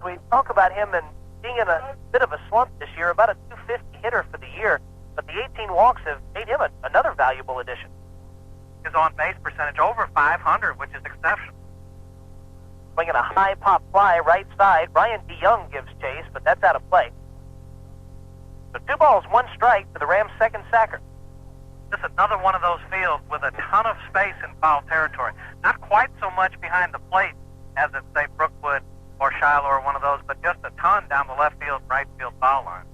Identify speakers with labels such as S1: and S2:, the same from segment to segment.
S1: we talk about him and being in a bit of a slump this year, about a 250 hitter for the year, but the 18 walks have made him another valuable addition.
S2: His on-base percentage over 500, which is exceptional.
S1: Swinging a high pop fly right side. Ryan DeYoung gives chase, but that's out of play. So 2 balls, 1 strike to the Rams' second sacker.
S2: This is another one of those fields with a ton of space in foul territory. Not quite so much behind the plate as at, say, Brookwood or Shiloh or one of those, but just a ton down the left field, right field foul line.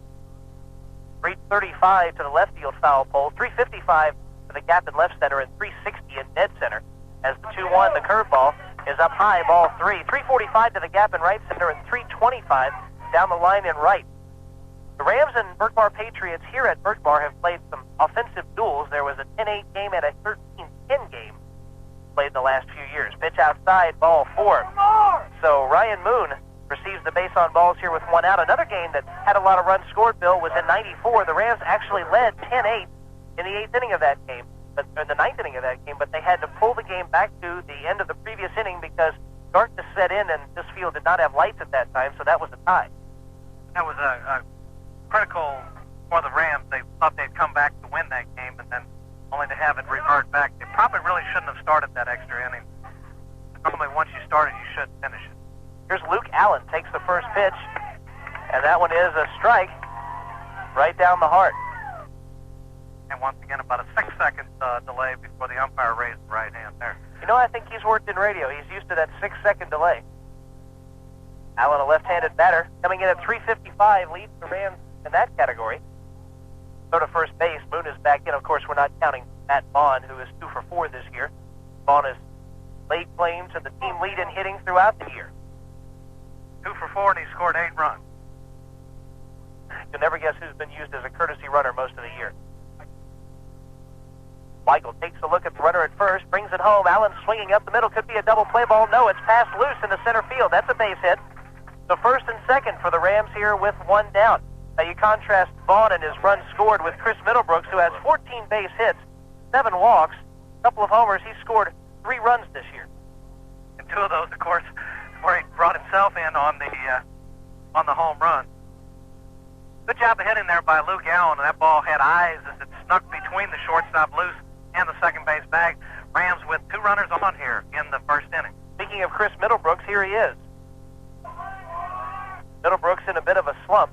S1: 335 to the left field foul pole, 355 to the gap in left center, and 360 in dead center. As the 2-1, the curveball is up high, ball 3. 345 to the gap in right center, and 325 down the line in right. The Rams and Berkmar Patriots here at Berkmar have played some offensive duels. There was a 10-8 game and a 13-10 game played in the last few years. Pitch outside, ball 4. So Ryan Moon receives the base on balls here with 1 out. Another game that had a lot of runs scored, Bill, was in '94. The Rams actually led 10-8 in the 8th inning of that game, but in the 9th inning of that game, but they had to pull the game back to the end of the previous inning because darkness set in and this field did not have lights at that time, so that was a tie.
S2: That was a critical for the Rams. They thought they'd come back to win that game, and then only to have it revert back. They probably really shouldn't have started that extra inning. Normally, once you start it, you should finish it.
S1: Here's Luke Allen, takes the first pitch, and that one is a strike right down the heart.
S2: And once again, about a 6-second delay before the umpire raised the right hand there.
S1: You know, I think he's worked in radio. He's used to that 6-second delay. Allen, a left-handed batter, coming in at 355, leads the Rams in that category. Go to first base. Moon is back in. Of course, we're not counting Matt Vaughn, who is 2 for 4 this year. Vaughn has laid claim to the team lead in hitting throughout the year.
S2: 2 for 4, and he scored 8 runs.
S1: You'll never guess who's been used as a courtesy runner most of the year. Weigel takes a look at the runner at first, brings it home. Allen swinging up the middle. Could be a double play ball. No, it's passed loose in the center field. That's a base hit. So first and second for the Rams here with 1 down. Now you contrast Vaughn and his runs scored with Chris Middlebrooks, who has 14 base hits, 7 walks, a couple of homers. He scored 3 runs this year.
S2: And 2 of those, of course, where he brought himself in on the home run. Good job of hitting there by Luke Allen, and that ball had eyes as it snuck between the shortstop loose and the second base bag. Rams with 2 runners on here in the first inning.
S1: Speaking of Chris Middlebrooks, here he is. Middlebrooks in a bit of a slump.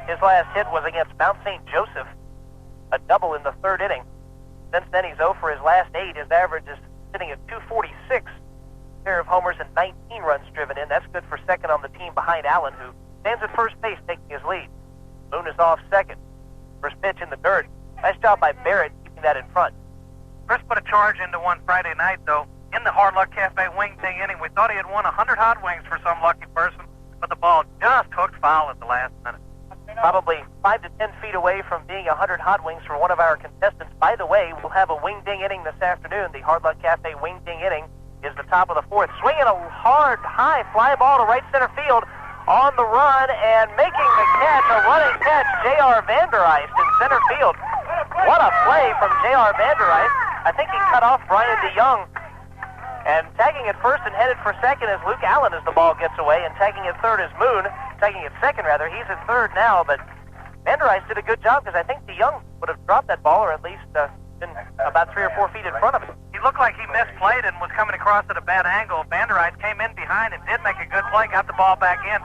S1: His last hit was against Mount St. Joseph, a double in the 3rd inning. Since then, he's 0 for his last 8. His average is sitting at 246. A pair of homers and 19 runs driven in. That's good for second on the team behind Allen, who stands at first base taking his lead. Moon is off second. First pitch in the dirt. Nice job by Barrett keeping that in front.
S2: Chris put a charge into one Friday night, though, in the Hard Luck Cafe wing ding inning. We thought he had won 100 hot wings for some lucky person, but the ball just hooked foul at the last minute.
S1: Probably 5 to 10 feet away from being 100 hot wings for one of our contestants. By the way, we'll have a wing ding inning this afternoon. The Hard Luck Cafe wing ding inning is the top of the 4th. Swinging a hard, high fly ball to right center field on the run and making the catch, a running catch, J.R. Vandereist in center field. What a play from J.R. Vandereist. I think he cut off Brian DeYoung. And tagging at first and headed for second is Luke Allen as the ball gets away, and tagging at third is Moon. Tagging at second, rather. He's at third now, but Vandereist did a good job because I think DeYoung would have dropped that ball, or at least been about 3 or 4 feet in front of him.
S2: He looked like he misplayed and was coming across at a bad angle. Vandereist came in behind and did make a good play, got the ball back in.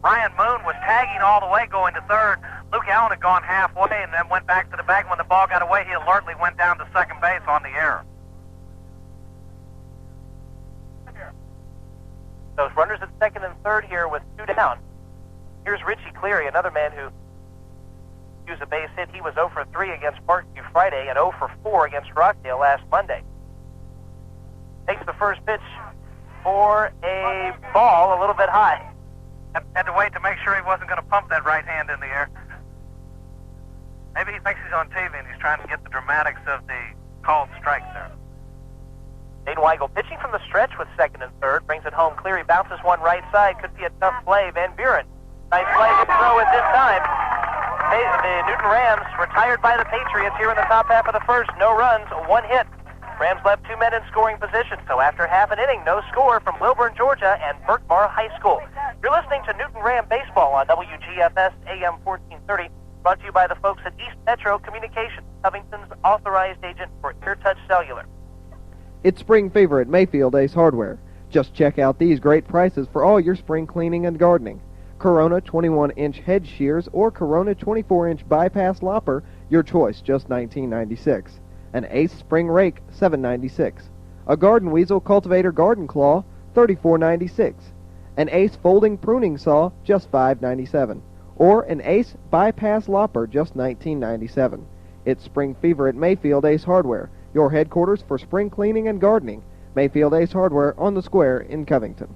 S2: Ryan Moon was tagging all the way going to third. Luke Allen had gone halfway and then went back to the bag. When the ball got away, he alertly went down to second base on the error.
S1: Those runners at second and third here with 2 down. Here's Richie Cleary, another man who used a base hit. He was 0 for 3 against Parkview Friday and 0 for 4 against Rockdale last Monday. Takes the first pitch for a ball a little bit high.
S2: Had to wait to make sure he wasn't going to pump that right hand in the air. Maybe he thinks he's on TV and he's trying to get the dramatics of the called strike there.
S1: Dane Weigel pitching from the stretch with second and third. Brings it home. Cleary bounces one right side. Could be a tough play. Van Buren. Nice play. Good throw at this time. The Newton Rams retired by the Patriots here in the top half of the first. No runs, 1 hit. Rams left 2 men in scoring position. So after half an inning, no score from Wilburn, Georgia and Berkmar High School. You're listening to Newton Ram Baseball on WGFS AM 1430, brought to you by the folks at East Metro Communications, Covington's authorized agent for AirTouch Cellular.
S3: It's spring fever at Mayfield Ace Hardware. Just check out these great prices for all your spring cleaning and gardening. Corona 21-inch head shears or Corona 24-inch bypass lopper, your choice, just $19.96. An Ace spring rake, $7.96. A garden weasel cultivator garden claw, $34.96. An Ace folding pruning saw, just $5.97. Or an Ace bypass lopper, just $19.97. It's spring fever at Mayfield Ace Hardware, your headquarters for spring cleaning and gardening. Mayfield Ace Hardware on the Square in Covington.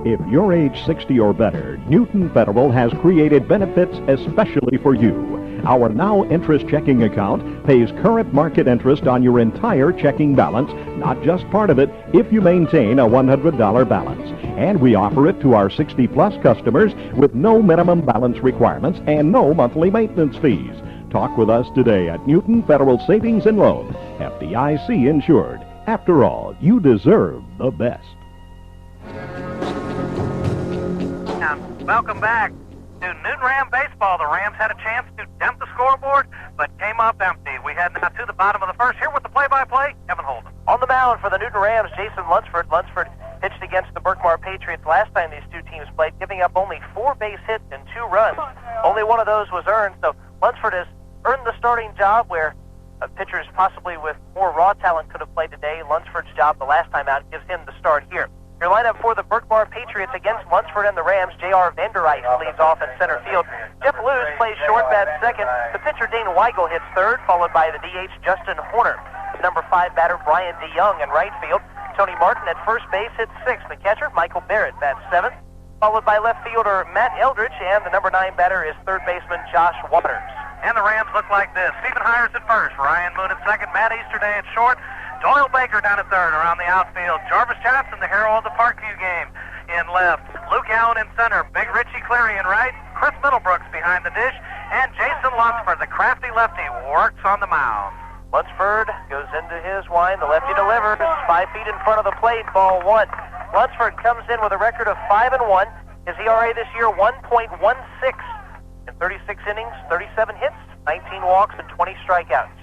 S4: If you're age 60 or better, Newton Federal has created benefits especially for you. Our Now Interest checking account pays current market interest on your entire checking balance, not just part of it, if you maintain a $100 balance. And we offer it to our 60-plus customers with no minimum balance requirements and no monthly maintenance fees. Talk with us today at Newton Federal Savings and Loan, FDIC insured. After all, you deserve the best.
S2: Welcome back to Newton Ram Baseball. The Rams had a chance to dump the scoreboard, but came up empty. We head now to the bottom of the first. Here with the play-by-play, Kevin Holden.
S1: On the mound for the Newton Rams, Jason Lunsford. Lunsford pitched against the Berkmar Patriots last time these two teams played, giving up only 4 base hits and 2 runs. Only one of those was earned, so Lunsford has earned the starting job where pitchers possibly with more raw talent could have played today. Lunsford's job the last time out gives him the start here. Your lineup for the Berkmar Patriots against Lunsford and the Rams, J.R. Vanderijs leads off in center field. Jeff Lewis plays short, bats second. The pitcher, Dane Weigel, hits third, followed by the DH, Justin Horner. Number 5 batter, Brian DeYoung in right field. Tony Martin at first base hits 6th. The catcher, Michael Barrett, bats 7th, followed by left fielder Matt Eldridge, and the number 9 batter is third baseman Josh Waters.
S2: And the Rams look like this. Stephen Hires at first, Ryan Moon at second, Matt Easterday at short, Doyle Baker down at third around the outfield. Jarvis Johnson, the hero of the Parkview game, in left. Luke Allen in center. Big Richie Cleary in right. Chris Middlebrooks behind the dish. And Jason Lunsford, the crafty lefty, works on the mound.
S1: Lunsford goes into his wind. The lefty delivers 5 feet in front of the plate. Ball 1. Lunsford comes in with a record of 5-1. His ERA this year 1.16. In 36 innings, 37 hits, 19 walks, and 20 strikeouts.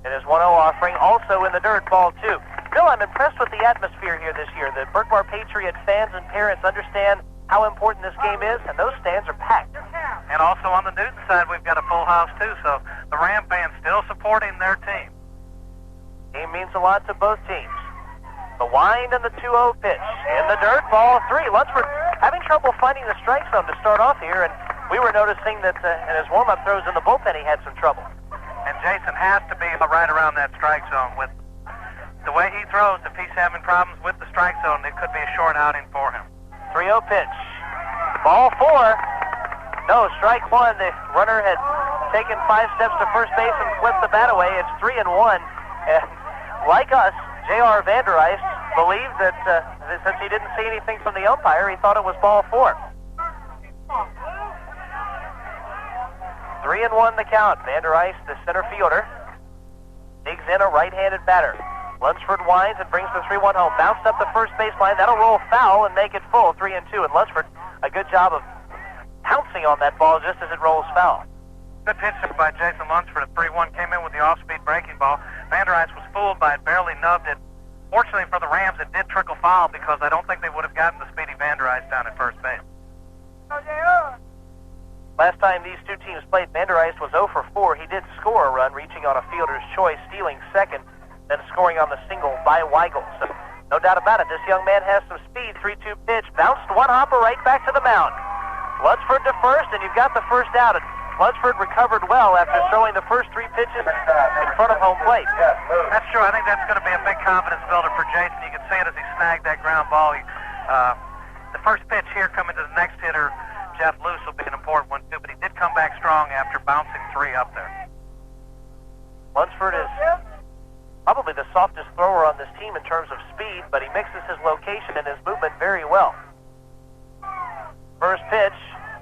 S1: It is 1-0 offering, also in the dirt, ball 2. Bill, I'm impressed with the atmosphere here this year. The Berkmar Patriot fans and parents understand how important this game is, and those stands are packed.
S2: And also on the Newton side, we've got a full house, too, so the Ram fans still supporting their team.
S1: Game means a lot to both teams. The wind and the 2-0 pitch. In the dirt, ball 3. Lunsford having trouble finding the strike zone to start off here, and we were noticing that in his warm-up throws in the bullpen, he had some trouble.
S2: And Jason has to be right around that strike zone. With the way he throws, if he's having problems with the strike zone, it could be a short outing for him.
S1: 3-0 pitch. Ball 4. No, strike 1. The runner had taken 5 steps to first base and flipped the bat away. It's 3-1. And like us, J.R. Vanderijs believed that since he didn't see anything from the umpire, he thought it was ball 4. 3-1 the count. Vanderijs, the center fielder, digs in a right-handed batter. Lunsford winds and brings the 3-1 home. Bounced up the first baseline. That'll roll foul and make it full, 3-2. And Lunsford, a good job of pouncing on that ball just as it rolls foul.
S2: Good pitch by Jason Lunsford at 3-1. Came in with the off-speed breaking ball. Vanderijs was fooled by it, barely nubbed it. Fortunately for the Rams, it did trickle foul because I don't think they would have gotten the speedy Vanderijs down at first base.
S1: Last time these two teams played, Vanderijs was 0 for 4. He did score a run, reaching on a fielder's choice, stealing second, then scoring on the single by Weigel. So, no doubt about it, this young man has some speed. 3-2 pitch, bounced one hopper right back to the mound. Lunsford to first, and you've got the first out. And Lunsford recovered well after throwing the first 3 pitches in front of home plate.
S2: That's true. I think that's going to be a big confidence builder for Jason. You can see it as he snagged that ground ball. The first pitch here coming to the next hitter, Jeff Luce, will be an important one, too, but he did come back strong after bouncing 3 up there.
S1: Lunsford is probably the softest thrower on this team in terms of speed, but he mixes his location and his movement very well. First pitch,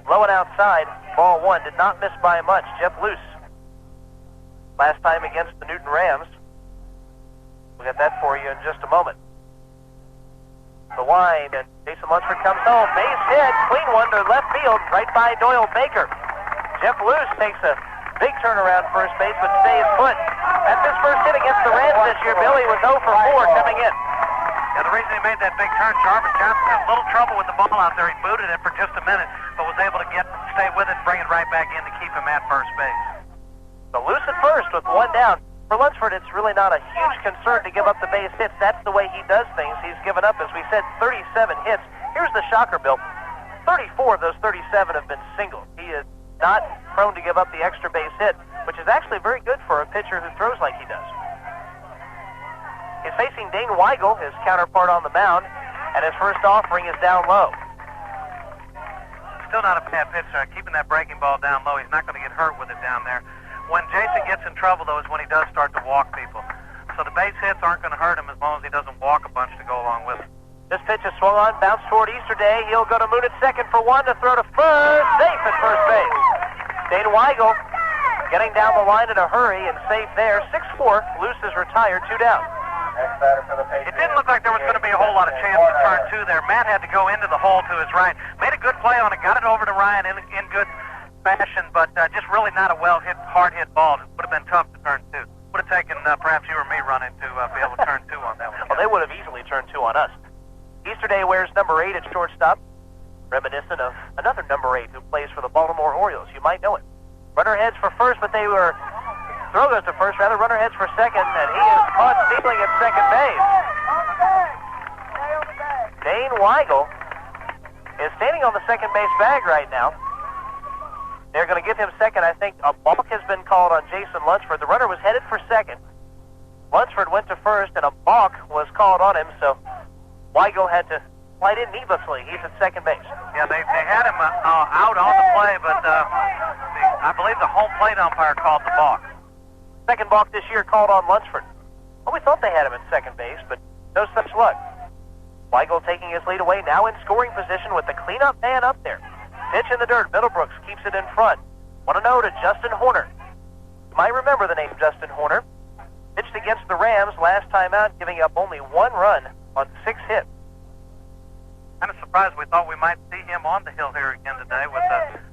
S1: low and outside, ball 1, did not miss by much. Jeff Luce, last time against the Newton Rams. We'll get that for you in just a moment. the wind, and Jason Lunsford comes home. Base hit, clean one to left field, right by Doyle Baker. Jeff Luce takes a big turnaround first base, but stays put. That's his first hit against the Rams this year. Billy was 0 for 4 coming in.
S2: Yeah, the reason he made that big turn, Jarvis Johnson had a little trouble with the ball out there. He booted it for just a minute, but was able to stay with it and bring it right back in to keep him at first base.
S1: So Luce at first with one down. For Lunsford, it's really not a huge concern to give up the base hits. That's the way he does things. He's given up, as we said, 37 hits. Here's the shocker, Bill. 34 of those 37 have been singles. He is not prone to give up the extra base hit, which is actually very good for a pitcher who throws like he does. He's facing Dane Weigel, his counterpart on the mound, and his first offering is down low.
S2: Still not a bad pitch, keeping that breaking ball down low. He's not going to get hurt with it down there. When Jason gets in trouble, though, is when he does start to walk people. So the base hits aren't going to hurt him as long as he doesn't walk a bunch to go along with it.
S1: This pitch is swung on, bounced toward Easterday. He'll go to Moon at second for one to throw to first, safe at first base. Dane Weigel getting down the line in a hurry and safe there. 6-4, Luce is retired, 2 down.
S2: It didn't look like there was going to be a whole lot of chance to turn two there. Matt had to go into the hole to his right. Made a good play on it, got it over to Ryan in good fashion, but just really not a hard-hit ball. It would have been tough to turn two. Would have taken perhaps you or me running to be able to turn two on that one.
S1: Well, they would have easily turned two on us. Easterday wears number 8 at shortstop, reminiscent of another number 8 who plays for the Baltimore Orioles. You might know it. Runner heads for first, but they were... Throw goes to first, rather. Runner heads for second, and he is caught stealing at second base. Dane Weigel is standing on the second base bag right now. They're going to give him second. I think a balk has been called on Jason Lunsford. The runner was headed for second. Lunsford went to first, and a balk was called on him, so Weigel had to slide in needlessly. He's at second base.
S2: Yeah, they had him out on the play, but I believe the home plate umpire called the balk.
S1: Second balk this year called on Lunsford. Well, we thought they had him at second base, but no such luck. Weigel taking his lead away, now in scoring position with the cleanup man up there. Pitch in the dirt. Middlebrooks keeps it in front. 1-0 to Justin Horner. You might remember the name Justin Horner. Pitched against the Rams last time out, giving up only 1 run on 6 hits.
S2: Kind of surprised. We thought we might see him on the hill here again today with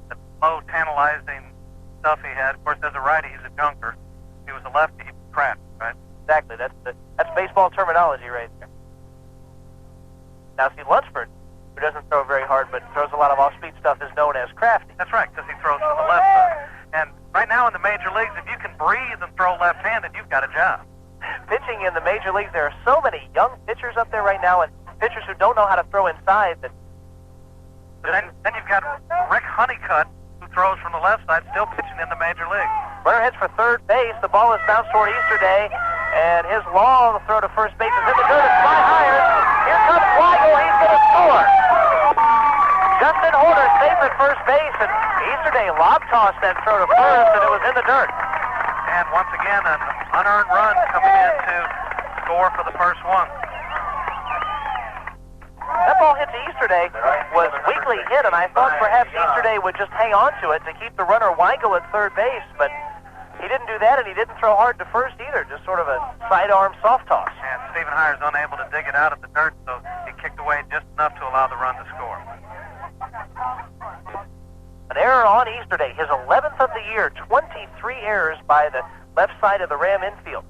S2: the low, tantalizing stuff he had. Of course, as a righty, he's a junker. If he was a lefty, he'd be crap, right?
S1: Exactly. That's baseball terminology right there. Now, see, Lunsford, who doesn't throw very hard but throws a lot of off-speed stuff, is known as crafty.
S2: That's right, because he throws from the left side. And right now in the major leagues, if you can breathe and throw left-handed, you've got a job.
S1: Pitching in the major leagues, there are so many young pitchers up there right now, and pitchers who don't know how to throw inside. That.
S2: Then you've got Rick Honeycutt, who throws from the left side, still pitching in the major league.
S1: Runner heads for third base. The ball is bounced toward Easterday, and his long throw to first base is in the dirt. It's fly higher. Here comes Weigel. He's going to score. Justin Horner safe at first base, and Easterday lob tossed that throw to first, and it was in the dirt.
S2: And once again, an unearned run coming in to score for the first one.
S1: That ball hit to Easterday was weakly hit, and I thought perhaps Easterday would just hang on to it to keep the runner Weigel at third base, but he didn't do that, and he didn't throw hard to first either, just sort of a sidearm soft toss.
S2: And Stephen Hires unable to dig it out of the dirt, so he kicked away just enough to allow the run to score.
S1: An error on Easterday, his 11th of the year, 23 errors by the left side of the Ram infield.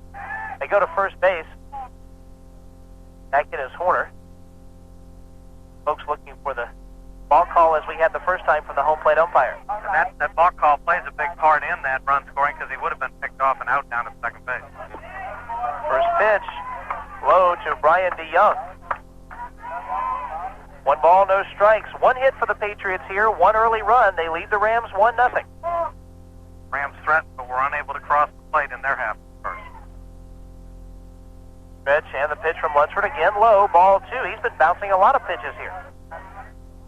S1: They go to first base. Back in is Horner. Folks looking for the ball call as we had the first time from the home plate umpire.
S2: And that ball call plays a big part in that run scoring because he would have been picked off and out down at second base.
S1: First pitch, low to Brian DeYoung. 1 ball, no strikes. 1 hit for the Patriots here, 1 early run. They lead the Rams 1-0.
S2: Rams threatened, but were unable to cross the plate in their half first.
S1: Pitch and the pitch from Lunsford again low, ball 2. He's been bouncing a lot of pitches here.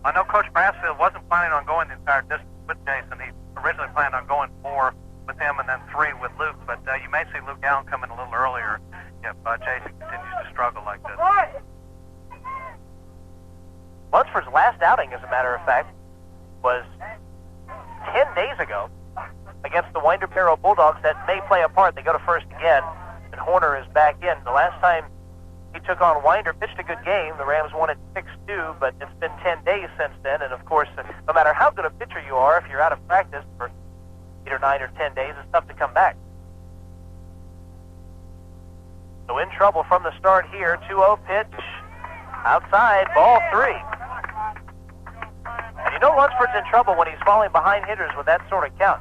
S2: I know Coach Brassfield wasn't planning on going the entire distance with Jason. He originally planned on going 4 with him and then 3 with Luke, but you may see Luke Allen come in a little earlier if Jason continues to struggle like this.
S1: Lunsford's last outing, as a matter of fact, was 10 days ago against the Winder Barrow Bulldogs. That may play a part. They go to first again, and Horner is back in. The last time He took on Winder, pitched a good game. The Rams won it 6-2, but it's been 10 days since then. And, of course, no matter how good a pitcher you are, if you're out of practice for 8 or 9 or 10 days, it's tough to come back. So in trouble from the start here. 2-0 pitch. Outside, ball 3. And you know Lunsford's in trouble when he's falling behind hitters with that sort of count.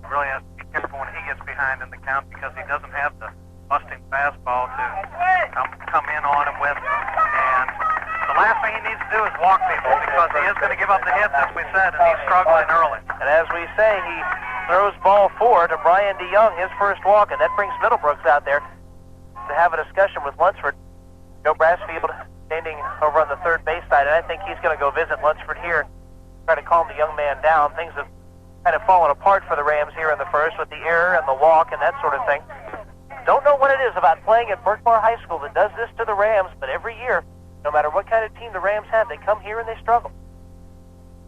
S2: He really has to be careful when he gets behind in the count because he doesn't have the busting fastball to come in on him with. And the last thing he needs to do is walk people because he is going to give up the hits, as we said, and he's struggling early.
S1: And as we say, he throws ball 4 to Brian DeYoung, his first walk, and that brings Middlebrooks out there to have a discussion with Lunsford. Joe Brassfield standing over on the third base side, and I think he's going to go visit Lunsford here, try to calm the young man down. Things have kind of fallen apart for the Rams here in the first with the error and the walk and that sort of thing. Don't know what it is about playing at Berkmar High School that does this to the Rams, but every year, no matter what kind of team the Rams have, they come here and they struggle.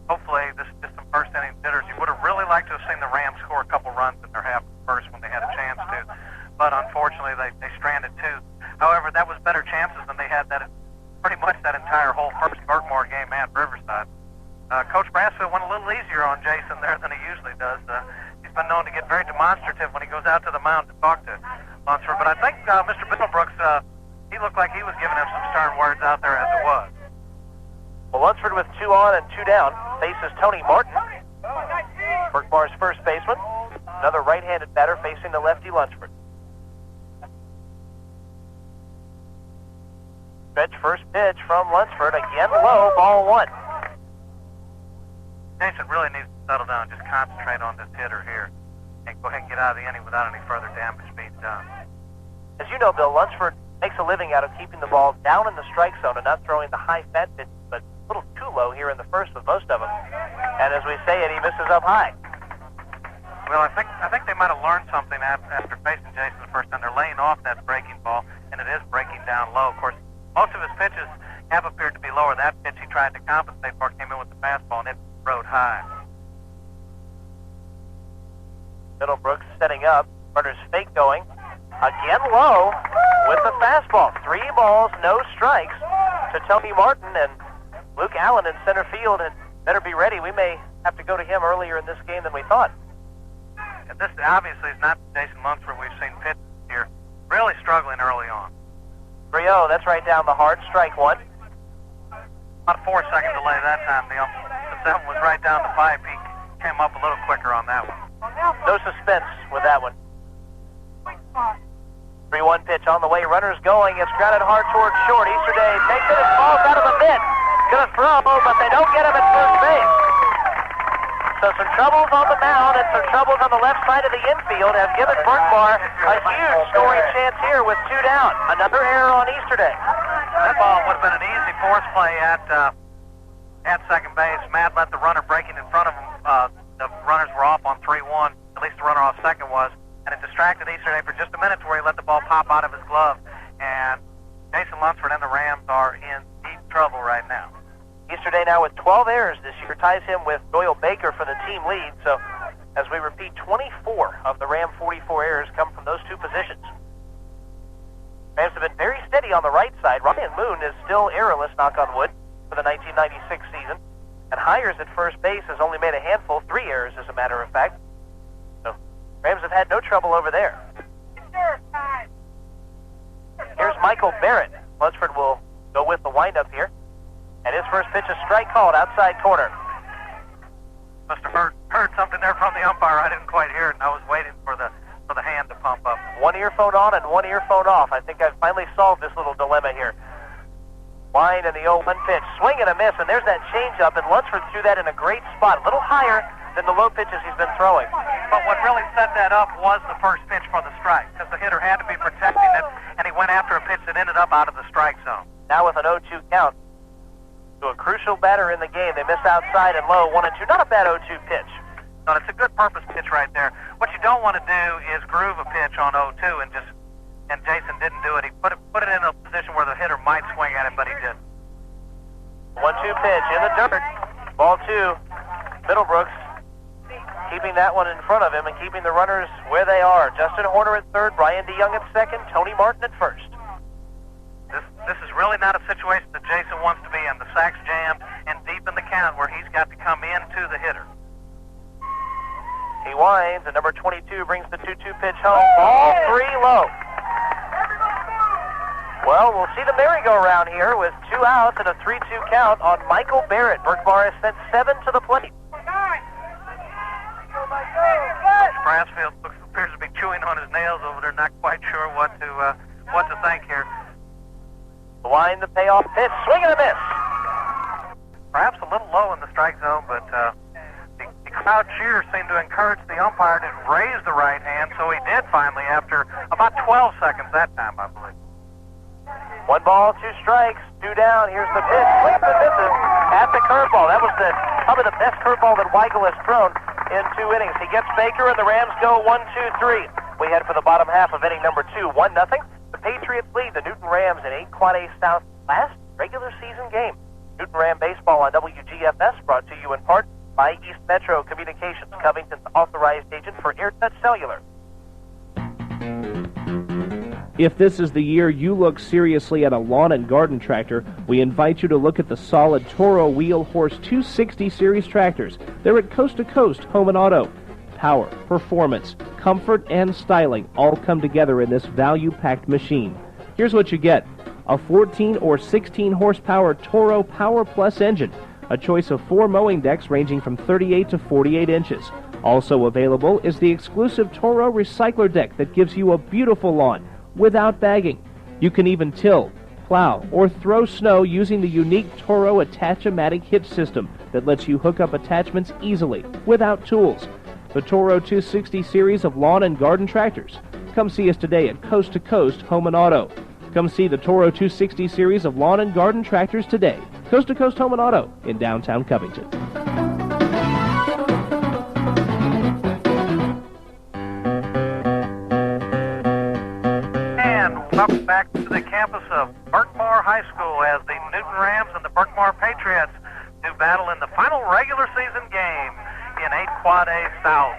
S2: Hopefully, this is just some first-inning jitters. You would have really liked to have seen the Rams score a couple runs in their half first when they had a chance to, but unfortunately, they stranded 2. However, that was better chances than they had pretty much that entire whole first Berkmar game at Riverside. Coach Brassfield went a little easier on Jason there than he usually does. He's been known to get very demonstrative when he goes out to the mound to talk to Lunsford, but I think Mr. Middlebrooks, he looked like he was giving him some stern words out there as it was.
S1: Well, Lunsford with 2 on and 2 down faces Tony Martin, Berkmar's first baseman. Another right-handed batter facing the lefty Lunsford. Stretch first pitch from Lunsford, again low, ball 1.
S2: Jason really needs to settle down and just concentrate on this hitter here and go ahead and get out of the inning without any further damage being done.
S1: As you know, Bill, Lunsford makes a living out of keeping the ball down in the strike zone and not throwing the high fat pitch, but a little too low here in the first with most of them. And as we say it, he misses up high.
S2: Well, I think they might have learned something after facing Jason the first time. They're laying off that breaking ball, and it is breaking down low. Of course, most of his pitches have appeared to be lower. That pitch he tried to compensate for came in with the fastball, and it rode high.
S1: Middlebrooks setting up. Runner's fake going. Again low with the fastball. 3 balls, no strikes to Tony Martin, and Luke Allen in center field had better be ready. We may have to go to him earlier in this game than we thought.
S2: And this obviously is not Jason Lunsford we've seen pitch here. Really struggling early on.
S1: 3-0, that's right down the heart. Strike 1.
S2: About a 4-second delay that time, Neil. The 7 was right down the pipe. He came up a little quicker on that one.
S1: No suspense with that one. 3-1 pitch on the way. Runners going. It's grounded hard towards short. Easterday takes it and falls out of the mitt. Gonna throw, but they don't get him at first base. So some troubles on the mound and some troubles on the left side of the infield have given Berkmar a huge scoring chance here with 2 down. Another error on Easterday.
S2: That ball would have been an easy force play at second base. Matt let the runner breaking in front of him. The runners were off on 3-1. At least the runner off second was. And it distracted Easterday for just a minute to where he let the ball pop out of his glove. And Jason Lunsford and the Rams are in deep trouble right now.
S1: Easterday now with 12 errors this year ties him with Doyle Baker for the team lead. So as we repeat, 24 of the Ram 44 errors come from those 2 positions. Rams have been very steady on the right side. Ryan Moon is still errorless, knock on wood, for the 1996 season. And Hires at first base has only made a handful, 3 errors as a matter of fact. So Rams have had no trouble over there. Here's Michael Barrett. Lunsford will go with the windup here. And his first pitch is strike called outside corner.
S2: Must have heard something there from the umpire. I didn't quite hear it, and I was waiting for the hand to pump up.
S1: 1 earphone on and 1 earphone off. I think I've finally solved this little dilemma here. Wind and the 0-1 pitch. Swing and a miss, and there's that changeup, and Lunsford threw that in a great spot. A little higher than the low pitches he's been throwing.
S2: But what really set that up was the first pitch for the strike, because the hitter had to be protecting it, and he went after a pitch that ended up out of the strike zone.
S1: Now with an 0-2 count. To a crucial batter in the game. They miss outside and low, 1-2. Not a bad 0-2 pitch.
S2: No, it's a good purpose pitch right there. What you don't want to do is groove a pitch on 0-2 and Jason didn't do it. He put it in a position where the hitter might swing at it, but he didn't.
S1: 1-2 pitch in the dirt. Ball 2. Middlebrooks keeping that one in front of him and keeping the runners where they are. Justin Horner at third, Brian DeYoung at second, Tony Martin at first.
S2: This is really not a situation that Jason wants to be in. The sack's jammed and deep in the count where he's got to come into the hitter.
S1: He winds, and number 22 brings the 2-2 pitch home. Ball 3 low. Well, we'll see the merry-go-round here with 2 outs and a 3-2 count on Michael Barrett. Berkmar has sent 7 to the plate.
S2: Brassfield appears to be chewing on his nails over there, not quite sure what to think here.
S1: The wind, the payoff pitch, swing and a miss.
S2: Perhaps a little low in the strike zone, but the crowd cheers seemed to encourage the umpire to raise the right hand, so he did finally after about 12 seconds that time, I believe.
S1: 1 ball, 2 strikes, 2 down. Here's the pitch, swings and misses at the curveball. That was probably the best curveball that Weigel has thrown in 2 innings. He gets Baker, and the Rams go 1-2-3. We head for the bottom half of inning number 2, 1-0. The Patriots lead the Newton Rams in 8 Quad A South last regular season game. Newton Ram baseball on WGFS, brought to you in part by East Metro Communications, Covington's authorized agent for AirTouch Cellular.
S5: If this is the year you look seriously at a lawn and garden tractor, we invite you to look at the solid Toro Wheel Horse 260 Series tractors. They're at Coast to Coast Home and Auto. Power, performance, comfort, and styling all come together in this value-packed machine. Here's what you get: a 14 or 16 horsepower Toro Power Plus engine, a choice of 4 mowing decks ranging from 38 to 48 inches. Also available is the exclusive Toro Recycler deck that gives you a beautiful lawn without bagging. You can even till, plow, or throw snow using the unique Toro Attach-O-Matic hitch system that lets you hook up attachments easily without tools. The Toro 260 series of lawn and garden tractors. Come see us today at Coast to Coast Home and Auto. Come see the Toro 260 series of lawn and garden tractors today. Coast to Coast Home and Auto in downtown Covington.
S2: Welcome back to the campus of Berkmar High School as the Newton Rams and the Berkmar Patriots do battle in the final regular season game in 8 Quad A South.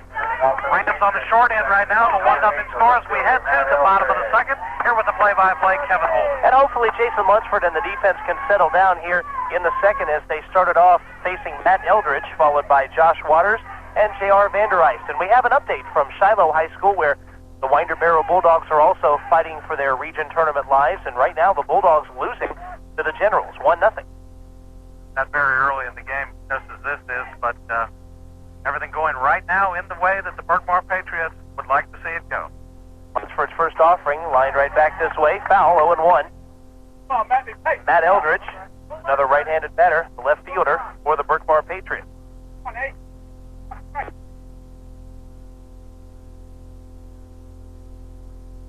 S2: Rangers on the short end right now, a 1-0 score as we head to the bottom of the second. Here with the play-by-play, Kevin Holden.
S1: And hopefully Jason Lunsford and the defense can settle down here in the second as they started off facing Matt Eldridge, followed by Josh Waters and J.R. Vandereist. And we have an update from Shiloh High School where the Winder Barrow Bulldogs are also fighting for their region tournament lives, and right now the Bulldogs losing to the Generals, 1-0.
S2: Not very early in the game, just as this is, but everything going right now in the way that the Berkmar Patriots would like to see it go.
S1: Lunsford's first offering, lined right back this way, foul, 0-1. Matt Eldridge, another right-handed batter, the left fielder for the Berkmar Patriots.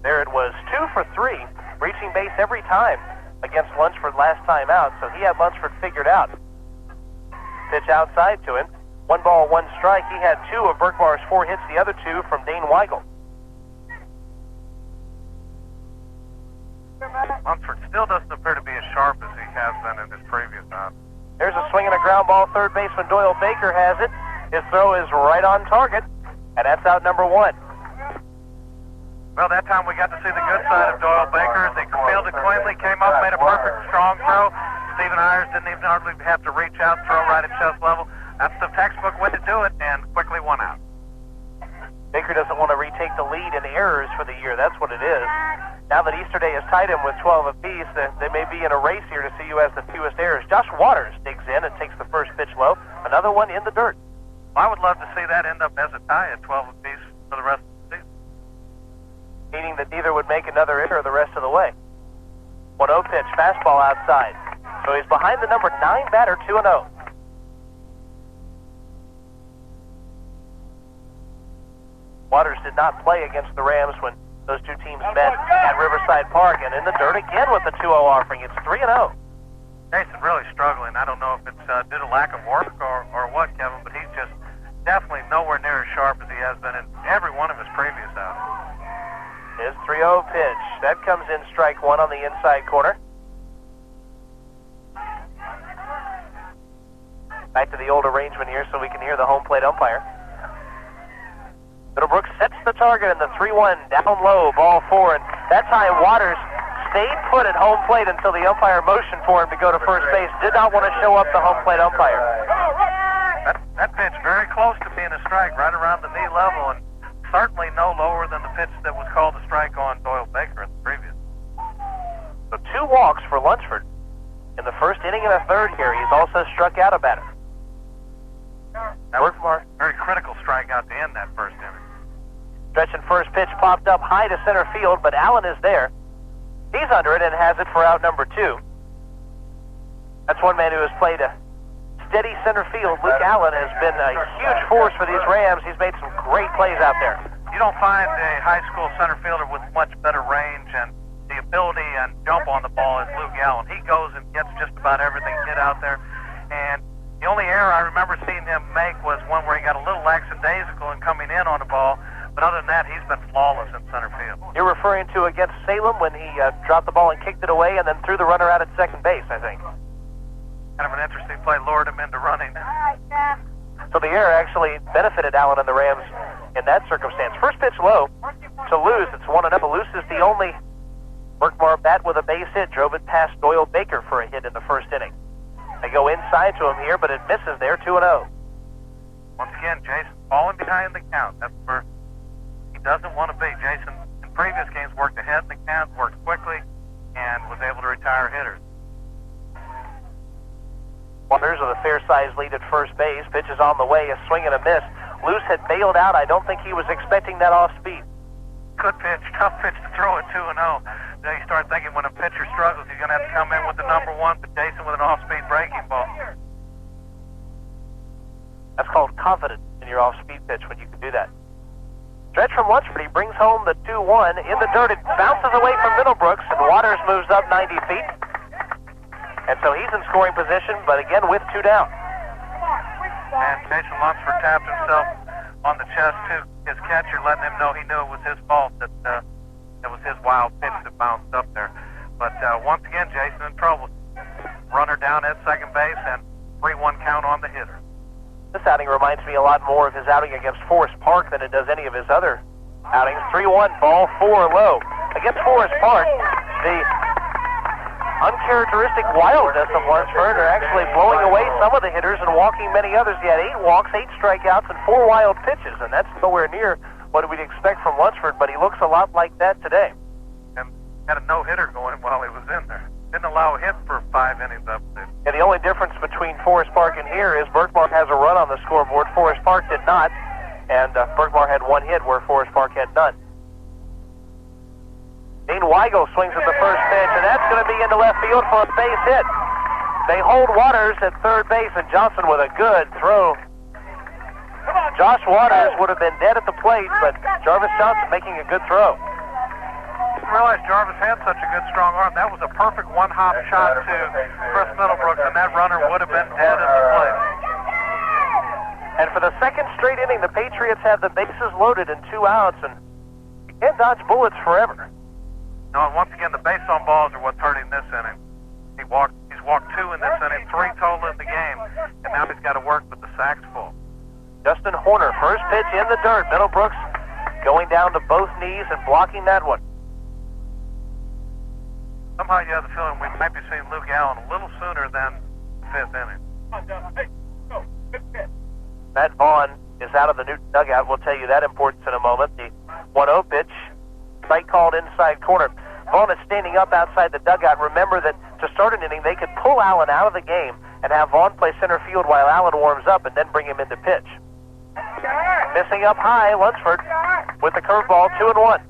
S1: There it was, 2 for 3, reaching base every time against Lunsford last time out, so he had Lunsford figured out. Pitch outside to him, 1 ball, 1 strike. He had 2 of Berkmar's 4 hits, the other 2 from Dane Weigel.
S2: Lunsford still doesn't appear to be as sharp as he has been in his previous time.
S1: There's a swing and a ground ball. Third baseman Doyle Baker has it. His throw is right on target, and that's out number 1.
S2: Well, that time we got to see the good side of Doyle Baker. They fielded cleanly, came up, made a perfect, strong throw. Stephen Ayers didn't even hardly have to reach out, throw right at chest level. That's the textbook way to do it, and quickly 1 out.
S1: Baker doesn't want to retake the lead in errors for the year. That's what it is. Now that Easter Day has tied him with 12 apiece, they may be in a race here to see who has the fewest errors. Josh Waters digs in and takes the first pitch low. Another one in the dirt.
S2: Well, I would love to see that end up as a tie at 12 apiece for the rest of the season.
S1: Meaning that neither would make another error the rest of the way. 1-0 pitch, fastball outside. So he's behind the number 9 batter, 2-0. Waters did not play against the Rams when those two teams met at Riverside Park, and in the dirt again with the 2-0 offering. It's 3-0.
S2: Jason really struggling. I don't know if it's due to lack of work or what, Kevin, but he's just definitely nowhere near as sharp as he has been in every one of his previous outings.
S1: His 3-0 pitch. That comes in strike 1 on the inside corner. Back to the old arrangement here so we can hear the home plate umpire. Middlebrook sets the target in the 3-1, down low, ball 4, and that time Waters stayed put at home plate until the umpire motioned for him to go to first base. Did not want to show up the home plate umpire.
S2: That pitch very close to being a strike, right around the knee level, and certainly no lower than the pitch that was called a strike on Doyle Baker in the previous.
S1: So 2 walks for Lunsford in the first inning and a third here. He's also struck out a batter.
S2: That was a very critical strikeout to end that first inning.
S1: Stretching first pitch popped up high to center field, but Allen is there. He's under it and has it for out number 2. That's one man who has played a steady center field. Luke Allen has been a huge force for these Rams. He's made some great plays out there.
S2: You don't find a high school center fielder with much better range and the ability and jump on the ball as Luke Allen. He goes and gets just about everything hit out there. And the only error I remember seeing him make was one where he got a little lackadaisical in coming in on the ball. But other than that, he's been flawless in center field.
S1: You're referring to against Salem when he dropped the ball and kicked it away and then threw the runner out at second base, I think.
S2: Kind of an interesting play, lured him into running.
S1: So the error actually benefited Allen and the Rams in that circumstance. First pitch low to Luz. It's 1-0. Luz is the only Berkmar bat with a base hit. Drove it past Doyle Baker for a hit in the first inning. They go inside to him here, but it misses there, 2-0.
S2: Once again, Jason falling behind the count. That's where he doesn't want to be. Jason, in previous games, worked ahead in the count, worked quickly, and was able to retire hitters.
S1: Waters with a fair-sized lead at first base. Pitch is on the way, a swing and a miss. Luce had bailed out. I don't think he was expecting that off-speed.
S2: Good pitch, tough pitch to throw at 2-0. Then you start thinking when a pitcher struggles, he's going to have to come in with the number 1, but Jason with an off-speed breaking ball.
S1: That's called confidence in your off-speed pitch when you can do that. Stretch from Lunsford. He brings home the 2-1. In the dirt, it bounces away from Middlebrooks, and Waters moves up 90 feet. And so he's in scoring position, but again with 2 down.
S2: And Jason Lunsford tapped himself on the chest to his catcher, letting him know he knew it was his fault, that it was his wild pitch that bounced up there. But once again, Jason in trouble. Runner down at second base and 3-1 count on the hitter.
S1: This outing reminds me a lot more of his outing against Forest Park than it does any of his other outings. 3-1, ball 4 low. Against Forest Park, the uncharacteristic wildness of Lunsford are actually blowing away some of the hitters and walking many others. He had 8 walks, 8 strikeouts, and 4 wild pitches, and that's nowhere near what we'd expect from Lunsford, but he looks a lot like that today.
S2: And had a no-hitter going while he was in there. Didn't allow a hit for 5 innings up there.
S1: And the only difference between Forest Park and here is Berkmar has a run on the scoreboard. Forest Park did not, and Berkmar had 1 hit where Forest Park had none. Dean Weigel swings at the first pitch, and that's going to be into left field for a base hit. They hold Waters at third base, and Johnson with a good throw. Josh Waters would have been dead at the plate, but Jarvis Johnson making a good throw.
S2: I didn't realize Jarvis had such a good strong arm. That was a perfect one-hop shot to Chris Middlebrooks, and that runner would have been dead at the plate.
S1: And for the second straight inning, the Patriots have the bases loaded and 2 outs, and you can't dodge bullets forever.
S2: No, and once again, the base on balls are what's hurting this inning. He's walked 2 in this inning, 3 total in the game, and now he's got to work with the sacks full.
S1: Justin Horner, first pitch in the dirt. Middlebrooks going down to both knees and blocking that one.
S2: Somehow you have the feeling we might be seeing Luke Allen a little sooner than the 5th inning.
S1: Matt Vaughn is out of the Newton dugout. We'll tell you that importance in a moment. The 1-0 pitch, strike called inside corner. Vaughn is standing up outside the dugout. Remember that to start an inning, they could pull Allen out of the game and have Vaughn play center field while Allen warms up and then bring him into pitch. Missing up high, Lunsford with the curveball, 2-1.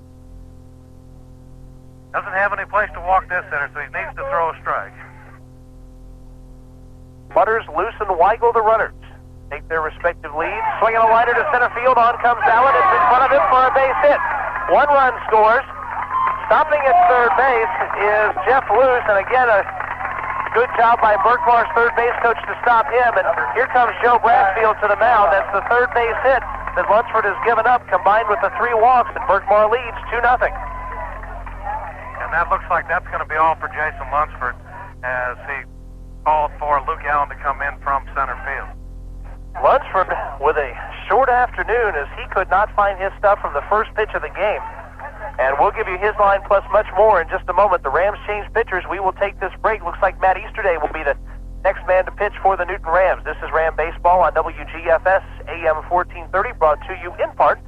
S2: Doesn't have any place to walk this inning, so he needs to throw a strike.
S1: Butters, Luce, and Weigel, the runners, take their respective leads. Swinging a liner to center field. On comes Allen. It's in front of him for a base hit. 1 run scores. Stopping at third base is Jeff Luce, and again a good job by Berkmar's third base coach to stop him. And here comes Joe Bradfield to the mound. That's the third base hit that Lunsford has given up, combined with the 3 walks, and Berkmar leads 2-0.
S2: And that looks like that's going to be all for Jason Lunsford as he called for Luke Allen to come in from center field.
S1: Lunsford with a short afternoon as he could not find his stuff from the first pitch of the game. And we'll give you his line plus much more in just a moment. The Rams change pitchers. We will take this break. Looks like Matt Easterday will be the next man to pitch for the Newton Rams. This is Ram Baseball on WGFS AM 1430, brought to you in part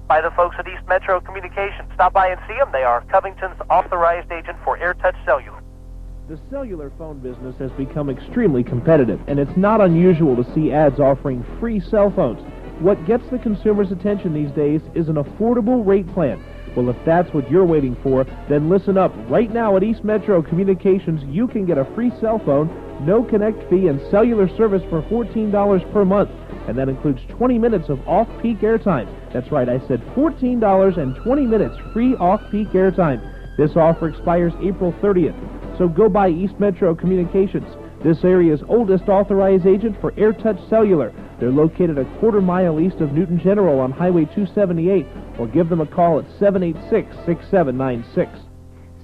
S1: by the folks at East Metro Communications. Stop by and see them. They are Covington's authorized agent for AirTouch Cellular.
S5: The cellular phone business has become extremely competitive, and it's not unusual to see ads offering free cell phones. What gets the consumer's attention these days is an affordable rate plan. Well, if that's what you're waiting for, then listen up. Right now at East Metro Communications, you can get a free cell phone, no connect fee, and cellular service for $14 per month. And that includes 20 minutes of off-peak airtime. That's right, I said $14 and 20 minutes free off-peak airtime. This offer expires April 30th. So go by East Metro Communications, this area's oldest authorized agent for AirTouch Cellular. They're located a quarter-mile east of Newton General on Highway 278, or give them a call at 786-6796.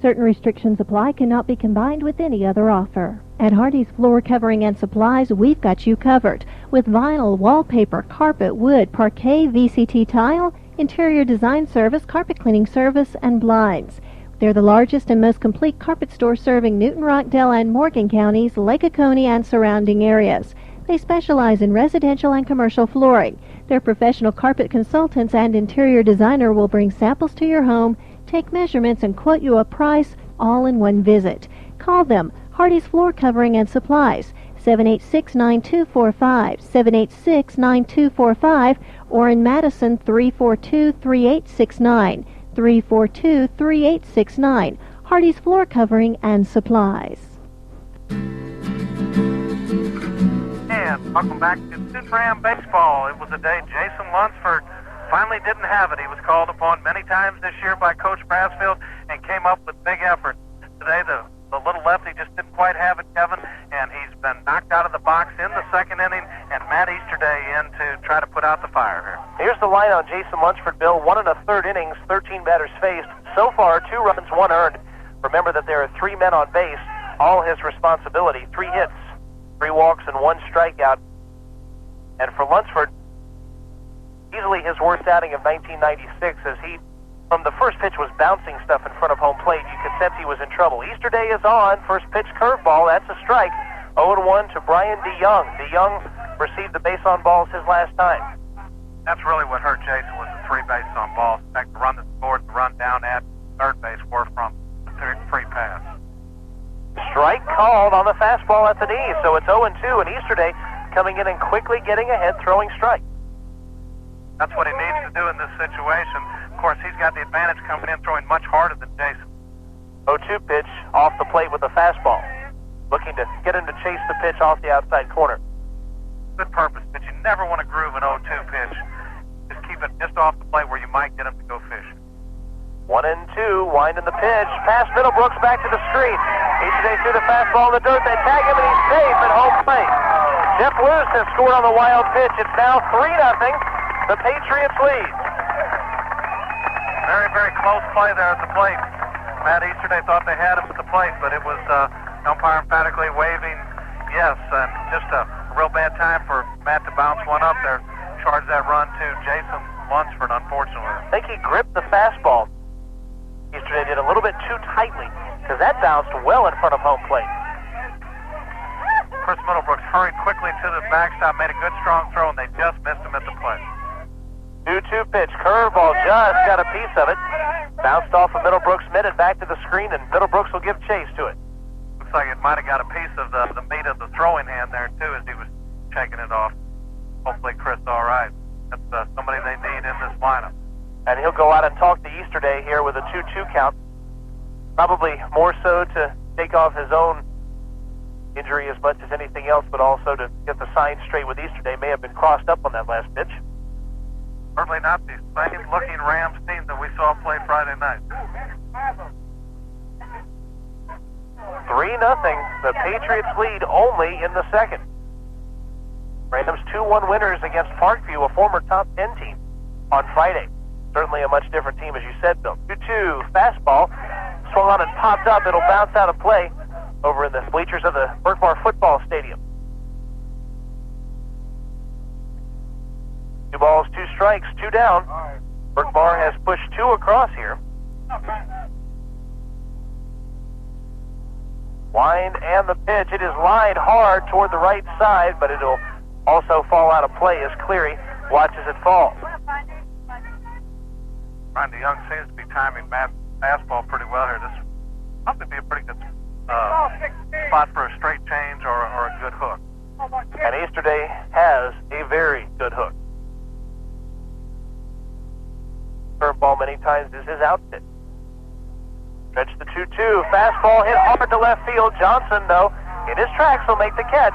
S6: Certain restrictions apply, cannot be combined with any other offer. At Hardy's Floor Covering and Supplies, we've got you covered with vinyl, wallpaper, carpet, wood, parquet, VCT tile, interior design service, carpet cleaning service, and blinds. They're the largest and most complete carpet store serving Newton, Rockdale, and Morgan counties, Lake Oconee, and surrounding areas. They specialize in residential and commercial flooring. Their professional carpet consultants and interior designer will bring samples to your home, take measurements, and quote you a price all in one visit. Call them, Hardy's Floor Covering and Supplies, 786-9245, 786-9245, or in Madison, 342-3869. 342-3869. Hardy's Floor Covering and Supplies.
S2: And welcome back to Newton Ram Baseball. It was a day Jason Lunsford finally didn't have it. He was called upon many times this year by Coach Brassfield and came up with big efforts. Today, the little lefty just didn't quite have it, Kevin, and he's been knocked out of the box in the second inning, and Matt Easterday in to try to put out the fire here.
S1: Here's the line on Jason Lunsford, Bill. 1 1/3 innings, 13 batters faced. So far, 2 runs, 1 earned. Remember that there are 3 men on base, all his responsibility. 3 hits, 3 walks, and 1 strikeout. And for Lunsford, easily his worst outing of 1996 as he, from the first pitch, was bouncing stuff in front of home plate. You could sense he was in trouble. Easterday is on. First pitch curveball. That's a strike. 0-1 to Brian DeYoung. DeYoung received the base on balls his last time.
S2: That's really what hurt Jason was the 3 bases on balls. In fact, the run that scored, the run down at third base were from the free pass.
S1: Strike called on the fastball at the knee. So it's 0-2, and Easterday coming in and quickly getting ahead, throwing strike.
S2: That's what he needs to do in this situation. Of course, he's got the advantage coming in, throwing much harder than Jason.
S1: 0-2 pitch off the plate with the fastball. Looking to get him to chase the pitch off the outside corner.
S2: Good purpose, but you never want to groove an 0-2 pitch. Just keep it just off the plate where you might get him to go fishing.
S1: 1-2, winding the pitch. Past Middlebrooks, back to the screen. Easterday threw the fastball in the dirt. They tag him, and he's safe at home plate. Jeff Lewis has scored on the wild pitch. It's now 3-0. The Patriots lead.
S2: Very, very close play there at the plate. Matt Easterday thought they had him at the plate, but it was umpire emphatically waving yes, and just a real bad time for Matt to bounce one up there. Charge that run to Jason Lunsford, unfortunately.
S1: I think he gripped the fastball. Easterday did a little bit too tightly because that bounced well in front of home plate.
S2: Chris Middlebrooks hurried quickly to the backstop, made a good strong throw, and they just missed him at the plate.
S1: 2-2 pitch, curveball, just got a piece of it. Bounced off of Middlebrooks' mitt and back to the screen, and Middlebrooks will give chase to it.
S2: Looks like it might have got a piece of the meat of the throwing hand there, too, as he was checking it off. Hopefully Chris all right. That's somebody they need in this lineup.
S1: And he'll go out and talk to Easterday here with a 2-2 count. Probably more so to take off his own injury as much as anything else, but also to get the sign straight with Easterday. May have been crossed up on that last pitch.
S2: Certainly not the same-looking Rams team that we saw play Friday night.
S1: 3-0. The Patriots lead only in the second. Rams 2-1 winners against Parkview, a former top 10 team, on Friday. Certainly a much different team, as you said, Bill. 2-2 fastball. Swung on and popped up. It'll bounce out of play over in the bleachers of the Berkmar football stadium. 2 balls, 2 strikes, 2 down. Berkmar has pushed 2 across here. Wind and the pitch. It is lined hard toward the right side, but it'll also fall out of play as Cleary watches it fall.
S2: Randy Young seems to be timing Matt's fastball pretty well here. This probably be a pretty good spot for a straight change or a good hook.
S1: And Easterday has a very good hook. Curveball many times is his outfit. Stretch the 2-2. Fastball hit hard to left field. Johnson, though, in his tracks will make the catch.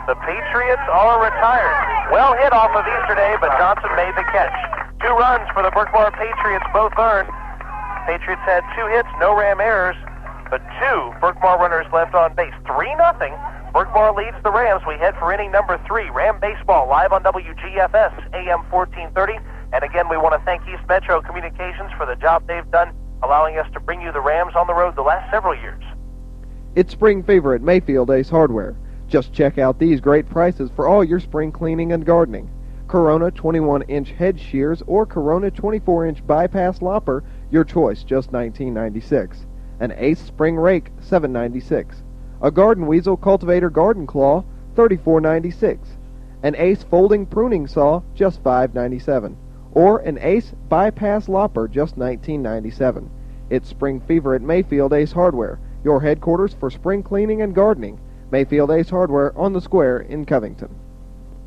S1: The Patriots are retired. Well hit off of Easterday, but Johnson made the catch. 2 runs for the Berkmar Patriots, both earned. Patriots had 2 hits, no Ram errors, but 2 Berkmar runners left on base. 3-0. Berkmar leads the Rams. We head for inning number 3. Ram Baseball live on WGFS, AM 1430. And again, we want to thank East Metro Communications for the job they've done, allowing us to bring you the Rams on the road the last several years.
S3: It's spring fever at Mayfield Ace Hardware. Just check out these great prices for all your spring cleaning and gardening. Corona 21-inch head shears or Corona 24-inch bypass lopper, your choice, just $19.96. An Ace spring rake, $7.96. A Garden Weasel cultivator garden claw, $34.96. An Ace folding pruning saw, just $5.97. Or an Ace bypass lopper, just $19.97. It's spring fever at Mayfield Ace Hardware, your headquarters for spring cleaning and gardening. Mayfield Ace Hardware on the Square in Covington.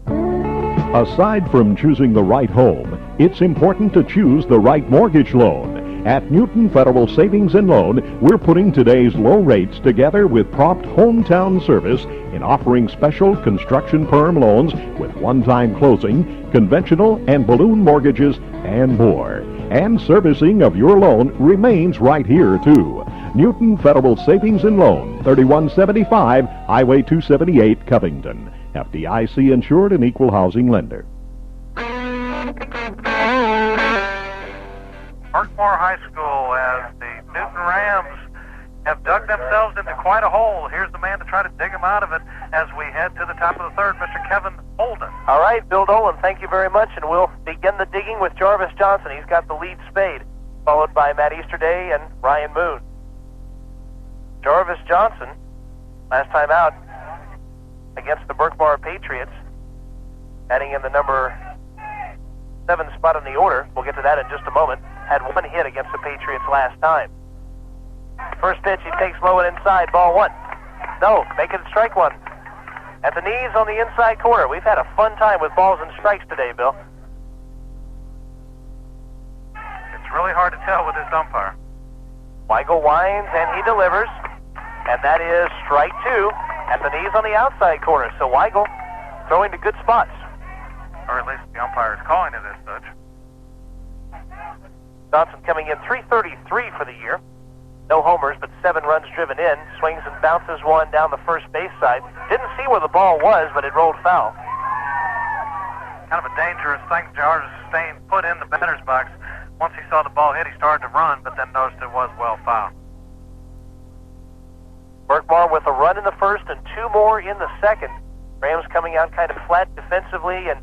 S4: Aside from choosing the right home, it's important to choose the right mortgage loan. At Newton Federal Savings and Loan, we're putting today's low rates together with prompt hometown service in offering special construction perm loans with one-time closing, conventional and balloon mortgages, and more. And servicing of your loan remains right here, too. Newton Federal Savings and Loan, 3175 Highway 278, Covington. FDIC insured and equal housing lender.
S2: Berkmar High School, as the Newton Rams have dug themselves into quite a hole. Here's the man to try to dig them out of it as we head to the top of the third, Mr. Kevin Holden.
S1: All right, Bill Dolan, thank you very much, and we'll begin the digging with Jarvis Johnson. He's got the lead spade, followed by Matt Easterday and Ryan Moon. Jarvis Johnson, last time out against the Berkmar Patriots, adding in the number 7 spot in the order. We'll get to that in just a moment. Had 1 hit against the Patriots last time. First pitch, he takes low and inside, ball 1. No, make it strike 1. At the knees on the inside corner. We've had a fun time with balls and strikes today, Bill.
S2: It's really hard to tell with this umpire.
S1: Weigel winds and he delivers, and that is strike 2 at the knees on the outside corner. So Weigel throwing to good spots.
S2: Or at least the umpire is calling it as such.
S1: Johnson coming in .333 for the year. No homers, but 7 runs driven in. Swings and bounces 1 down the first base side. Didn't see where the ball was, but it rolled foul.
S2: Kind of a dangerous thing Jarvis Stain put in the batter's box. Once he saw the ball hit, he started to run, but then noticed it was well foul.
S1: Berkmar with a run in the first and 2 more in the second. Rams coming out kind of flat defensively, and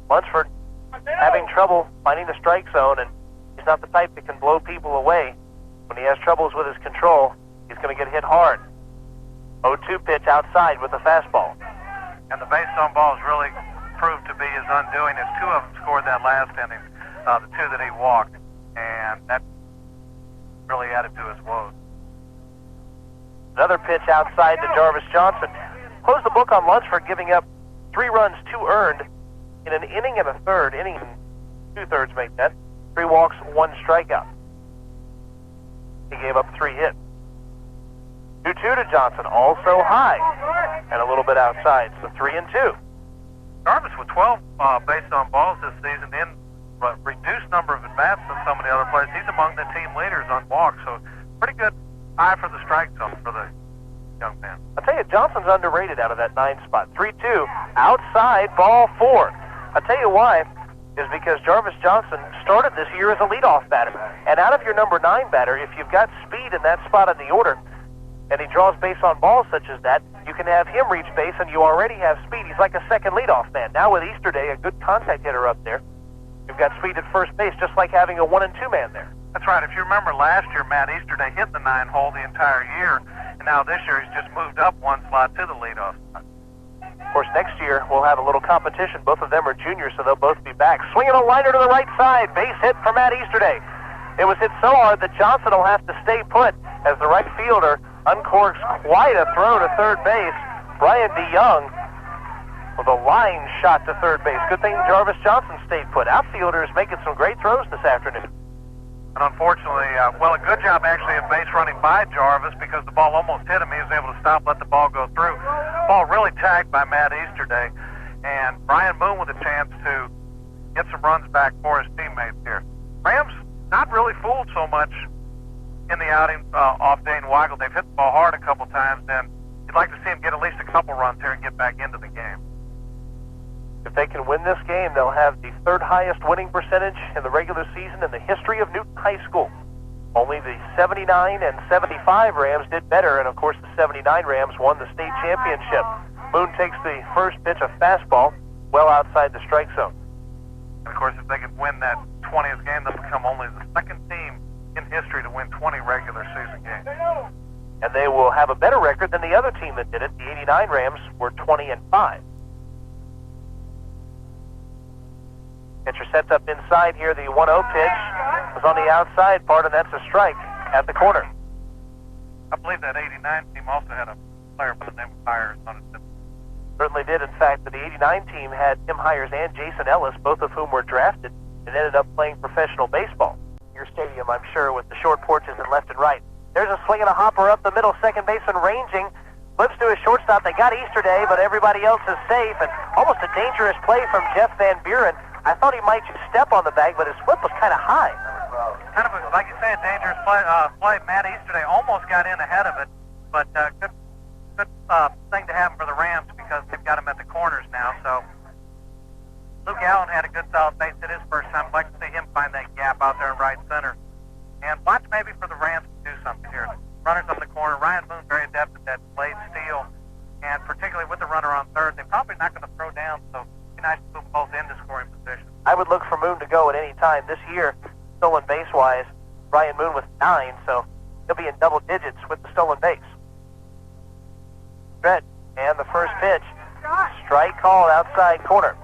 S1: Lunsford having trouble finding the strike zone, and he's not the type that can blow people away. When he has troubles with his control, he's going to get hit hard. 0-2 pitch outside with the fastball.
S2: And the base on balls really proved to be his undoing, as 2 of them scored that last inning, the 2 that he walked, and that really added to his woes.
S1: Another pitch outside to Jarvis Johnson. Closed the book on Lunsford, giving up 3 runs, 2 earned in an inning and a third. Inning and 2/3 make that. 3 walks, 1 strikeout. He gave up 3 hits. 2-2 to Johnson, also high and a little bit outside, so 3-2.
S2: Jarvis with 12 base on balls this season, in reduced number of at-bats than some of the other players. He's among the team leaders on walks, so pretty good eye for the strike zone for the young man.
S1: I'll tell you, Johnson's underrated out of that 9 spot. 3-2, outside, ball 4. I'll tell you why, is because Jarvis Johnson started this year as a leadoff batter. And out of your number 9 batter, if you've got speed in that spot in the order, and he draws base on balls such as that, you can have him reach base, and you already have speed. He's like a second leadoff man. Now with Easterday, a good contact hitter up there, you've got speed at first base, just like having a 1 and 2 man there.
S2: That's right. If you remember last year, Matt Easterday hit the 9-hole the entire year, and now this year he's just moved up one slot to the leadoff.
S1: Of course, next year we'll have a little competition. Both of them are juniors, so they'll both be back. Swinging a liner to the right side. Base hit for Matt Easterday. It was hit so hard that Johnson will have to stay put as the right fielder uncorks quite a throw to third base. Brian DeYoung with a line shot to third base. Good thing Jarvis Johnson stayed put. Outfielders making some great throws this afternoon.
S2: And unfortunately, well, a good job actually of base running by Jarvis because the ball almost hit him. He was able to stop, let the ball go through. Ball really tagged by Matt Easterday. And Brian Moon with a chance to get some runs back for his teammates here. Rams not really fooled so much in the outing off Dane Weigel. They've hit the ball hard a couple times, and you'd like to see him get at least a couple runs here and get back into the game.
S1: If they can win this game, they'll have the third highest winning percentage in the regular season in the history of Newton High School. Only the 79 and 75 Rams did better, and of course the 79 Rams won the state championship. Moon takes the first pitch, a fastball, well outside the strike zone.
S2: And of course, if they can win that 20th game, they'll become only the second team in history to win 20 regular season games.
S1: And they will have a better record than the other team that did it. The 89 Rams were 20-5. Pitcher sets up inside here. The 1-0 pitch was on the outside part, and that's a strike at the corner.
S2: I believe that 89 team also had a player by the name of Hires on it.
S1: Certainly did. In fact, the 89 team had Tim Hires and Jason Ellis, both of whom were drafted and ended up playing professional baseball. Your stadium, I'm sure, with the short porches and left and right. There's a swing and a hopper up the middle. Second baseman ranging. Flips to his shortstop. They got Easterday, but everybody else is safe. And almost a dangerous play from Jeff Van Buren. I thought he might just step on the bag, but his flip was kind of high.
S2: Kind of, like you say, a dangerous play. Matt Easterday almost got in ahead of it, but good thing to happen for the Rams because they've got him at the corners now. So Luke Allen had a good solid base hit his first time. I'd like to see him find that gap out there in right center. And watch maybe for the Rams to do something here. Runners on the corner. Ryan Moon very adept at that blade steal, and particularly with the runner on third, they're probably not going to throw down, so it'd be nice to put both into scoring position.
S1: I would look for Moon to go at any time. This year, stolen base-wise, Brian Moon with 9, so he'll be in double digits with the stolen base. Stretch, and the first pitch, strike called outside corner.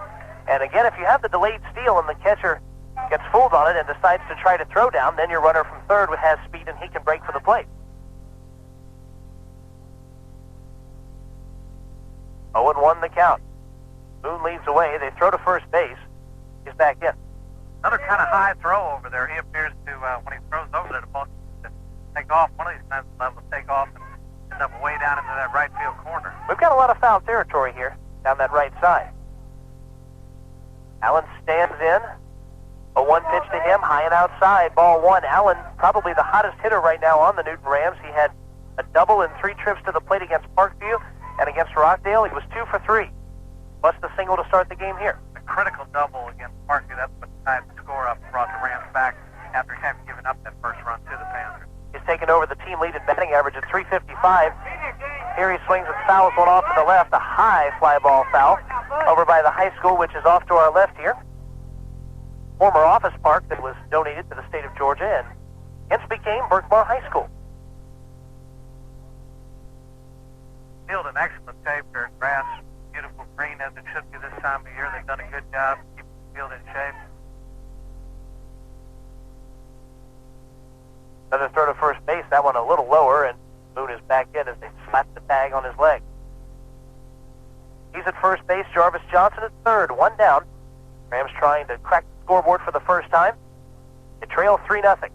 S1: And again, if you have the delayed steal and the catcher gets fooled on it and decides to try to throw down, then your runner from third has speed and he can break for the plate. 0-1 the count. Moon leads away. They throw to first base. He's back in.
S2: Another kind of high throw over there. He appears to, when he throws over there, the ball to take off. One of these times it's able to take off and end up way down into that right field corner.
S1: We've got a lot of foul territory here down that right side. Allen stands in. A 1 pitch to him, high and outside, ball 1. Allen, probably the hottest hitter right now on the Newton Rams. He had a double in 3 trips to the plate against Parkview, and against Rockdale, he was 2 for 3. Plus the single to start the game here.
S2: A critical double against Parkview. That's what tied the score up and brought the Rams back after having given up that first run to the Panthers.
S1: He's taken over the team lead in batting average at 355. Here he swings and fouls one off to the left, a high fly ball foul over by the high school, which is off to our left here. Former office park that was donated to the state of Georgia and hence became Berkmar High School.
S2: Field in excellent shape here. Grass, beautiful green as it should be this time of year. They've done a good job keeping the field in shape.
S1: Another throw to first base, that one a little lower, and Moon is back in as they slap the tag on his leg. He's at first base, Jarvis Johnson at third, 1 down. Rams trying to crack the scoreboard for the first time. They trail 3-0.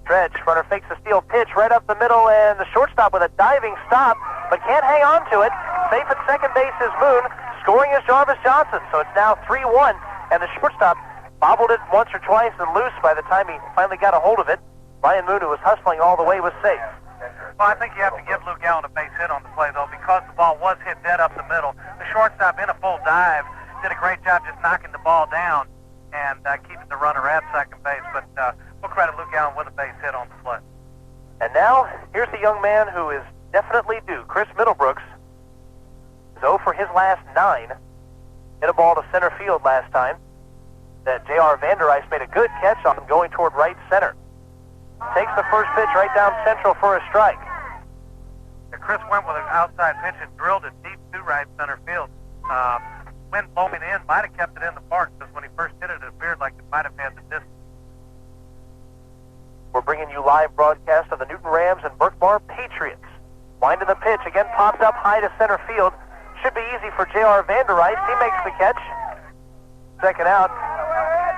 S1: Dredge, runner fakes a steal pitch right up the middle, and the shortstop with a diving stop, but can't hang on to it. Safe at second base is Moon. Scoring is Jarvis Johnson, so it's now 3-1, and the shortstop bobbled it once or twice and loose by the time he finally got a hold of it. Ryan Moon, who was hustling all the way, was safe.
S2: Well, I think you have to give Luke Allen a base hit on the play, though, because the ball was hit dead up the middle. The shortstop, in a full dive, did a great job just knocking the ball down and keeping the runner at second base. But we'll credit Luke Allen with a base hit on the play.
S1: And now, here's the young man who is definitely do. Chris Middlebrooks is 0 for his last 9. Hit a ball to center field last time that J.R. Vanderijs made a good catch on going toward right center. Takes the first pitch right down central for a strike.
S2: Yeah, Chris went with an outside pitch and drilled it deep to right center field. Wind blowing in, might have kept it in the park, because when he first hit it, it appeared like it might have had the distance.
S1: We're bringing you live broadcast of the Newton Rams and Berkmar Patriots. Winding the pitch, again popped up high to center field. Should be easy for J.R. Vanderijs. He makes the catch. Second out.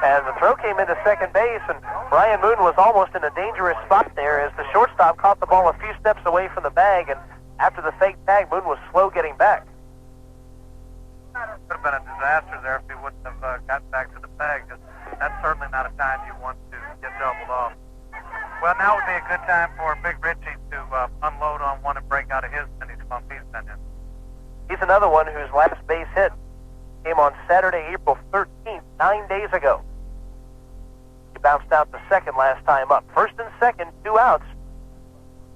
S1: And the throw came into second base, and Brian Moon was almost in a dangerous spot there as the shortstop caught the ball a few steps away from the bag, and after the fake tag, Moon was slow getting back.
S2: Could have been a disaster there if he wouldn't have gotten back to the bag. That's certainly not a time you want to get doubled off. Well, now would be a good time for Big Richie to unload on one and break out of his mini slump he's been in.
S1: He's another one whose last base hit came on Saturday, April 13th, 9 days ago. He bounced out the second last time up. First and second, 2 outs.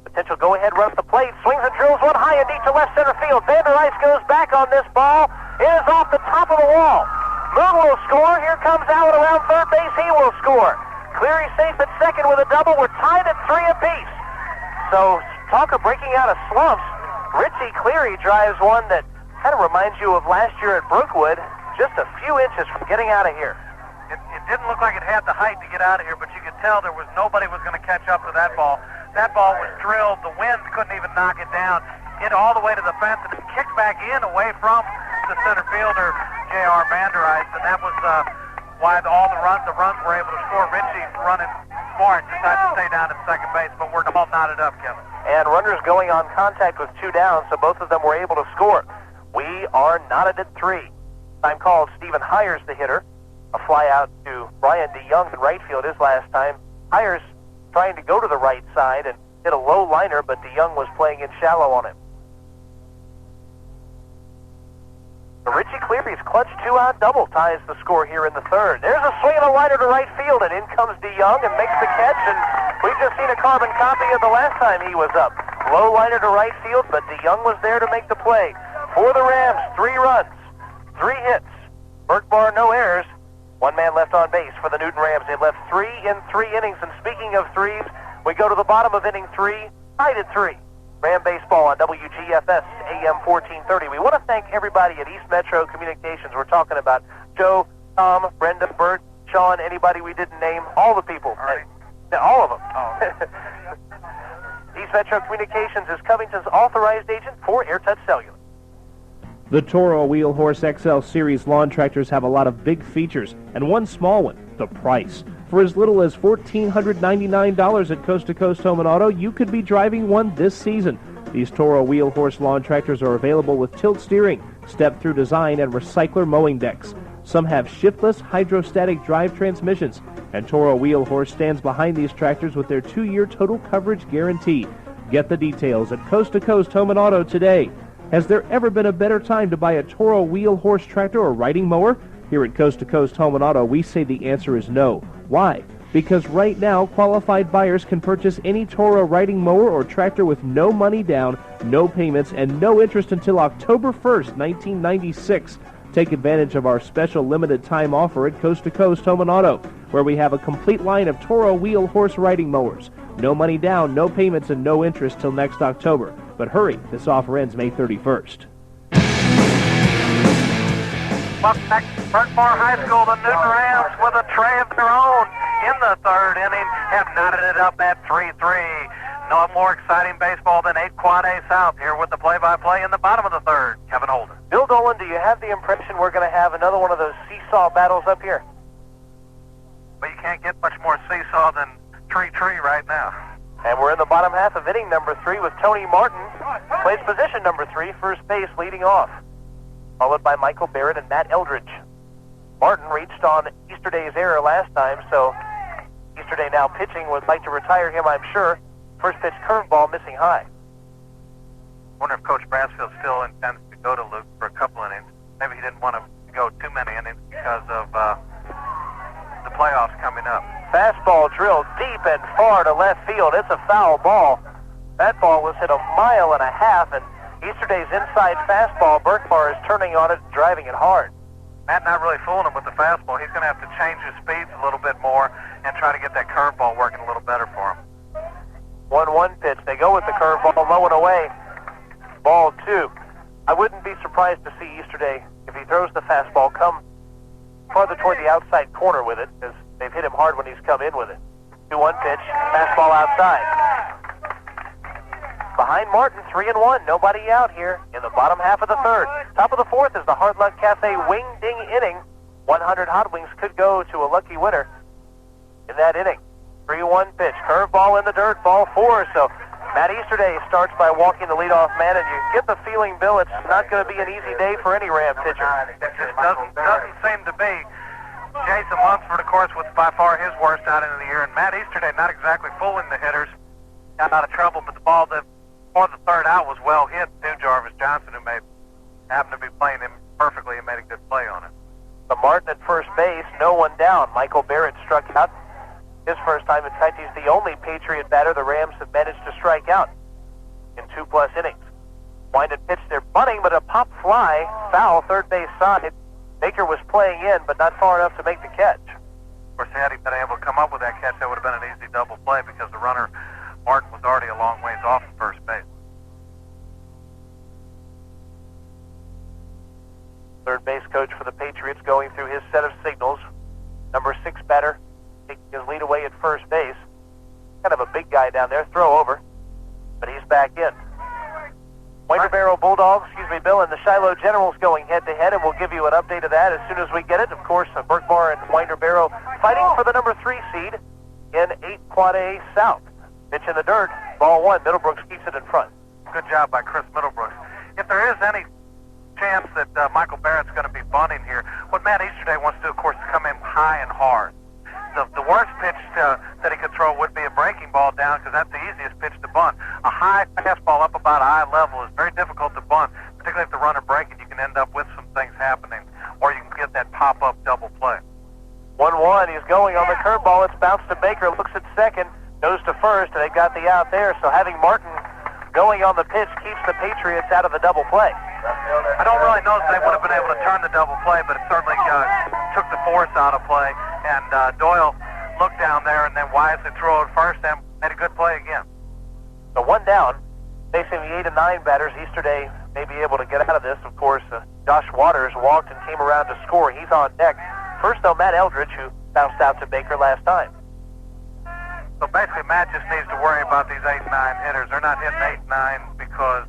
S1: Potential go-ahead run at the plate. Swings and drills one high and deep to left center field. Vanderijs goes back on this ball. It is off the top of the wall. Moon will score. Here comes Allen around third base. He will score. Cleary safe at second with a double. We're tied at 3 apiece. So talk of breaking out of slumps. Richie Cleary drives one that kind of reminds you of last year at Brookwood, just a few inches from getting out of here.
S2: It didn't look like it had the height to get out of here, but you could tell there was nobody was going to catch up to that ball. That ball was drilled. The wind couldn't even knock it down. Hit all the way to the fence and it kicked back in away from the center fielder, J.R. Vanderijs, and that was why all the runs were able to score. Richie running smart, decided to stay down at second base, but we're all knotted up, Kevin.
S1: And runners going on contact with 2 down, so both of them were able to score. We are knotted at 3. Time called. Stephen Hires, the hitter. A fly out to Brian DeYoung in right field his last time. Hires trying to go to the right side and hit a low liner, but DeYoung was playing in shallow on him. Richie Cleary's clutch 2-out double ties the score here in the third. There's a swing and a liner to right field, and in comes DeYoung and makes the catch, and we've just seen a carbon copy of the last time he was up. Low liner to right field, but DeYoung was there to make the play. For the Rams, 3 runs, 3 hits. Berkmar, no errors. 1 man left on base for the Newton Rams. They left 3 in 3 innings, and speaking of threes, we go to the bottom of inning 3, tied at 3. Ram baseball on WGFS AM 1430. We want to thank everybody at East Metro Communications. We're talking about Joe, Tom, Brenda, Bert, Sean, anybody we didn't name, all the people. All of them. Oh. East Metro Communications is Covington's authorized agent for AirTouch Cellular.
S5: The Toro Wheel Horse XL Series lawn tractors have a lot of big features, and one small one, the price. For as little as $1,499 at Coast to Coast Home and Auto, you could be driving one this season. These Toro Wheel Horse lawn tractors are available with tilt steering, step-through design, and recycler mowing decks. Some have shiftless hydrostatic drive transmissions, and Toro Wheel Horse stands behind these tractors with their 2-year total coverage guarantee. Get the details at Coast to Coast Home and Auto today. Has there ever been a better time to buy a Toro Wheel Horse tractor or riding mower? Here at Coast to Coast Home and Auto, we say the answer is no. Why? Because right now, qualified buyers can purchase any Toro riding mower or tractor with no money down, no payments, and no interest until October 1st, 1996. Take advantage of our special limited time offer at Coast to Coast Home and Auto, where we have a complete line of Toro Wheel Horse riding mowers. No money down, no payments, and no interest till next October. But hurry, this offer ends May 31st.
S2: Welcome back to Berkmar High School. The Newton Rams, with a tray of their own in the third inning, have knotted it up at 3-3. No more exciting baseball than 8 Quad A South. Here with the play-by-play in the bottom of the third, Kevin Holden.
S1: Bill Dolan, do you have the impression we're going to have another one of those seesaw battles up here?
S2: But you can't get much more seesaw than tree right now.
S1: And we're in the bottom half of inning number 3 with Tony Martin, plays position number 3, first base, leading off, followed by Michael Barrett and Matt Eldridge. Martin reached on Easterday's error last time, so Easterday now pitching would like to retire him, I'm sure. First pitch curveball missing high.
S2: Wonder if Coach Brassfield still intends to go to Luke for a couple innings. Maybe he didn't want to go too many innings because of the playoffs coming up.
S1: Fastball drilled deep and far to left field. It's a foul ball. That ball was hit 1.5 miles, and Easterday's inside fastball, Berkmar is turning on it and driving it hard.
S2: Matt not really fooling him with the fastball. He's going to have to change his speeds a little bit more and try to get that curveball working a little better for him.
S1: 1-1 pitch. They go with the curveball, low and away. Ball 2. I wouldn't be surprised to see Easterday, if he throws the fastball, come farther toward the outside corner with it, because they've hit him hard when he's come in with it. 2-1 pitch, fastball outside. Behind Martin, 3-1. Nobody out here in the bottom half of the third. Top of the fourth is the Hard Luck Cafe Wing Ding inning. 100 Hot Wings could go to a lucky winner in that inning. 3-1 pitch, curveball in the dirt, ball 4. So Matt Easterday starts by walking the leadoff man, and you get the feeling, Bill, it's not going to be an easy day for any Ram pitcher.
S2: It just doesn't seem to be. Jason Lunsford, of course, was by far his worst outing of the year, and Matt Easterday not exactly fooling the hitters. Got out of trouble, but the ball that for the third out was well hit to Jarvis Johnson, who happened to be playing him perfectly and made a good play on it.
S1: The Martin at first base, no one down. Michael Barrett struck out his first time. In fact, he's the only Patriot batter the Rams have managed to strike out in 2+ innings. Wind and pitch, they're bunting, but a pop fly, foul, third base side. Baker was playing in, but not far enough to make the catch.
S2: Of course, had he been able to come up with that catch, that would have been an easy double play because the runner, Martin, was already a long ways off of first base.
S1: Third base coach for the Patriots going through his set of signals. Number 6 batter taking his lead away at first base. Kind of a big guy down there, throw over, but he's back in. Winder Barrow Bulldogs, Bill, and the Shiloh Generals going head-to-head, and we'll give you an update of that as soon as we get it. Of course, Berkmar and Winder Barrow fighting for the number 3 seed in 8 Quad A South. Pitch in the dirt, ball 1. Middlebrooks keeps it in front.
S2: Good job by Chris Middlebrooks. If there is any chance that Michael Barrett's going to be bunting here, what Matt Easterday wants to do, of course, is come in high and hard. The worst pitch that he could throw would be a breaking ball down, because that's the easiest pitch to bunt. A high fastball up about eye level is very difficult to bunt, particularly if the runner breaking. You can end up with some things happening, or you can get that pop-up double play.
S1: 1-1, he's going on the curveball. It's bounced to Baker, looks at second, goes to first, and they got the out there. So having Martin going on the pitch keeps the Patriots out of the double play.
S2: I don't really know if they would have been able to turn the double play, but it certainly took the force out of play. And Doyle looked down there and then wisely threw it first and made a good play again.
S1: So 1 down, facing the 8 and 9 batters. Easterday may be able to get out of this. Of course, Josh Waters walked and came around to score. He's on deck. First, though, Matt Eldridge, who bounced out to Baker last time.
S2: So basically, Matt just needs to worry about these 8 and 9 hitters. They're not hitting 8 and 9 because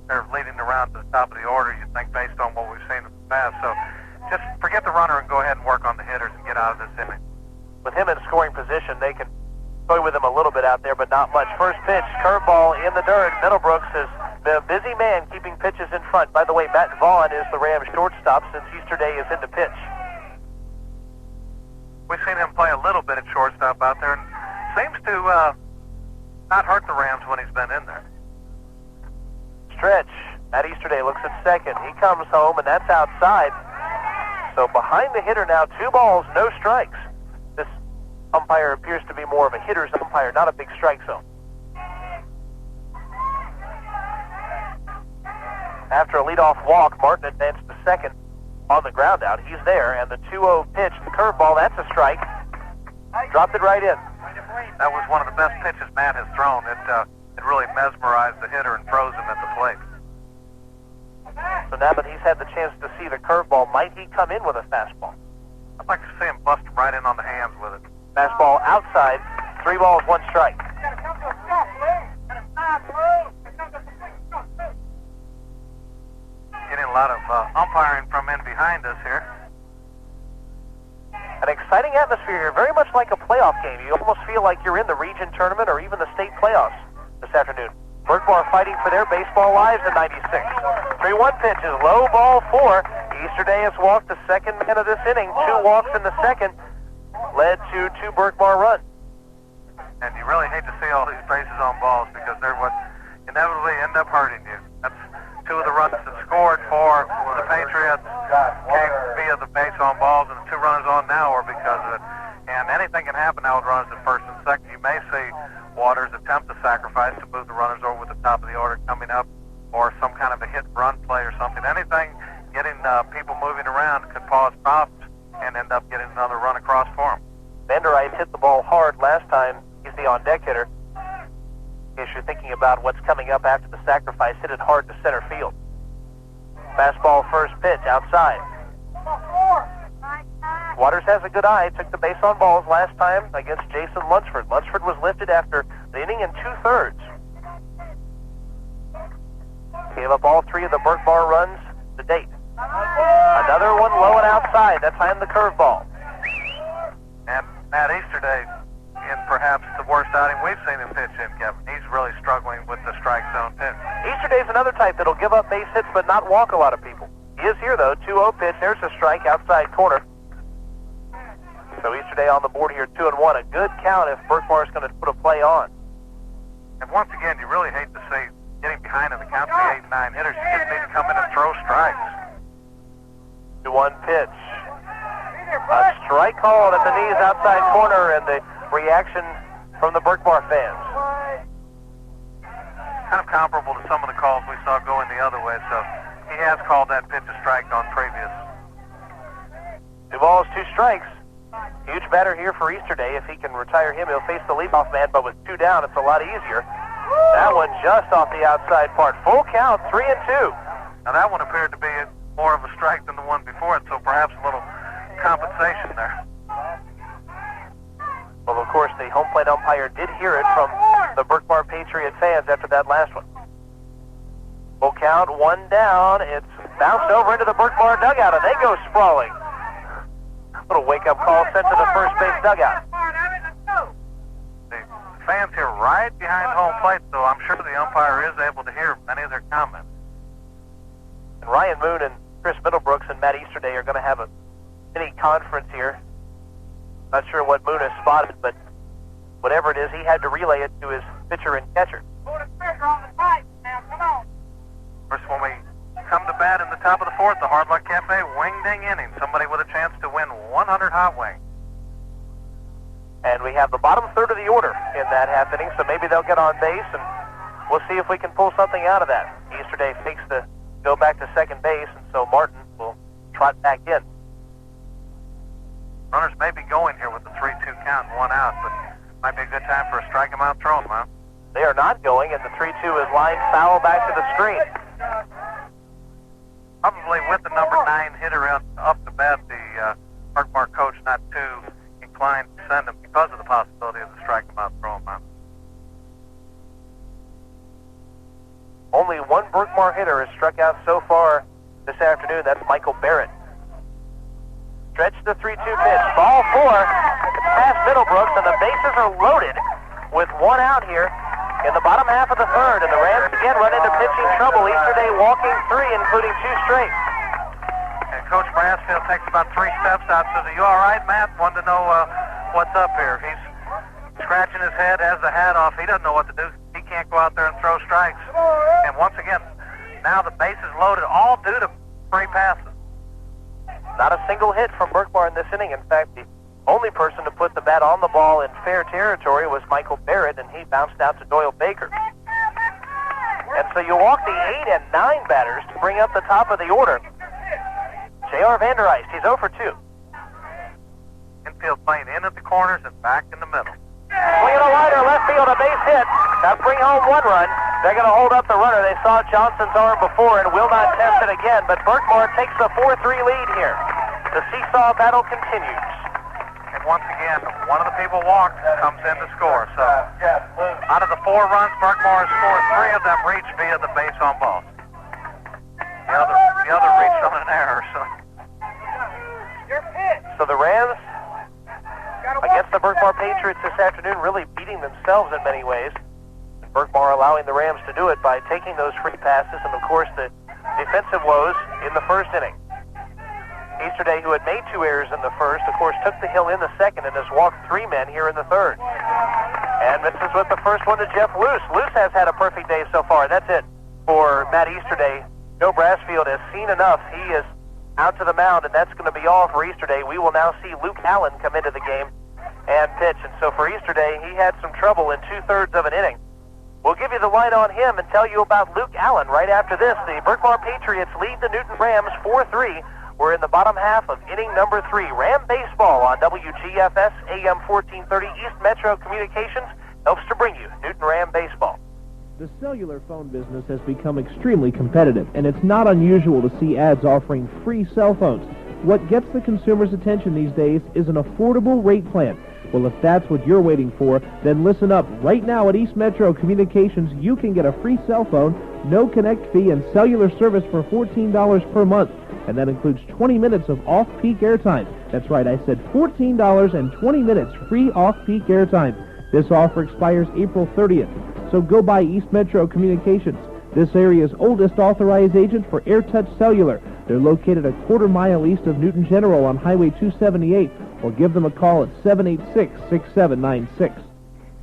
S2: they're leading around to the top of the order, you think, based on what we've seen in the past. So just forget the runner and go ahead and work on the hitters and get out of this inning.
S1: With him in scoring position, they can play with him a little bit out there, but not much. First pitch, curveball in the dirt. Middlebrooks is the busy man keeping pitches in front. By the way, Matt Vaughn is the Rams shortstop since Easterday is into pitch.
S2: We've seen him play a little bit at shortstop out there, and seems to not hurt the Rams when he's been in there.
S1: Stretch. Matt Easterday looks at second. He comes home, and that's outside. So behind the hitter now, 2 balls, no strikes. This umpire appears to be more of a hitter's umpire, not a big strike zone. After a leadoff walk, Martin advanced to second on the ground out. He's there, and the 2-0 pitch, the curveball, that's a strike. Dropped it right in.
S2: That was one of the best pitches Matt has thrown. It really mesmerized the hitter and froze him at the plate.
S1: So now that he's had the chance to see the curveball, might he come in with a fastball?
S2: I'd like to see him bust him right in on the hands with it.
S1: Fastball outside, 3 balls, 1 strike.
S2: Getting a lot of umpiring from in behind us here.
S1: An exciting atmosphere here, very much like a playoff game. You almost feel like you're in the region tournament or even the state playoffs this afternoon. Berkmar fighting for their baseball lives in 96. 3-1 pitch is low, ball 4. Easterday has walked the second man of this inning. 2 walks in the second led to 2 Berkmar runs.
S2: And you really hate to see all these bases on balls because they're what inevitably end up hurting you. That's 2 of the runs that scored for the Patriots came via the base on balls, and the 2 runs on now are because of it. And anything can happen now with runs at first and second. You may see Waters attempt to sacrifice to move the runners over the top of the order coming up, or some kind of a hit-run play or something. Anything getting people moving around could cause problems and end up getting another run across for them.
S1: Vander Ice hit the ball hard last time. He's the on-deck hitter. In case you're thinking about what's coming up after the sacrifice, hit it hard to center field. Fastball first pitch outside. Waters has a good eye. Took the base on balls last time against Jason Lunsford. Lunsford was lifted after the inning in 2/3. Gave up all 3 of the Berkmar runs to date. Another one low and outside. That time the curveball.
S2: And Matt Easterday in perhaps the worst outing we've seen him pitch in, Kevin. He's really struggling with the strike zone pitch.
S1: Easterday's another type that'll give up base hits but not walk a lot of people. He is here, though. 2-0 pitch. There's a strike outside corner. So Easterday on the board here, 2-1. A good count if Berkmar is going to put a play on.
S2: And once again, you really hate to see getting behind in the count to the 8 and 9 hitters. You just need to come in and throw strikes.
S1: 2-1 pitch. A strike called at the knees outside corner, and the reaction from the Berkmar fans.
S2: Kind of comparable to some of the calls we saw going the other way, so he has called that pitch a strike on previous.
S1: 2 balls, 2 strikes. Huge batter here for Easterday. If he can retire him, he'll face the leadoff man, but with 2 down, it's a lot easier. That one just off the outside part. Full count, 3-2.
S2: Now that one appeared to be more of a strike than the one before it, so perhaps a little compensation there.
S1: Well, of course, the home plate umpire did hear it from the Berkmar Patriot fans after that last one. Full count, 1 down. It's bounced over into the Berkmar dugout, and they go sprawling. Little wake-up call sent to the first base dugout.
S2: The fans here right behind home plate, so I'm sure the umpire is able to hear many of their comments.
S1: And Ryan Moon and Chris Middlebrooks and Matt Easterday are going to have a mini conference here. Not sure what Moon has spotted, but whatever it is, he had to relay it to his pitcher and catcher.
S2: Of course, when we come to bat in the top of the 4th, the Hard Luck Cafe wing-ding inning. Somebody with a chance to win 100 hot wings.
S1: And we have the bottom third of the order in that half inning, so maybe they'll get on base, and we'll see if we can pull something out of that. Easterday fakes to go back to second base, and so Martin will trot back in.
S2: Runners may be going here with the 3-2 count and 1 out, but might be a good time for a strike 'em out, throw 'em out.
S1: They are not going, and the 3-2 is lined foul back to the screen.
S2: Probably with the number 9 hitter up the bat, the Berkmar coach not too inclined to send him because of the possibility of the strike 'em out, throw 'em out.
S1: Only one Berkmar hitter has struck out so far this afternoon. That's Michael Barrett. Stretch the 3-2 pitch. Ball 4. It's past Middlebrooks, and the bases are loaded with 1 out here in the bottom half of the 3rd. And the Rams again run into pitching trouble. Easterday walking 3, including 2 straight.
S2: And Coach Brassfield takes about 3 steps out. Says, "Are you all right, Matt?" Wanted to know what's up here. He's scratching his head, has the hat off. He doesn't know what to do. He can't go out there and throw strikes. And once again, now the base is loaded, all due to free passes.
S1: Not a single hit from Berkmar in this inning. In fact, the only person to put the bat on the ball in fair territory was Michael Barrett, and he bounced out to Doyle Baker. And so you walk the 8 and 9 batters to bring up the top of the order. J.R. Vander Ice, he's 0 for 2.
S2: Infield playing in at the corners and back in the middle.
S1: Swinging a liner, left field, a base hit. That'll bring home 1 run. They're going to hold up the runner. They saw Johnson's arm before and will not test it again, but Berkmar takes the 4-3 lead here. The seesaw battle continues.
S2: And once again, one of the people walked comes in to score. So out of the 4 runs Berkmar has scored, 3 of them reached via the base on balls. The other reached on an error.
S1: So the Rams against the Berkmar Patriots this afternoon, really beating themselves in many ways. And Berkmar allowing the Rams to do it by taking those free passes and, of course, the defensive woes in the first inning. Easterday, who had made 2 errors in the first, of course, took the hill in the second and has walked 3 men here in the third. And this is with the first one to Jeff Luce. Luce has had a perfect day so far. That's it for Matt Easterday. Joe Brassfield has seen enough. He is out to the mound, and that's going to be all for Easterday. We will now see Luke Allen come into the game and pitch. And so for Easterday, he had some trouble in 2/3 of an inning. We'll give you the line on him and tell you about Luke Allen right after this. The Berkmar Patriots lead the Newton Rams 4-3. We're in the bottom half of inning number 3. Ram baseball on WGFS AM 1430 East Metro Communications helps to bring you Newton Ram baseball.
S5: The cellular phone business has become extremely competitive, and it's not unusual to see ads offering free cell phones. What gets the consumer's attention these days is an affordable rate plan. Well, if that's what you're waiting for, then listen up. Right now at East Metro Communications, you can get a free cell phone, no connect fee, and cellular service for $14 per month. And that includes 20 minutes of off-peak airtime. That's right, I said $14 and 20 minutes free off-peak airtime. This offer expires April 30th. So go by East Metro Communications, this area's oldest authorized agent for AirTouch Cellular. They're located a quarter-mile east of Newton General on Highway 278, or give them a call at 786-6796.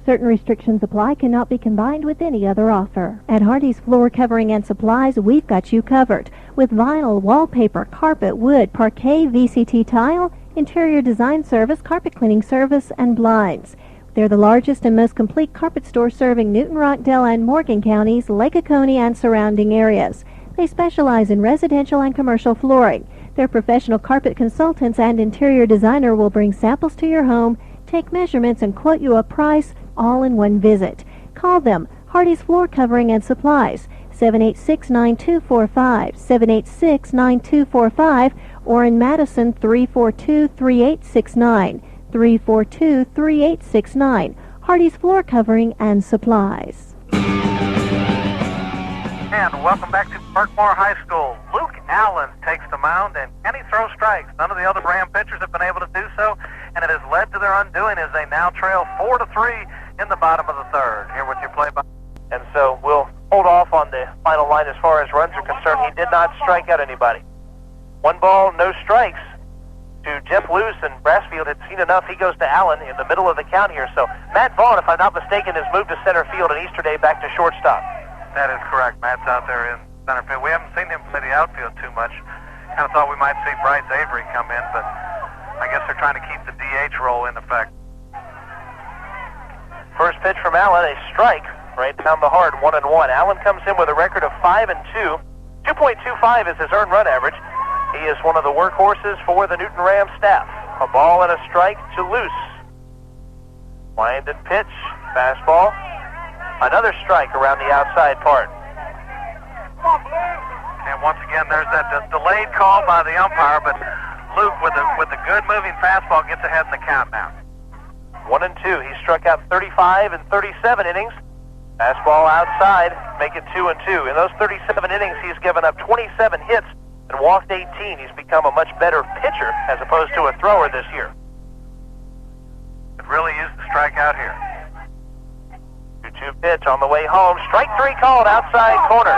S6: Certain restrictions apply, cannot be combined with any other offer. At Hardy's Floor Covering and Supplies, we've got you covered. With vinyl, wallpaper, carpet, wood, parquet, VCT tile, interior design service, carpet cleaning service, and blinds. They're the largest and most complete carpet store serving Newton, Rockdale, and Morgan counties, Lake Oconee, and surrounding areas. They specialize in residential and commercial flooring. Their professional carpet consultants and interior designer will bring samples to your home, take measurements, and quote you a price all in one visit. Call them, Hardy's Floor Covering and Supplies, 786-9245, 786-9245, or in Madison, 342-3869. 342-3869. Hardy's Floor Covering and Supplies.
S2: And welcome back to Berkmar High School. Luke Allen takes the mound, and can he throw strikes? None of the other Ram pitchers have been able to do so, and it has led to their undoing as they now trail 4-3 in the bottom of the third. Here with your play-by.
S1: And so we'll hold off on the final line as far as runs are concerned. He did not strike out anybody. 1 ball, no strikes to Jeff Luce, and Brassfield had seen enough. He goes to Allen in the middle of the count here. So Matt Vaughn, if I'm not mistaken, has moved to center field, and Easterday back to shortstop.
S2: That is correct. Matt's out there in center field. We haven't seen him play the outfield too much. Kind of thought we might see Bryce Avery come in, but I guess they're trying to keep the DH role in effect.
S1: First pitch from Allen, a strike right down the hard, 1-1. Allen comes in with a record of 5-2. 2.25 is his earned run average. He is one of the workhorses for the Newton Ram staff. A ball and a strike to Luce. Wind and pitch, fastball. Another strike around the outside part.
S2: And once again, there's that delayed call by the umpire, but Luke, with a good moving fastball, gets ahead in the count now.
S1: 1-2. He struck out 35 in 37 innings. Fastball outside, make it 2-2. In those 37 innings, he's given up 27 hits and walked 18. He's become a much better pitcher as opposed to a thrower this year.
S2: Could really use the strikeout here.
S1: 2-2 pitch on the way home. Strike 3 called outside corner.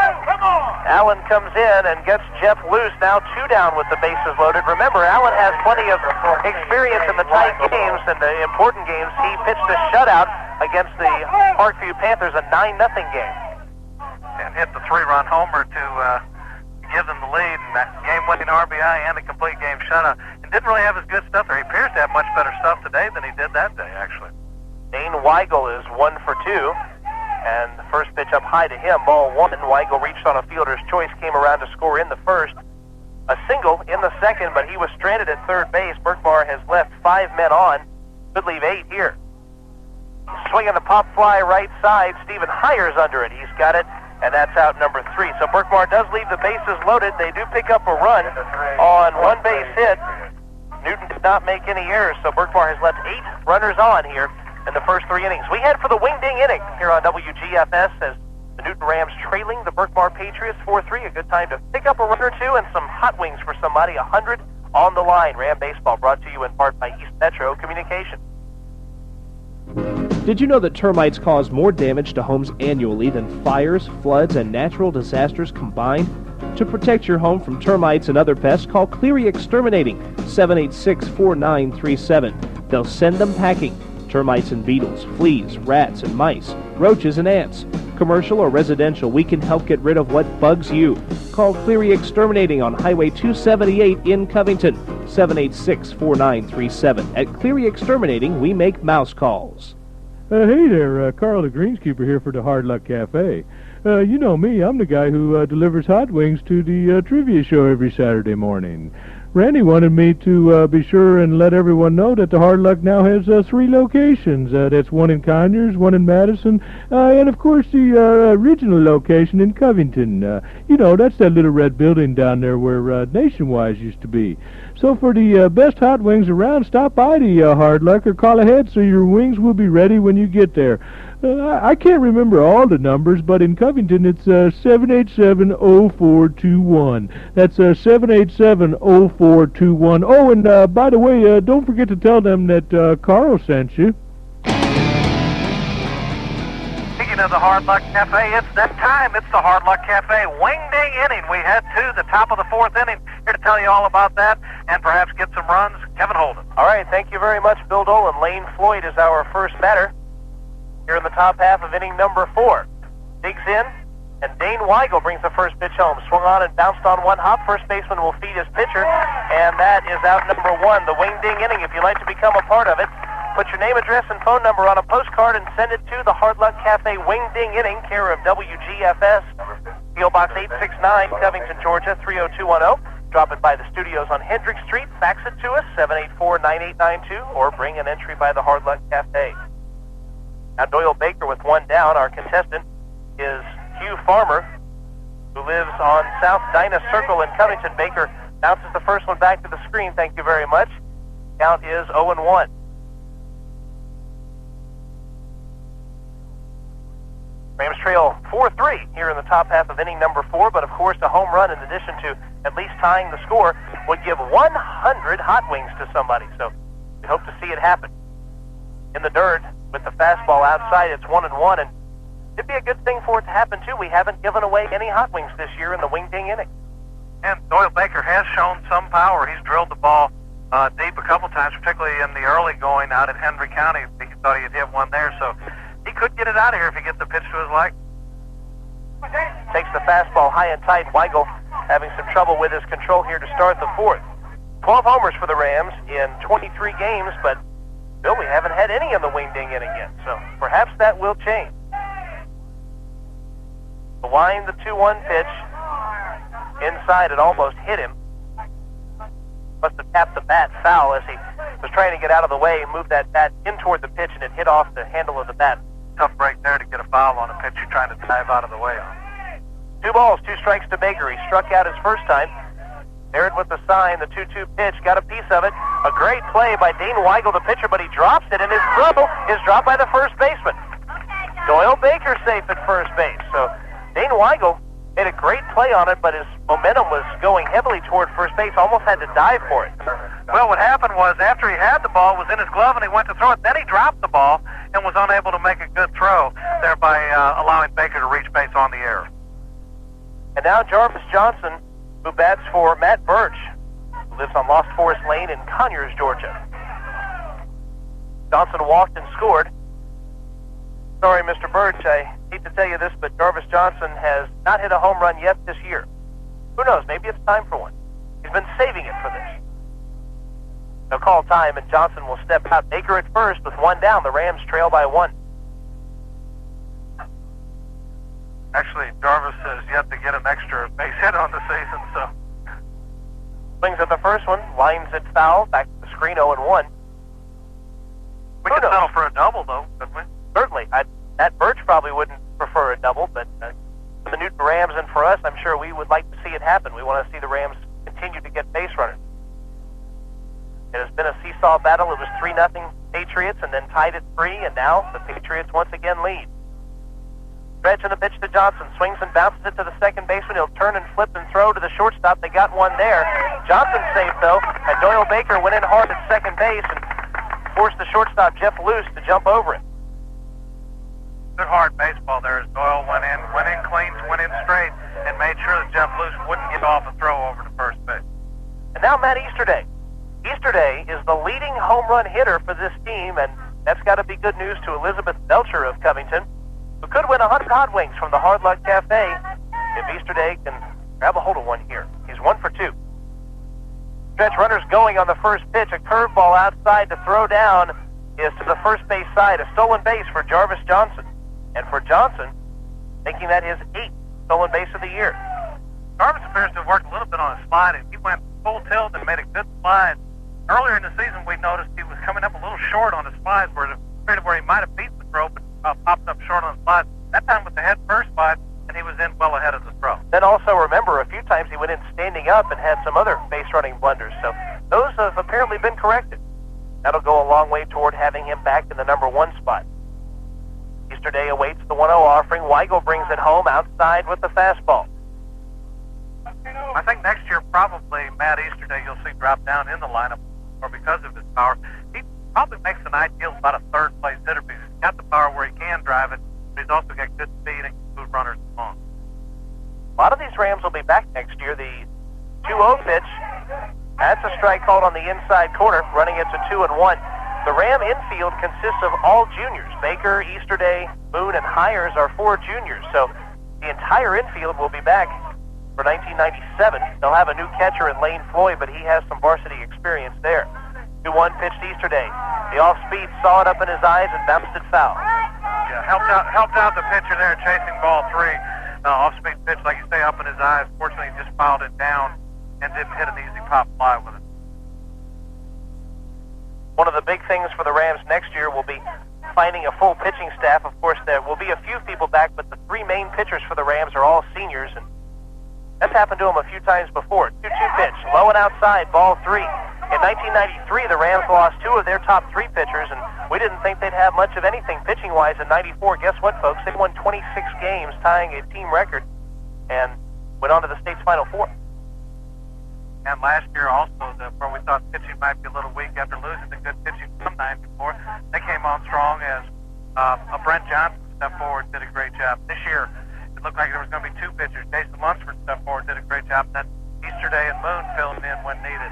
S1: Allen comes in and gets Jeff Luce, now 2 down with the bases loaded. Remember, Allen has plenty of experience in the tight games and the important games. He pitched a shutout against the Parkview Panthers, a 9-0 game.
S2: And hit the 3-run homer to give them the lead, and that game-winning RBI and a complete game shutout. And didn't really have his good stuff there. He appears to have much better stuff today than he did that day, actually.
S1: Dane Weigel is 1 for 2, and the first pitch up high to him, ball 1. Weigel reached on a fielder's choice, came around to score in the first. A single in the second, but he was stranded at third base. Berkmar has left 5 men on. Could leave 8 here. Swinging the pop fly right side. Stephen Hires under it. He's got it, and that's out number 3. So Berkmar does leave the bases loaded. They do pick up a run on one base hit. Newton did not make any errors, so Berkmar has left 8 runners on here in the first 3 innings. We head for the wing-ding inning here on WGFS as the Newton Rams trailing the Berkmar Patriots 4-3. A good time to pick up a run or 2 and some hot wings for somebody. 100 on the line. Ram baseball brought to you in part by East Metro Communications.
S5: Did you know that termites cause more damage to homes annually than fires, floods, and natural disasters combined? To protect your home from termites and other pests, call Cleary Exterminating, 786-4937. They'll send them packing. Termites and beetles, fleas, rats and mice, roaches and ants. Commercial or residential, we can help get rid of what bugs you. Call Cleary Exterminating on Highway 278 in Covington, 786-4937. At Cleary Exterminating, we make mouse calls.
S7: Hey there, Carl the Greenskeeper here for the Hard Luck Cafe. You know me, I'm the guy who delivers hot wings to the trivia show every Saturday morning. Randy wanted me to be sure and let everyone know that the Hard Luck now has 3 locations. That's one in Conyers, one in Madison, and of course the original location in Covington. You know, that's that little red building down there where Nationwide used to be. So for the best hot wings around, stop by the Hard Luck or call ahead so your wings will be ready when you get there. I can't remember all the numbers, but in Covington it's 787-0421. That's 787-0421. Oh, and by the way, don't forget to tell them that Carl sent you.
S2: Speaking of the Hard Luck Cafe, it's that time. It's the Hard Luck Cafe wing ding inning. We had 2, the top of the 4th inning. Here to tell you all about that and perhaps get some runs, Kevin Holden.
S1: All right, thank you very much, Bill Dolan. Lane Floyd is our first batter here in the top half of inning number 4. Digs in, and Dane Weigel brings the first pitch home. Swung on and bounced on one hop. First baseman will feed his pitcher, and that is out number 1, the wing ding inning. If you'd like to become a part of it, put your name, address, and phone number on a postcard and send it to the Hard Luck Cafe wing ding inning, care of WGFS, P.O. Box 869, Covington, Georgia, 30210. Drop it by the studios on Hendrick Street, fax it to us, 784-9892, or bring an entry by the Hard Luck Cafe. Now Doyle Baker with 1 down. Our contestant is Hugh Farmer, who lives on South Dinah Circle in Covington. Baker bounces the first one back to the screen. Thank you very much. Count is 0-1. Rams trail 4-3 here in the top half of inning number 4, but of course a home run in addition to at least tying the score would give 100 hot wings to somebody. So we hope to see it happen. In the dirt with the fastball outside, it's 1-1, and it'd be a good thing for it to happen too. We haven't given away any hot wings this year in the wing ding inning.
S2: And Doyle Baker has shown some power. He's drilled the ball deep a couple times, particularly in the early going out at Henry County. He thought he had hit one there, so he could get it out of here if he gets the pitch to his leg.
S1: Takes the fastball high and tight. Weigel having some trouble with his control here to start the 4th. 12 homers for the Rams in 23 games, but Bill, we haven't had any in the wing ding inning yet, so perhaps that will change. The wind, the 2-1 pitch. Inside, it almost hit him. Must have tapped the bat foul as he was trying to get out of the way and move that bat in toward the pitch, and it hit off the handle of the bat.
S2: Tough break there to get a foul on a pitch you're trying to dive out of the way on.
S1: 2 balls, 2 strikes to Baker. He struck out his first time. There it with the sign, the 2-2 pitch, got a piece of it. A great play by Dane Weigel, the pitcher, but he drops it, and his throw is dropped by the first baseman. Doyle Baker safe at first base. So Dane Weigel made a great play on it, but his momentum was going heavily toward first base, almost had to dive for it.
S2: Well, what happened was after he had the ball, it was in his glove, and he went to throw it. Then he dropped the ball and was unable to make a good throw, thereby allowing Baker to reach base on the error.
S1: And now Jarvis Johnson, who bats for Matt Birch, who lives on Lost Forest Lane in Conyers, Georgia. Johnson walked and scored. Sorry, Mr. Birch, I hate to tell you this, but Jarvis Johnson has not hit a home run yet this year. Who knows, maybe it's time for one. He's been saving it for this. They'll call time, and Johnson will step out. Baker at first with 1 down. The Rams trail by 1.
S2: Actually, Jarvis has yet to get an extra base hit on the season, so.
S1: Swings at the first one, lines it foul, back to the screen, 0-1.
S2: We could settle for a double, though, couldn't we?
S1: Certainly. Matt Birch probably wouldn't prefer a double, but for the Newton Rams and for us, I'm sure we would like to see it happen. We want to see the Rams continue to get base runners. It has been a seesaw battle. It was 3-0 Patriots, and then tied at 3, and now the Patriots once again lead. Stretch and the pitch to Johnson. Swings and bounces it to the second baseman. He'll turn and flip and throw to the shortstop. They got one there. Johnson safe, though, and Doyle Baker went in hard at second base and forced the shortstop, Jeff Luce, to jump over it.
S2: Good hard baseball there as Doyle went in clean, went in straight, and made sure that Jeff Luce wouldn't get off a throw over to first base.
S1: And now Matt Easterday. Easterday is the leading home run hitter for this team, and that's got to be good news to Elizabeth Belcher of Covington, who could win 100 hot wings from the Hard Luck Cafe if Easterday can grab a hold of one here. He's 1 for 2. Stretch runners going on the first pitch. A curveball outside to throw down. is to the first base side, a stolen base for Jarvis Johnson. And for Johnson, making that his 8th stolen base of the year.
S2: Jarvis appears to have worked a little bit on his slide, and he went full tilt and made a good slide. Earlier in the season, we noticed he was coming up a little short on his slides, where he might have beat the throw, but popped up short on the slide. That time with the head first slide, and he was in well ahead of the throw.
S1: Then also remember, a few times he went in standing up and had some other base running blunders. So those have apparently been corrected. That'll go a long way toward having him back in the number 1 spot. Easterday awaits the 1-0 offering. Weigel brings it home outside with the fastball.
S2: I think next year probably Matt Easterday you'll see drop down in the lineup, or because of his power. He probably makes an ideal about a third-place hitter because he's got the power where he can drive it, but he's also got good speed and can move runners along.
S1: A lot of these Rams will be back next year. The 2-0 pitch, that's a strike called on the inside corner, running it to 2-1. The Ram infield consists of all juniors. Baker, Easterday, Moon, and Hires are 4 juniors, so the entire infield will be back for 1997. They'll have a new catcher in Lane Floyd, but he has some varsity experience there. 2-1 pitched Easterday. The off-speed saw it up in his eyes and bounced it foul.
S2: Yeah, helped out the pitcher there chasing ball 3. Off-speed pitch, like you say, up in his eyes. Fortunately, he just fouled it down and didn't hit an easy pop fly with it.
S1: One of the big things for the Rams next year will be finding a full pitching staff. Of course, there will be a few people back, but the 3 main pitchers for the Rams are all seniors, and that's happened to them a few times before. 2-2 pitch, low and outside, ball 3. In 1993, the Rams lost 2 of their top 3 pitchers, and we didn't think they'd have much of anything pitching-wise in 94. Guess what, folks? They won 26 games, tying a team record, and went on to the state's Final Four.
S2: And last year also, where we thought pitching might be a little weak after losing the good pitching from 94, they came on strong as Brent Johnson stepped forward, did a great job. This year, it looked like there was going to be 2 pitchers. Jason Lunsford stepped forward, did a great job, and then Easterday and Moon filled in when needed.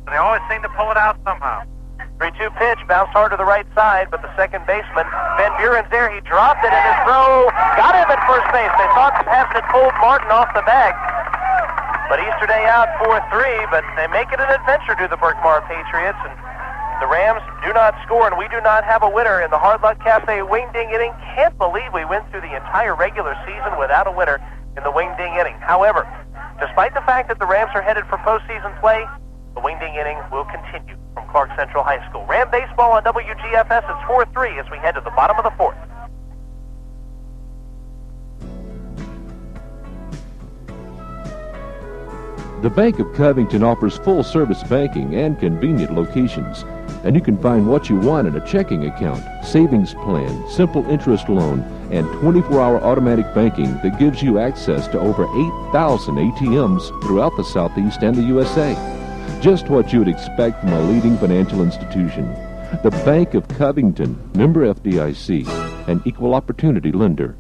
S2: So they always seem to pull it out somehow.
S1: 3-2 pitch, bounced hard to the right side, but the second baseman, Ben Buren's there. He dropped it, and his throw got him at first base. They thought the pass had pulled Martin off the bag. But Easterday out 4-3, but they make it an adventure to the Berkmar Patriots, and the Rams do not score, and we do not have a winner in the Hard Luck Cafe Wing Ding inning. Can't believe we went through the entire regular season without a winner in the Wing Ding inning. However, despite the fact that the Rams are headed for postseason play, the Wing Ding inning will continue from Clark Central High School. Ram baseball on WGFS. It's 4-3 as we head to the bottom of the 4th.
S8: The Bank of Covington offers full-service banking and convenient locations, and you can find what you want in a checking account, savings plan, simple interest loan, and 24-hour automatic banking that gives you access to over 8,000 ATMs throughout the Southeast and the USA. Just what you would expect from a leading financial institution. The Bank of Covington, member FDIC, an equal opportunity lender.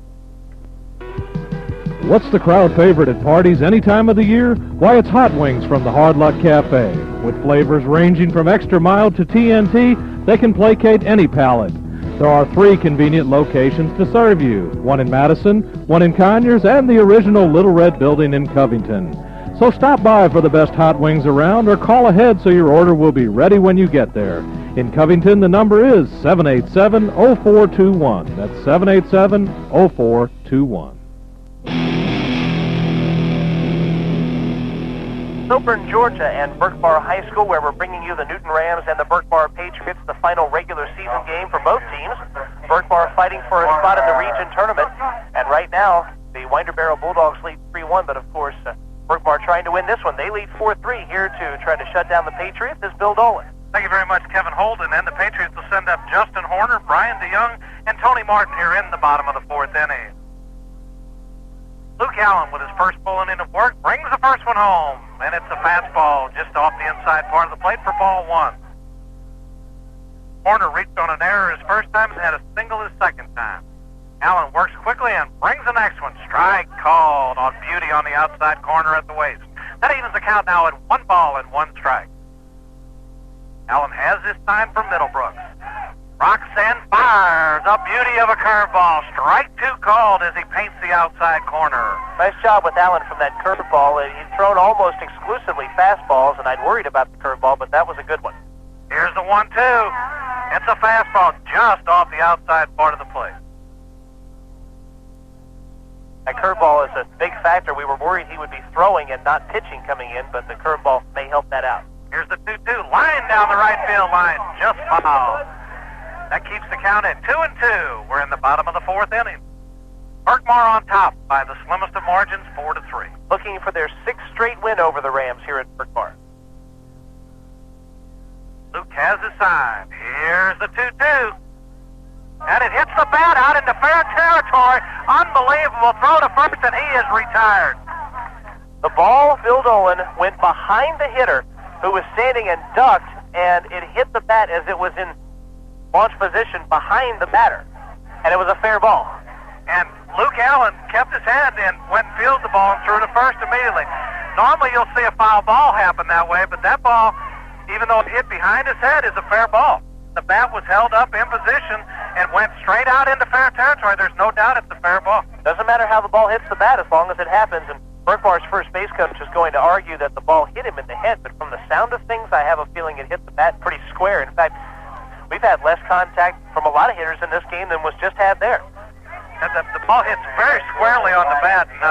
S7: What's the crowd favorite at parties any time of the year? Why, it's hot wings from the Hard Luck Cafe. With flavors ranging from extra mild to TNT, they can placate any palate. There are 3 convenient locations to serve you. One in Madison, one in Conyers, and the original Little Red Building in Covington. So stop by for the best hot wings around, or call ahead so your order will be ready when you get there. In Covington, the number is 787-0421. That's 787-0421.
S1: Milburn, Georgia, and Berkmar High School, where we're bringing you the Newton Rams and the Berkmar Patriots, the final regular season game for both teams. Berkmar fighting for a spot in the region tournament, and right now the Winder Barrow Bulldogs lead 3-1, but of course Berkmar trying to win this one. They lead 4-3. Here to try to shut down the Patriots is Bill Dolan.
S2: Thank you very much, Kevin Holden, and the Patriots will send up Justin Horner, Brian DeYoung, and Tony Martin here in the bottom of the 4th inning. Luke Allen, with his first pulling in of work, brings the first one home, and it's a fastball just off the inside part of the plate for ball 1. Horner reached on an error his first time and had a single his second time. Allen works quickly and brings the next one. Strike called on beauty on the outside corner at the waist. That evens the count now at 1 ball and 1 strike. Allen has his sign from Middlebrooks. Rocks and fires, a beauty of a curveball. Strike 2 called as he paints the outside corner.
S1: Nice job with Allen from that curveball. He's thrown almost exclusively fastballs, and I'd worried about the curveball, but that was a good one.
S2: Here's the 1-2. It's a fastball just off the outside part of the plate.
S1: That curveball is a big factor. We were worried he would be throwing and not pitching coming in, but the curveball may help that out.
S2: Here's the 2-2. Line down the right field line. Just foul. That keeps the count at 2-2. We're in the bottom of the fourth inning. Berkmar on top by the slimmest of margins, 4-3.
S1: Looking for their sixth straight win over the Rams here at Berkmar.
S2: Luke has his sign. Here's the 2-2. And it hits the bat out into fair territory. Unbelievable throw to first, and he is retired.
S1: The ball, Bill Dolan, went behind the hitter, who was standing and ducked, and it hit the bat as it was in launch position behind the batter. And it was a fair ball.
S2: And Luke Allen kept his head and went and fielded the ball and threw to first immediately. Normally you'll see a foul ball happen that way, but that ball, even though it hit behind his head, is a fair ball. The bat was held up in position and went straight out into fair territory. There's no doubt it's a fair ball.
S1: Doesn't matter how the ball hits the bat as long as it happens, and Berkmar's first base coach is going to argue that the ball hit him in the head, but from the sound of things, I have a feeling it hit the bat pretty square. In fact, we've had less contact from a lot of hitters in this game than was just had there.
S2: And the ball hits very squarely on the bat, and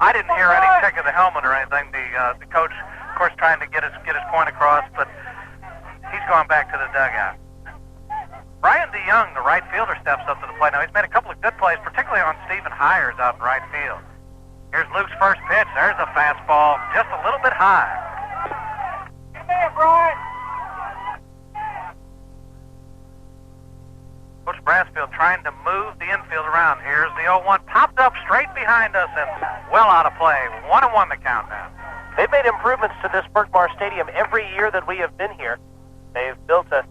S2: I didn't hear any tick of the helmet or anything. The coach, of course, trying to get his point across, but he's gone back to the dugout. Brian DeYoung, the right fielder, steps up to the plate. Now, he's made a couple of good plays, particularly on Stephen Hires out in right field. Here's Luke's first pitch. There's a fastball just a little bit high. Get there, Brian. Coach Brassfield trying to move the infield around. Here's the 0-1. Popped up straight behind us and well out of play. 1-1 the count now.
S1: They've made improvements to this Berkmar Stadium every year that we have been here. They've built a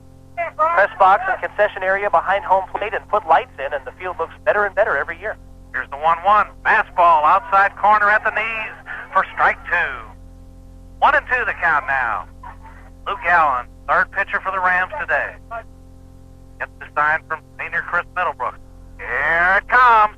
S1: press box and concession area behind home plate and put lights in, and the field looks better and better every year.
S2: Here's the 1-1. Fastball outside corner at the knees for strike 2. 1-2 the count now. Luke Allen, third pitcher for the Rams today. Gets the sign from senior Chris Middlebrook. Here it comes.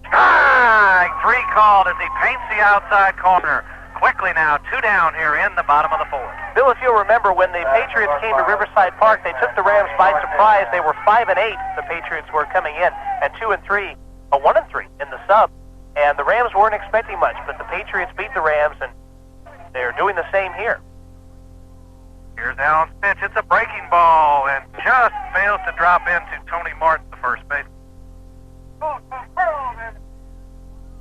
S2: Strike! 3 called as he paints the outside corner. Quickly now, 2 down here in the bottom of the fourth.
S1: Bill, if you'll remember, when the Patriots came to Riverside Park, they took the Rams by surprise. They were 5-8, the Patriots were coming in, and 2-3, 1-3 in the sub. And the Rams weren't expecting much, but the Patriots beat the Rams, and they're doing the same here.
S2: Here's Allen's pitch. It's a breaking ball, and just fails to drop into Tony Martin, the first baseman.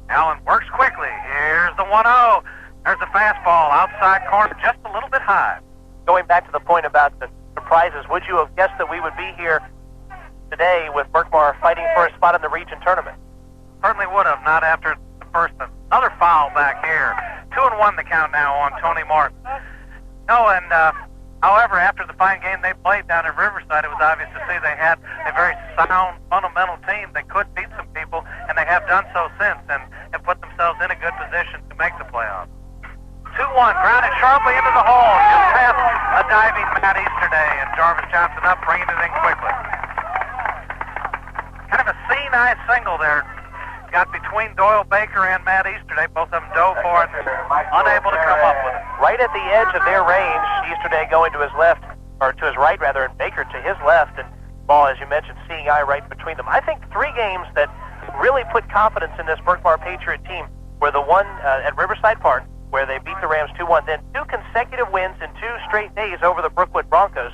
S2: Allen works quickly. Here's the 1-0. There's a fastball outside corner, just a little bit high.
S1: Going back to the point about the surprises, would you have guessed that we would be here today with Berkmar fighting for a spot in the region tournament?
S2: Certainly would have, not after the first. Another foul back here. 2-1 the count now on Tony Martin. No, and however, after the fine game they played down in Riverside, it was obvious to see they had a very sound, fundamental team that could beat some people, and they have done so since and put themselves in a good position to make the playoffs. 2-1, grounded sharply into the hole, just past a diving Matt Easterday, and Jarvis Johnson up, bringing it in quickly. Kind of a seeing-eye single there. Got between Doyle Baker and Matt Easterday. Both of them dove for it, unable to come up with it.
S1: Right at the edge of their range, Easterday going to his left, or to his right rather, and Baker to his left, and ball, as you mentioned, seeing eye right between them. I think 3 games that really put confidence in this Berkmar Patriot team were the one at Riverside Park, where they beat the Rams 2-1, then 2 consecutive wins in 2 straight days over the Brookwood Broncos,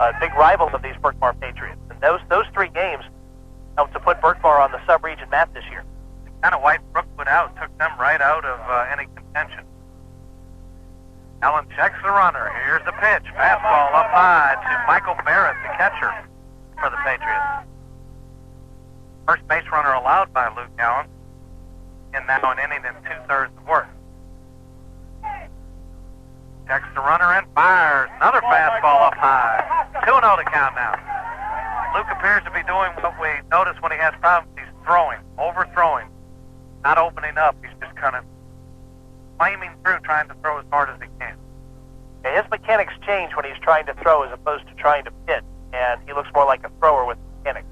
S1: a big rival of these Berkmar Patriots. And those 3 games helped to put Berkmar on the sub-region map this year.
S2: Kind of wiped Brookwood out, took them right out of any contention. Allen checks the runner. Here's the pitch. Fastball up high to Michael Barrett, the catcher for the Patriots. First base runner allowed by Luke Allen in now an inning and 2/3 of work. Checks the runner and fires. Another fastball up high. 2-0 to count now. Luke appears to be doing what we notice when he has problems. He's throwing, overthrowing, not opening up. He's just kind of flaming through, trying to throw as hard as he can.
S1: Yeah, his mechanics change when he's trying to throw as opposed to trying to hit, and he looks more like a thrower with mechanics.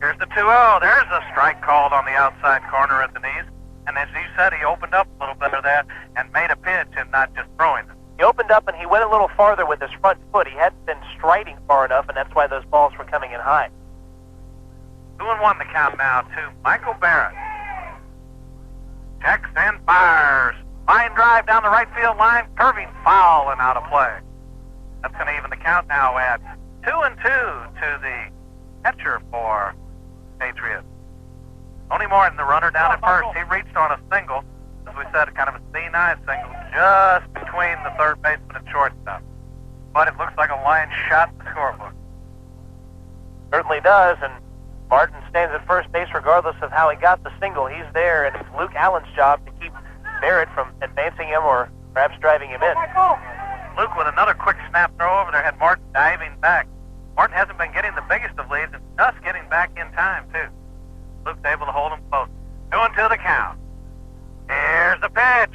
S2: Here's the 2-0. There's a strike called on the outside corner at the knees. And as you said, he opened up a little bit of that and made a pitch and not just throwing it.
S1: He opened up and he went a little farther with his front foot. He hadn't been striding far enough, and that's why those balls were coming in high.
S2: 2-1 the count now to Michael Barrett. Checks and fires. Line drive down the right field line, curving foul and out of play. That's going to even the count now at 2-2 to the catcher for Patriots. Tony Martin, the runner down at first, he reached on a single. As we said, kind of a C9 single, just between the third baseman and shortstop. But it looks like a line shot in the scorebook.
S1: Certainly does, and Martin stands at first base regardless of how he got the single. He's there, and it's Luke Allen's job to keep Barrett from advancing him or perhaps driving him in.
S2: Luke with another quick snap throw over there had Martin diving back. Martin hasn't been getting the biggest of leads and just getting back in time, too. Luke's able to hold him close. 2-2 the count. Here's the pitch.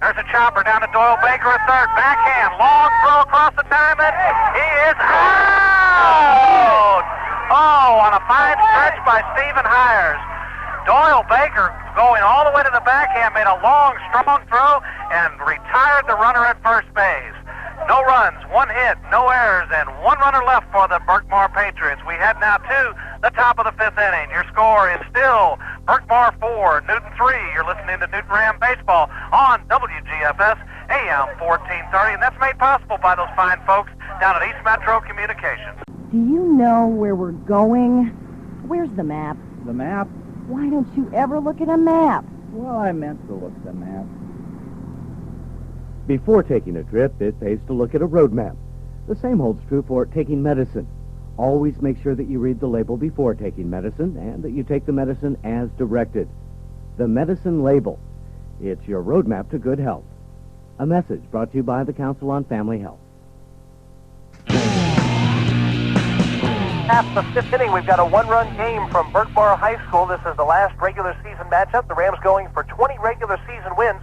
S2: There's a chopper down to Doyle Baker at third. Backhand. Long throw across the diamond. He is out! Oh, on a fine stretch by Stephen Hires. Doyle Baker going all the way to the backhand, made a long, strong throw, and retired the runner at first base. No runs, 1 hit, no errors, and 1 runner left for the Berkmar Patriots. We head now to the top of the 5th inning. Your score is still Berkmar 4, Newton 3. You're listening to Newton Ram Baseball on WGFS AM 1430, and that's made possible by those fine folks down at East Metro Communications.
S9: Do you know where we're going? Where's the map?
S10: The map?
S9: Why don't you ever look at a map?
S10: Well, I meant to look at the map. Before taking a trip, it pays to look at a road map. The same holds true for taking medicine. Always make sure that you read the label before taking medicine and that you take the medicine as directed. The medicine label. It's your roadmap to good health. A message brought to you by the Council on Family Health.
S1: Half the 5th inning, we've got a 1-run game from Berkmar High School. This is the last regular season matchup. The Rams going for 20 regular season wins.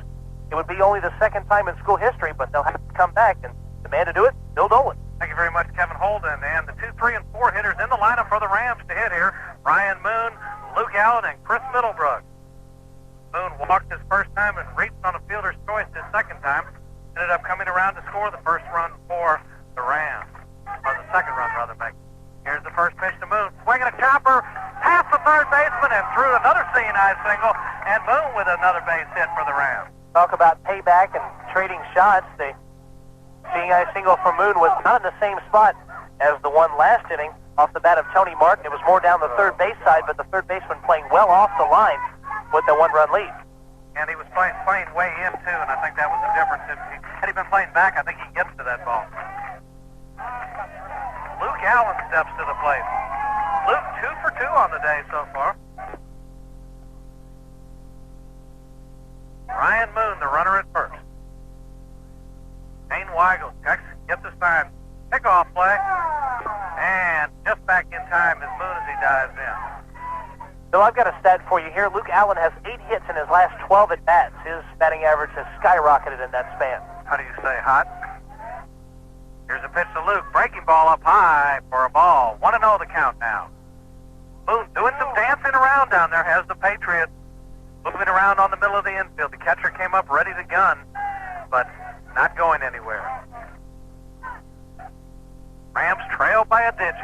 S1: It would be only the second time in school history, but they'll have to come back, and the man to do it, Bill Dolan.
S2: Thank you very much, Kevin Holden. And the 2, 3, and 4 hitters in the lineup for the Rams to hit here, Ryan Moon, Luke Allen, and Chris Middlebrook. Moon walked his first time and reached on a fielder's choice his second time. Ended up coming around to score the first run for the Rams. Or the second run, rather, Meg. Here's the first pitch to Moon. Swinging a chopper past the third baseman and threw another seeing eye single, and Moon with another base hit for the Rams.
S1: Talk about payback and trading shots. The seeing eye single from Moon was not in the same spot as the one last inning off the bat of Tony Martin. It was more down the third base side, but the third baseman playing well off the line with the 1-run lead.
S2: And he was playing way in, too, and I think that was the difference. Had he been playing back, I think he gets to that ball. Luke Allen steps to the plate. Luke 2 for 2 on the day so far. Ryan Moon, the runner at first. Dane Weigel checks, gets the sign. Pickoff play. And just back in time as Moon as he dives in.
S1: Bill, I've got a stat for you here. Luke Allen has 8 hits in his last 12 at-bats. His batting average has skyrocketed in that span.
S2: How do you say, hot? Here's a pitch to Luke. Breaking ball up high for a ball. 1-0 the count now. Moon doing some dancing around down there, has the Patriots. Moving around on the middle of the infield. The catcher came up ready to gun, but not going anywhere. Rams trail by a digit.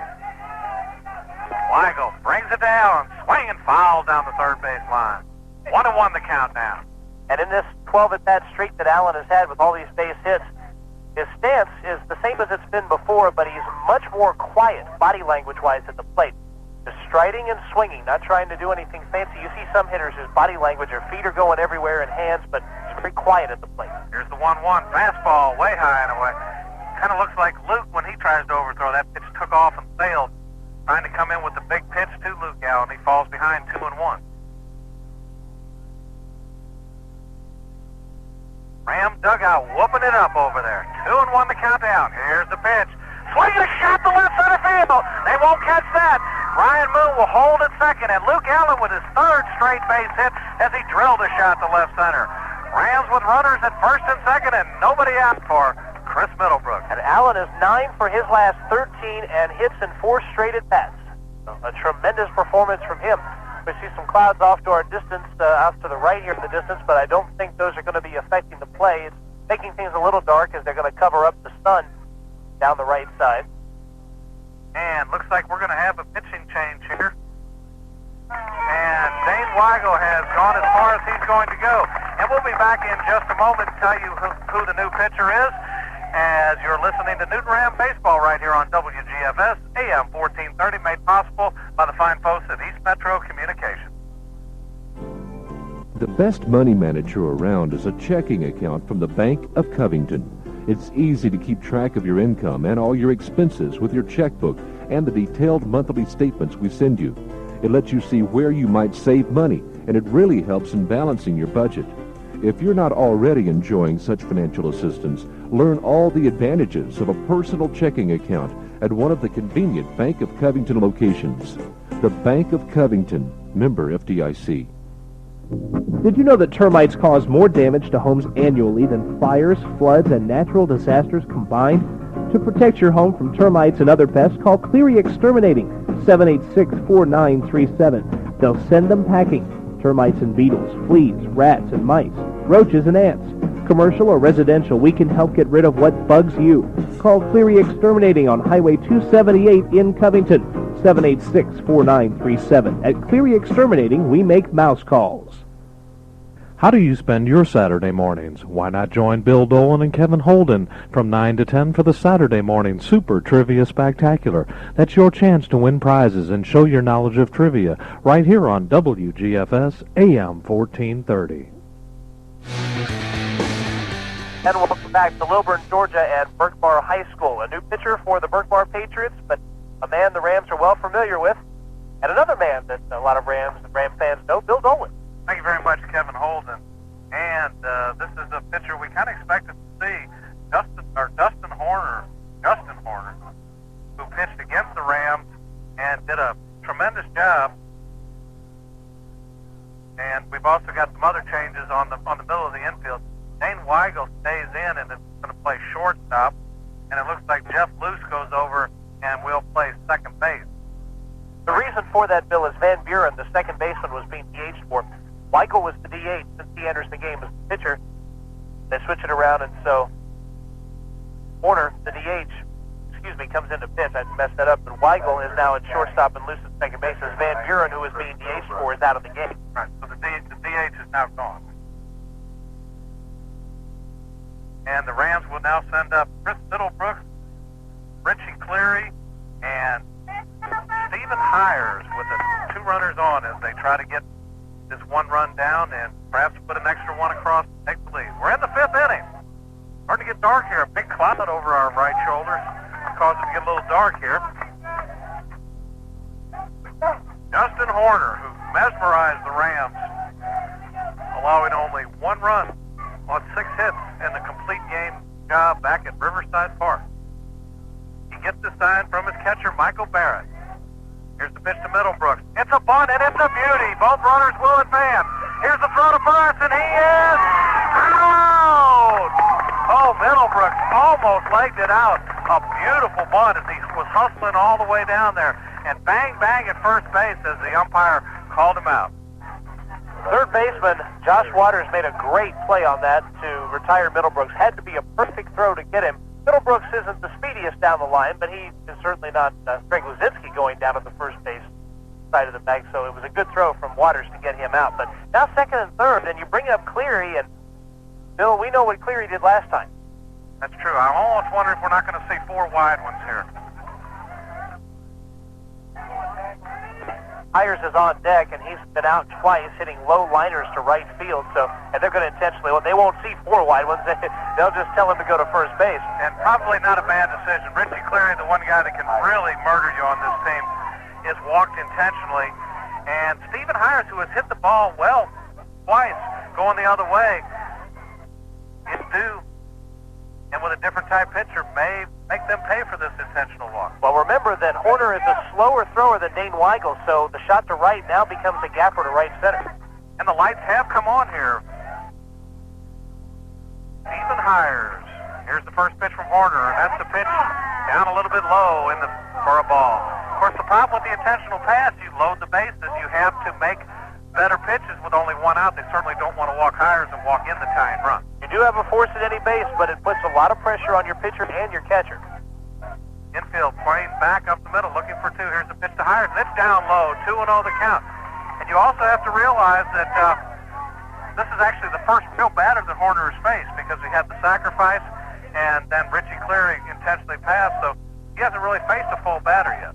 S2: Weigel brings it down, swinging foul down the third base line. 1-1 the count now.
S1: And in this 12-at-bat streak that Allen has had with all these base hits, his stance is the same as it's been before, but he's much more quiet, body language-wise, at the plate. Just striding and swinging, not trying to do anything fancy. You see some hitters whose body language, their feet are going everywhere and hands, but he's very quiet at the plate.
S2: Here's the 1-1. Fastball way high and away. Kind of looks like Luke when he tries to overthrow. That pitch took off and sailed. Trying to come in with the big pitch to Luke Allen. He falls behind 2-1. Ram dugout whooping it up over there. 2-1 the count down. Here's the pitch. Swinging a shot to left center field. They won't catch that. Ryan Moon will hold at second, and Luke Allen with his third straight base hit as he drilled a shot to left center. Rams with runners at first and second, and nobody out for Chris Middlebrook.
S1: And Allen is 9 for his last 13 and hits in 4 straight at-bats. So a tremendous performance from him. We see some clouds off to our distance, off to the right here in the distance, but I don't think those are going to be affecting the play. It's making things a little dark as they're going to cover up the sun down the right side.
S2: And looks like we're going to have a pitching change here. And Dane Weigel has gone as far as he's going to go. And we'll be back in just a moment to tell you who the new pitcher is, as you're listening to Newton Ram Baseball right here on WGFS, AM 1430, made possible by the fine folks at East Metro Communications.
S8: The best money manager around is a checking account from the Bank of Covington. It's easy to keep track of your income and all your expenses with your checkbook and the detailed monthly statements we send you. It lets you see where you might save money, and it really helps in balancing your budget. If you're not already enjoying such financial assistance, learn all the advantages of a personal checking account at one of the convenient Bank of Covington locations. The Bank of Covington, member FDIC.
S5: Did you know that termites cause more damage to homes annually than fires, floods, and natural disasters combined? To protect your home from termites and other pests, call Cleary Exterminating, 786-4937. They'll send them packing. Termites and beetles, fleas, rats and mice, roaches and ants. Commercial or residential, we can help get rid of what bugs you. Call Cleary Exterminating on Highway 278 in Covington, 786-4937. At Cleary Exterminating, we make mouse calls.
S11: How do you spend your Saturday mornings? Why not join Bill Dolan and Kevin Holden from 9 to 10 for the Saturday Morning Super Trivia Spectacular? That's your chance to win prizes and show your knowledge of trivia right here on WGFS AM 1430.
S1: And welcome back to Lilburn, Georgia and Berkmar High School. A new pitcher for the Berkmar Patriots, but a man the Rams are well familiar with, and another man that a lot of Ram fans know, Bill Dolan.
S2: Thank you very much, Kevin Holden. And this is a pitcher we kind of expected to see, Justin Horner, who pitched against the Rams and did a tremendous job. And we've also got some other changes on the middle of the infield. Dane Weigel stays in and is going to play shortstop, and it looks like Jeff Luce goes over and will play second base.
S1: The reason for that, Bill, is Van Buren, the second baseman, was being DH'd for. Weigel was the DH since he enters the game as the pitcher. They switch it around, and so Horner, the DH, comes in to pitch. I messed that up, but Weigel is now at shortstop and Luce at second base, as Van Buren, who was being DH'd for, is out of the game.
S2: Right, so the DH is now gone. And the Rams will now send up Chris Middlebrooks, Richie Cleary, and Stephen Hires with the two runners on as they try to get this one run down and perhaps put an extra one across to take the lead. We're in the fifth inning. Starting to get dark here. A big cloud over our right shoulder caused it to get a little dark here. Justin Horner, who mesmerized the Rams, allowing only one run on 6 hits in the complete game job back at Riverside Park. He gets the sign from his catcher, Michael Barrett. Here's the pitch to Middlebrooks. It's a bunt, and it's a beauty. Both runners will advance. Here's the throw to first, and he is out! Oh, Middlebrooks almost legged it out. A beautiful bunt as he was hustling all the way down there. And bang, bang at first base as the umpire called him out.
S1: Third baseman Josh Waters made a great play on that to retire Middlebrooks. Had to be a perfect throw to get him. Middlebrooks isn't the speediest down the line, but he is certainly not Greg Luzinski going down at the first base side of the bag, so it was a good throw from Waters to get him out. But now second and third, and you bring up Cleary, and Bill, we know what Cleary did last time.
S2: That's true. I almost wonder if we're not going to see 4 wide ones here.
S1: Hires is on deck, and he's been out twice, hitting low liners to right field. So, and they're going to intentionally, well, they won't see 4 wide ones. They'll just tell him to go to first base.
S2: And probably not a bad decision. Richie Cleary, the one guy that can really murder you on this team, is walked intentionally. And Stephen Hires, who has hit the ball well twice, going the other way, is due. And with a different type pitcher, may make them pay for this intentional walk.
S1: Well, remember that Horner is a slower thrower than Dane Weigel, so the shot to right now becomes a gapper to right center.
S2: And the lights have come on here. Stephen Hires. Here's the first pitch from Horner, and that's the pitch down a little bit low for a ball. Of course, the problem with the intentional pass, you load the bases, you have to make better pitches with only one out. They certainly don't want to walk Hires and walk in the tying run.
S1: You do have a force at any base, but it puts a lot of pressure on your pitcher and your catcher.
S2: Infield playing back up the middle, looking for 2. Here's the pitch to Hires, and it's down low, 2-0 the count. And you also have to realize that this is actually the first real batter that Horner has faced, because we had the sacrifice, and then Richie Cleary intentionally passed, so he hasn't really faced a full batter yet.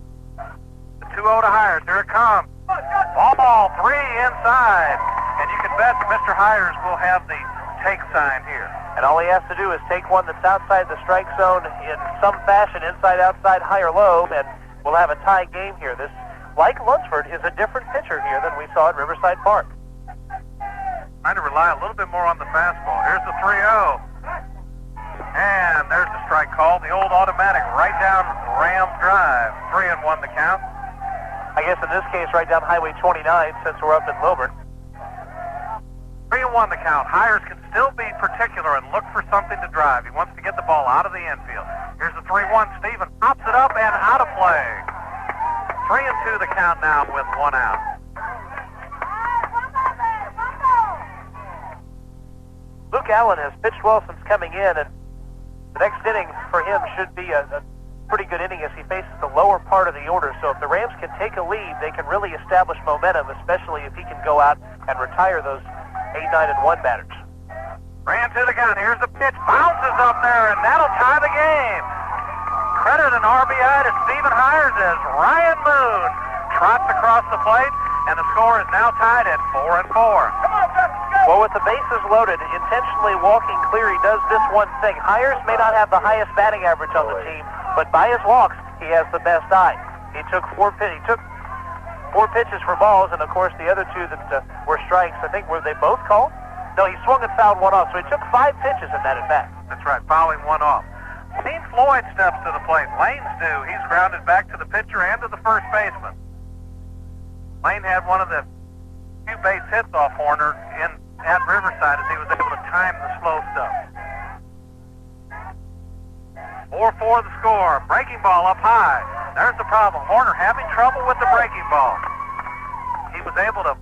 S2: The 2-0 to Hires, here it comes. Ball 3 inside, and you can bet Mr. Hires will have the take sign here.
S1: And all he has to do is take one that's outside the strike zone in some fashion, inside, outside, high or low, and we'll have a tie game here. This, like Lunsford, is a different pitcher here than we saw at Riverside Park.
S2: Trying to rely a little bit more on the fastball. Here's the 3-0. And there's the strike call, the old automatic right down Rams drive. 3-1 the count.
S1: I guess in this case, right down Highway 29, since we're up in Lilburn.
S2: 3-1 the count. Hires can still be particular and look for something to drive. He wants to get the ball out of the infield. Here's the 3-1. Steven pops it up and out of play. 3-2 the count now with 1 out.
S1: Luke Allen has pitched well since coming in, and the next inning for him should be a pretty good inning as he faces the lower part of the order. So if the Rams can take a lead, they can really establish momentum, especially if he can go out and retire those 8, 9, and 1 batters.
S2: Ran to the gun. Here's the pitch. Bounces up there, and that'll tie the game. Credit an RBI to Stephen Hires as Ryan Moon trots across the plate, and the score is now tied at 4-4.
S1: Well, with the bases loaded, intentionally walking Cleary does this one thing. Hires may not have the highest batting average on the team, but by his walks, he has the best eye. He took 4 pitches for balls, and of course the other 2 that were strikes, I think, were they both called? No, he swung and fouled 1 off, so he took 5 pitches in that at-bat.
S2: That's right, fouling 1 off. Dean Floyd steps to the plate. Lane's due. He's grounded back to the pitcher and to the first baseman. Lane had one of the few base hits off Horner at Riverside as he was able to time the slow stuff. 4-4 the score. Breaking ball up high. There's the problem. Horner having trouble with the breaking ball. He was able to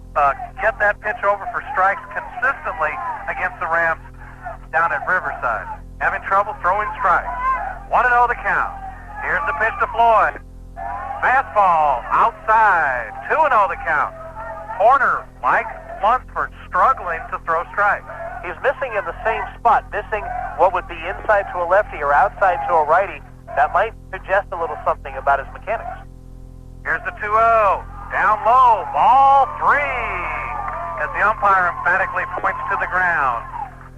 S2: get that pitch over for strikes consistently against the Rams down at Riverside. Having trouble throwing strikes. 1-0 the count. Here's the pitch to Floyd. Fastball outside. 2-0 the count. Horner, like Lunsford, struggling to throw strikes.
S1: He's missing in the same spot, missing what would be inside to a lefty or outside to a righty. That might suggest a little something about his mechanics.
S2: Here's the 2-0. Down low, ball 3. As the umpire emphatically points to the ground.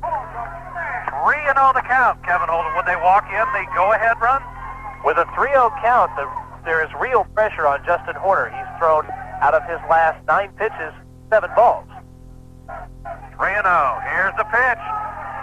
S2: 3-0 the count, Kevin Holden. Would they walk in the go-ahead run?
S1: With a 3-0 count, there is real pressure on Justin Horner. He's thrown out of his last 9 pitches, 7 balls.
S2: 3-0. Here's the pitch.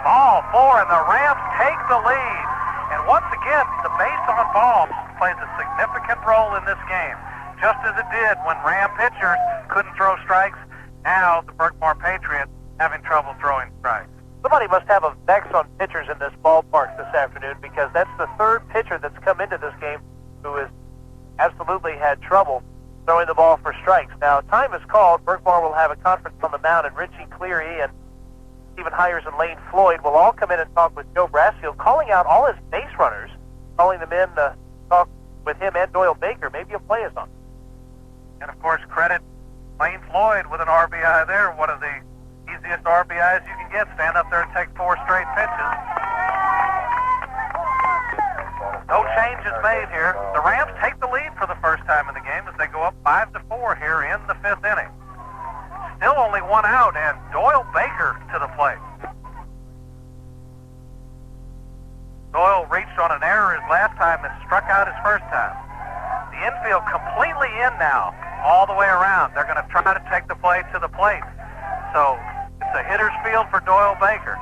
S2: Ball 4, and the Rams take the lead. And once again, the base on balls plays a significant role in this game, just as it did when Ram pitchers couldn't throw strikes. Now the Berkmar Patriots having trouble throwing strikes.
S1: Somebody must have a vex on pitchers in this ballpark this afternoon, because that's the 3rd pitcher that's come into this game who has absolutely had trouble throwing the ball for strikes. Now, time is called. Berkmar will have a conference on the mound, and Richie Cleary and Stephen Hires and Lane Floyd will all come in and talk with Joe Brassfield, calling out all his base runners, calling them in to talk with him and Doyle Baker. Maybe a play is on.
S2: And, of course, credit Lane Floyd with an RBI there, one of the easiest RBIs you can get. Stand up there and take 4 straight pitches. No changes made here. The Rams take the lead for the first time in the game as they go up 5-4 here in the 5th inning. Still only 1 out, and Doyle Baker to the plate. Doyle reached on an error his last time and struck out his first time. The infield completely in now, all the way around. They're going to try to take the play to the plate. So it's a hitter's field for Doyle Baker.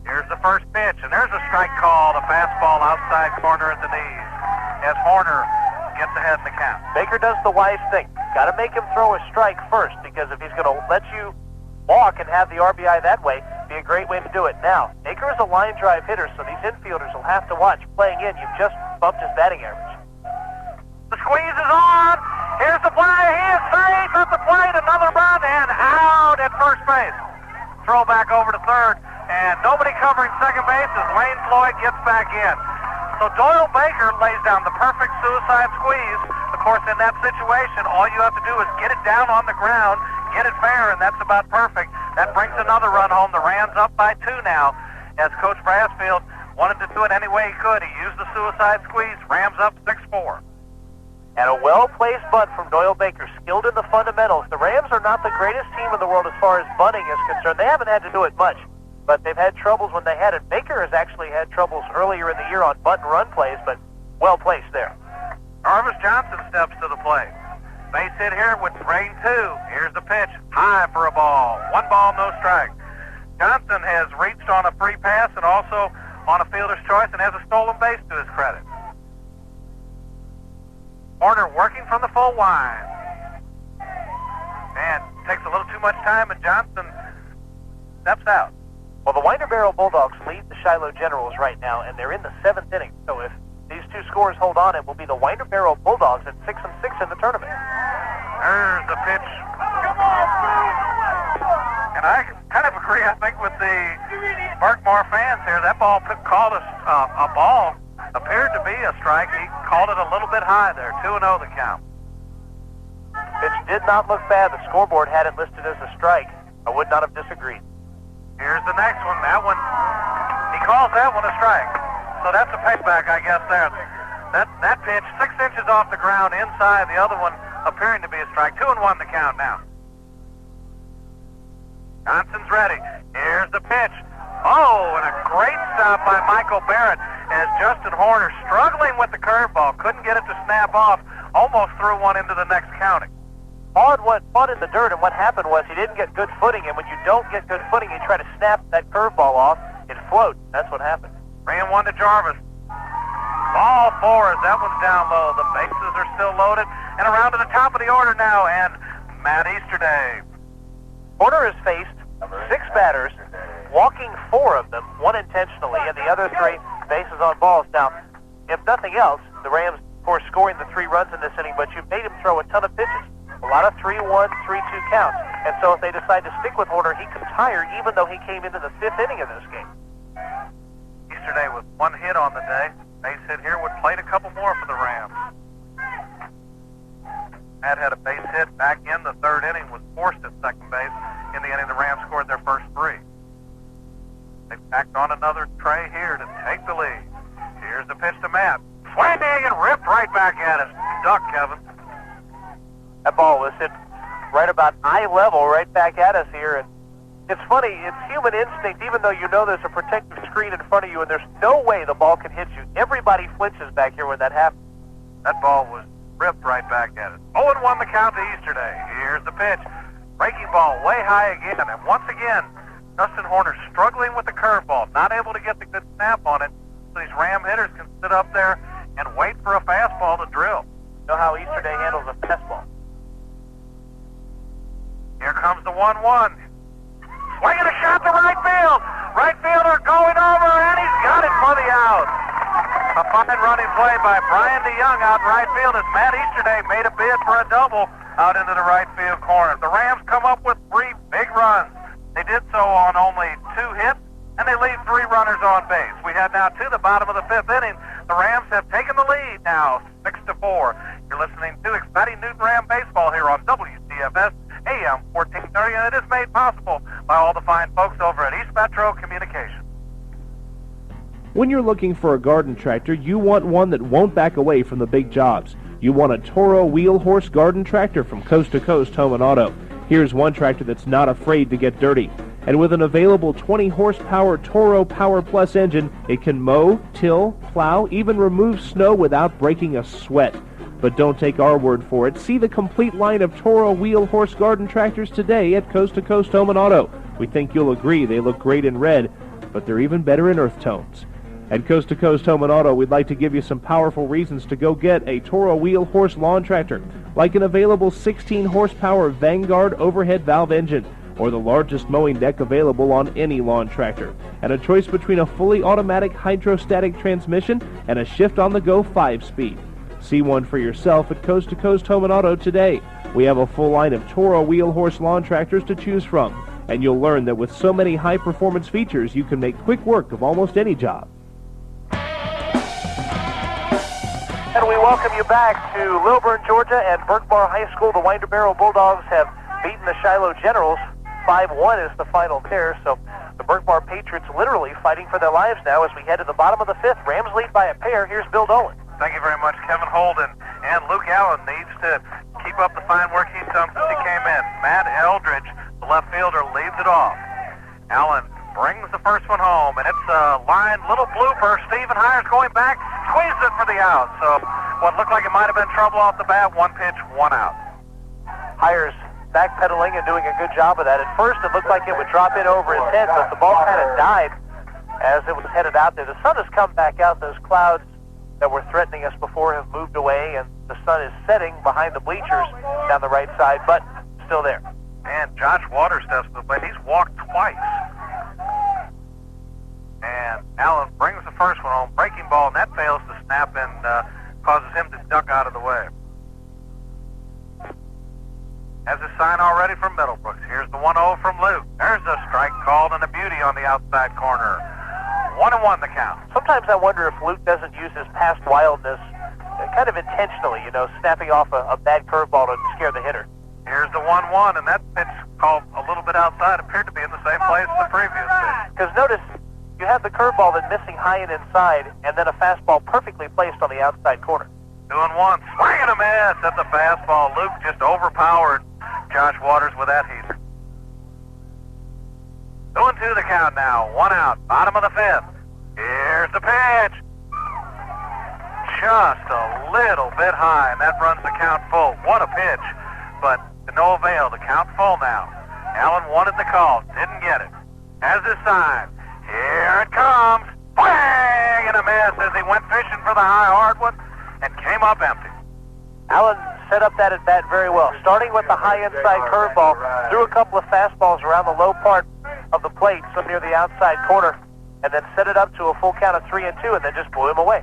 S2: Here's the first pitch, and there's a strike call, the fastball outside corner at the knees, as Horner gets ahead in the count.
S1: Baker does the wise thing. Got to make him throw a strike first, because if he's going to let you walk and have the RBI that way, be a great way to do it. Now, Baker is a line drive hitter, so these infielders will have to watch. Playing in, you've just bumped his batting average.
S2: The squeeze is on. Here's the play. He is safe at the plate. Another run and out at first base. throw back over to third, and nobody covering second base as Lane Floyd gets back in. So Doyle Baker lays down the perfect suicide squeeze. Of course, in that situation, all you have to do is get it down on the ground, get it fair, and that's about perfect. That brings another run home. The Rams up by 2 now, as Coach Brassfield wanted to do it any way he could. He used the suicide squeeze. Rams up 6-4.
S1: And a well-placed bunt from Doyle Baker, skilled in the fundamentals. The Rams are not the greatest team in the world as far as bunting is concerned. They haven't had to do it much, but they've had troubles when they had it. Baker has actually had troubles earlier in the year on bunt and run plays, but well-placed there.
S2: Jarvis Johnson steps to the plate. Base hit here with rain 2. Here's the pitch. High for a ball. 1 ball, no strike. Johnson has reached on a free pass and also on a fielder's choice and has a stolen base to his credit. Horner working from the full line. And takes a little too much time, and Johnson steps out.
S1: Well, the Winder Barrel Bulldogs lead the Shiloh Generals right now, and they're in the 7th inning. So if these 2 scores hold on, it will be the Winder Barrel Bulldogs at 6-6 in the tournament.
S2: There's the pitch. And I kind of agree, I think, with the Berkmar fans here. That ball called a ball. Appeared to be a strike. He called it a little bit high there. 2-0 the count.
S1: Pitch did not look bad. The scoreboard had it listed as a strike. I would not have disagreed.
S2: Here's the next one. That one, he calls that one a strike. So that's a payback, I guess, there. That pitch, 6 inches off the ground inside. The other one appearing to be a strike. 2-1 the count now. Johnson's ready. Here's the pitch. Oh, and a great stop by Michael Barrett as Justin Horner, struggling with the curveball, couldn't get it to snap off, almost threw one into the next counting.
S1: Fought in the dirt, and what happened was he didn't get good footing, and when you don't get good footing, you try to snap that curveball off, it floats. That's what happened.
S2: 3-1 to Jarvis. Ball 4 as that one's down low. The bases are still loaded, and around to the top of the order now, and Matt Easterday.
S1: Horner has faced 6 batters, walking 4 of them, 1 intentionally, and the other 3 bases on balls. Now, if nothing else, the Rams, of course, scoring the 3 runs in this inning, but you made him throw a ton of pitches. A lot of 3-1, 3-2 counts. And so if they decide to stick with Horner, he could tire even though he came into the 5th inning of this game.
S2: Easterday with 1 hit on the day. Base hit here would plate a couple more for the Rams. Matt had a base hit back in the 3rd inning, was forced at second base. In the inning, the Rams scored their first 3. They packed on another tray here to take the lead. Here's the pitch to Matt. Swinging and ripped right back at us. Duck, Kevin.
S1: That ball was hit right about eye level right back at us here. And it's funny, it's human instinct, even though you know there's a protective screen in front of you and there's no way the ball can hit you. Everybody flinches back here when that happens.
S2: That ball was ripped right back at us. 0-1 the count to Easterday. Here's the pitch. Breaking ball way high again. And once again, Justin Horner struggling with the curveball, not able to get the good snap on it. So these Ram hitters can sit up there and wait for a fastball to drill.
S1: You know how Easterday handles a fastball.
S2: Here comes the 1-1. Swinging a shot to right field. Right fielder going over, and he's got it for the out. A fine running play by Brian DeYoung out right field as Matt Easterday made a bid for a double out into the right field corner. The Rams come up with 3 big runs. They did so on only 2 hits, and they leave 3 runners on base. We head now to the bottom of the 5th inning. The Rams have taken the lead now, 6-4. You're listening to exciting Newton Ram baseball here on WGFS AM 1430, and it is made possible by all the fine folks over at East Metro Communications.
S5: When you're looking for a garden tractor, you want one that won't back away from the big jobs. You want a Toro wheel horse garden tractor from Coast to Coast Home and Auto. Here's one tractor that's not afraid to get dirty. And with an available 20 horsepower Toro Power Plus engine, it can mow, till, plow, even remove snow without breaking a sweat. But don't take our word for it. See the complete line of Toro wheel horse garden tractors today at Coast to Coast Home and Auto. We think you'll agree they look great in red, but they're even better in earth tones. At Coast to Coast Home and Auto, we'd like to give you some powerful reasons to go get a Toro wheel horse lawn tractor, like an available 16 horsepower Vanguard overhead valve engine, or the largest mowing deck available on any lawn tractor, and a choice between a fully automatic hydrostatic transmission and a shift-on-the-go 5-speed. See one for yourself at Coast to Coast Home and Auto today. We have a full line of Toro wheel horse lawn tractors to choose from. and you'll learn that with so many high-performance features, you can make quick work of almost any job.
S1: And we welcome you back to Lilburn, Georgia, and Berkmar High School. The Winder Barrow Bulldogs have beaten the Shiloh Generals. 5-1 is the final there, so the Berkmar Patriots literally fighting for their lives now as we head to the bottom of the fifth. Rams lead by a pair. Here's Bill Dolan.
S2: Thank you very much, Kevin Holden. And Luke Allen needs to keep up the fine work he's done since he came in. Matt Eldridge, the left fielder, leads it off. Allen brings the first one home, and it's a line, little blooper. Stephen Hires going back, squeezes it for the out. So what looked like it might have been trouble off the bat, one pitch, one out.
S1: Hires backpedaling and doing a good job of that. At first, it looked like it would drop in over his head, but the ball kind of died as it was headed out there. The sun has come back out. Those clouds that were threatening us before have moved away, and the sun is setting behind the bleachers down the right side, but still there.
S2: And Josh Waters steps to the plate. He's walked twice. And Allen brings the first one home. Breaking ball, and that fails to snap and causes him to duck out of the way. Has a sign already from Middlebrooks. Here's the 1-0 from Luke. There's a strike called and a beauty on the outside corner. 1-1 the count.
S1: Sometimes I wonder if Luke doesn't use his past wildness kind of intentionally, snapping off a bad curveball to scare the hitter.
S2: Here's the 1-1, and that pitch called a little bit outside appeared to be in the same place as the previous pitch.
S1: Because notice, you have the curveball that's missing high and inside, and then a fastball perfectly placed on the outside corner.
S2: 2-1, swing and a miss at the fastball. Luke just overpowered Josh Waters with that heater. 2-2 the count now. One out. Bottom of the fifth. Here's the pitch. Just a little bit high, and that runs the count full. What a pitch, but to no avail. The count full now. Allen wanted the call. Didn't get it. Has his sign. Here it comes. Bang! And a miss as he went fishing for the high hard one and came up empty.
S1: Allen set up that at bat very well. Starting with the high inside curveball, threw a couple of fastballs around the low part of the plate, so near the outside corner, and then set it up to a full count of 3-2, and then just blew him away.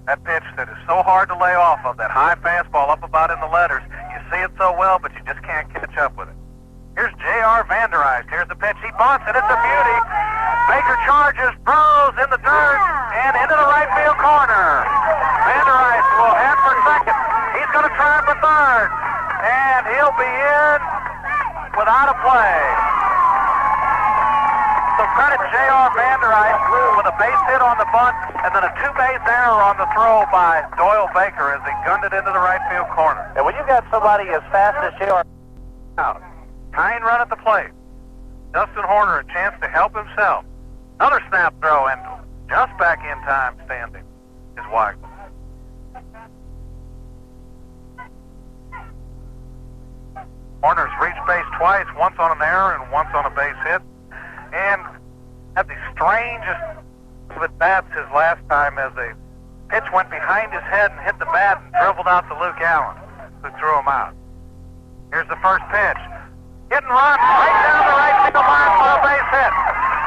S2: That pitch that is so hard to lay off of, that high fastball up about in the letters. You see it so well, but you just can't catch up with it. Here's J.R. Vanderijst. Here's the pitch. He bunts, and it's a beauty. Baker charges, throws in the dirt, and into the right field corner. Vanderijst will head for second. He's going to try for third, and he'll be in without a play. So credit J.R. Vanderijst with a base hit on the bunt, and then a two-base error on the throw by Doyle Baker as he gunned it into the right field corner.
S1: And when you've got somebody as fast as J.R.
S2: out, tying run at the plate. Dustin Horner a chance to help himself. Another snap throw, and just back in time standing is Weigel. Horner's reached base twice, once on an error and once on a base hit, and had the strangest of at bats his last time as a pitch went behind his head and hit the bat and dribbled out to Luke Allen, who threw him out. Here's the first pitch. Hit and run right down the right field line for a base hit.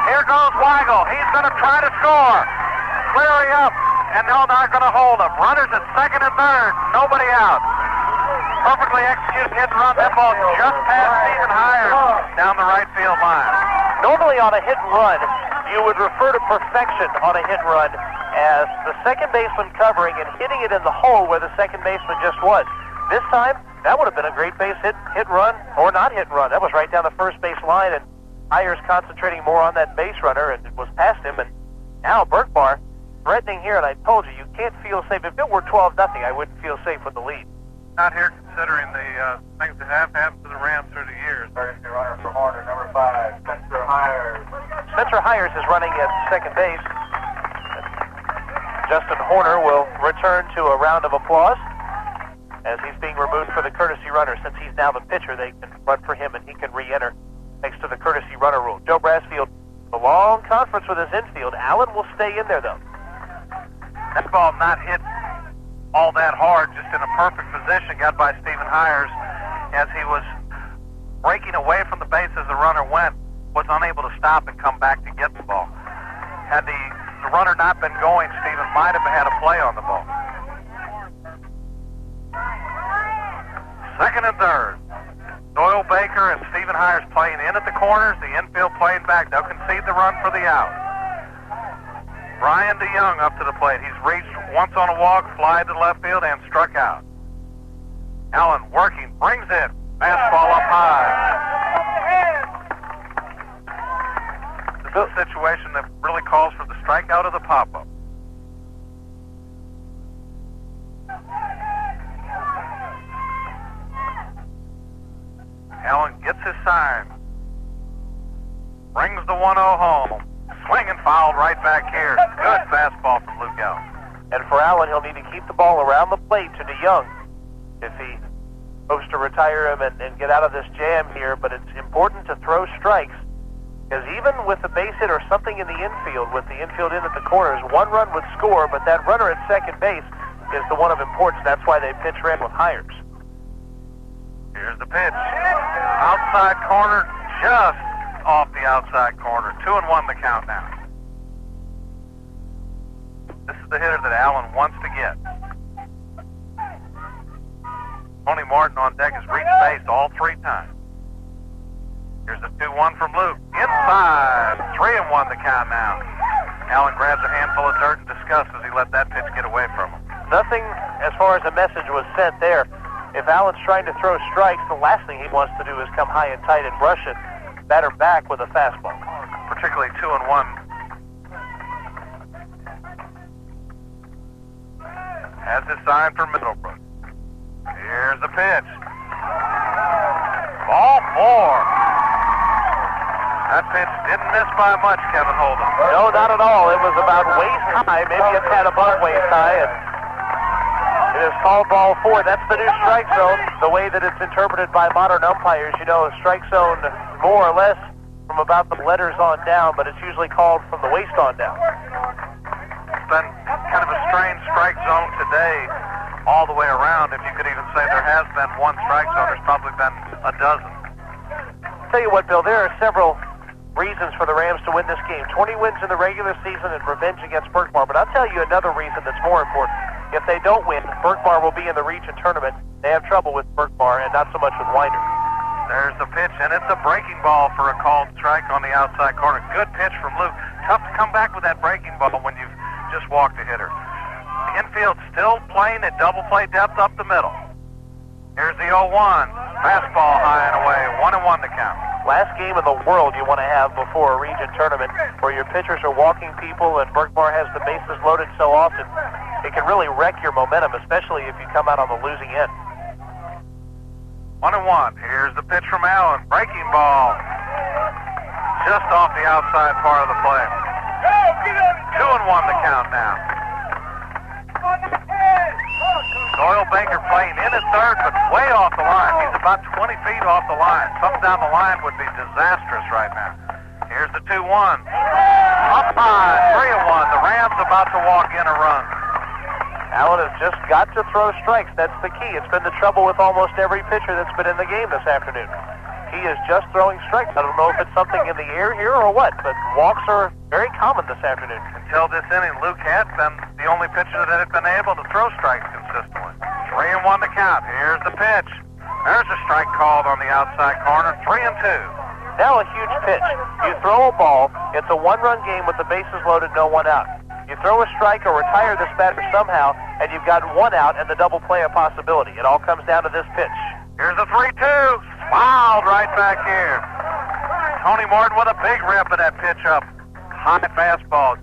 S2: Here goes Weigel. He's going to try to score. Clearing up, and no, not going to hold him. Runners at second and third. Nobody out. Perfectly executed hit and run. That ball just past Stephen Hires down the right field line.
S1: Normally on a hit and run, you would refer to perfection on a hit and run as the second baseman covering and hitting it in the hole where the second baseman just was. This time, that would have been a great base hit run, or not hit and run. That was right down the first base line, and Hires concentrating more on that base runner, and it was past him. And now Berkmar threatening here, and I told you can't feel safe. If it were 12-0, I wouldn't feel safe with the lead.
S2: Not here considering the things that have happened to the Rams through the years.
S12: Emergency runner for Horner, number 5, Spencer Hires.
S1: Spencer Hires is running at second base. Justin Horner will return to a round of applause as he's being removed for the courtesy runner. Since he's now the pitcher, they can run for him and he can re-enter thanks to the courtesy runner rule. Joe Brasfield, a long conference with his infield. Allen will stay in there, though.
S2: That ball not hit all that hard, just in a perfect position, got by Stephen Hires as he was breaking away from the base as the runner went, was unable to stop and come back to get the ball. Had the runner not been going, Stephen might have had a play on the ball. Second and third. Doyle Baker and Stephen Stephen Hires playing in at the corners, the infield playing back. They'll concede the run for the out. Brian DeYoung up to the plate. He's reached once on a walk, fly to left field, and struck out. Allen working, brings it. Fastball up high. This is a situation that really calls for the strikeout of the pop-up. Allen gets his sign. Brings the 1-0 home. Swing and fouled right back here. Good fastball from Luke Allen.
S1: And for Allen, he'll need to keep the ball around the plate to DeYoung if he hopes to retire him and get out of this jam here. But it's important to throw strikes, because even with a base hit or something in the infield, with the infield in at the corners, one run would score, but that runner at second base is the one of importance. That's why they pitch ran with Hires.
S2: Here's the pitch. Outside corner, just off the outside corner. 2-1 the count now. This is the hitter that Allen wants to get. Tony Martin on deck has reached base all 3 times. Here's the 2-1 from Luke. Inside. 3-1 the count now. Allen grabs a handful of dirt in disgust as he let that pitch get away from him.
S1: Nothing as far as a message was sent there. If Allen's trying to throw strikes, the last thing he wants to do is come high and tight and brush it. Batter back with a fastball.
S2: Particularly 2-1. Has his sign for Middlebrook. Here's the pitch. Ball 4. That pitch didn't miss by much, Kevin Holden.
S1: No, not at all. It was about waist high, maybe a tad above waist high, and it is called ball 4. That's the new strike zone, the way that it's interpreted by modern umpires. You know, a strike zone more or less from about the letters on down, but it's usually called from the waist on down.
S2: It's been kind of a strange strike zone today all the way around. If you could even say there has been one strike zone, there's probably been a dozen.
S1: Tell you what, Bill, there are several reasons for the Rams to win this game. 20 wins in the regular season and revenge against Berkmar, but I'll tell you another reason that's more important. If they don't win, Berkmar will be in the region tournament. They have trouble with Berkmar and not so much with Winder.
S2: There's the pitch, and it's a breaking ball for a called strike on the outside corner. Good pitch from Luke. Tough to come back with that breaking ball when you've just walked a hitter. The infield still playing at double play depth up the middle. Here's the 0-1. Fastball high and away. 1-1 to count.
S1: Last game in the world you want to have before a region tournament where your pitchers are walking people and Berkmar has the bases loaded so often. It can really wreck your momentum, especially if you come out on the losing end.
S2: 1-1. Here's the pitch from Allen. Breaking ball. Just off the outside part of the plate. 2-1 the count now. Doyle Baker playing in at third, but way off the line. He's about 20 feet off the line. Something down the line would be disastrous right now. Here's the 2-1. Up high, 3-1. The Rams about to walk in a run.
S1: Allen has just got to throw strikes. That's the key. It's been the trouble with almost every pitcher that's been in the game this afternoon. He is just throwing strikes. I don't know if it's something in the air here or what, but walks are very common this afternoon.
S2: Until this inning, Luke had been the only pitcher that had been able to throw strikes consistently. 3-1 to count. Here's the pitch. There's a strike called on the outside corner. 3-2.
S1: Now a huge pitch. You throw a ball. It's a one-run game with the bases loaded, no one out. You throw a strike or retire this batter somehow, and you've got one out and the double play a possibility. It all comes down to this pitch.
S2: Here's a 3-2. Fouled right back here. Tony Martin with a big rip of that pitch up. High fastball.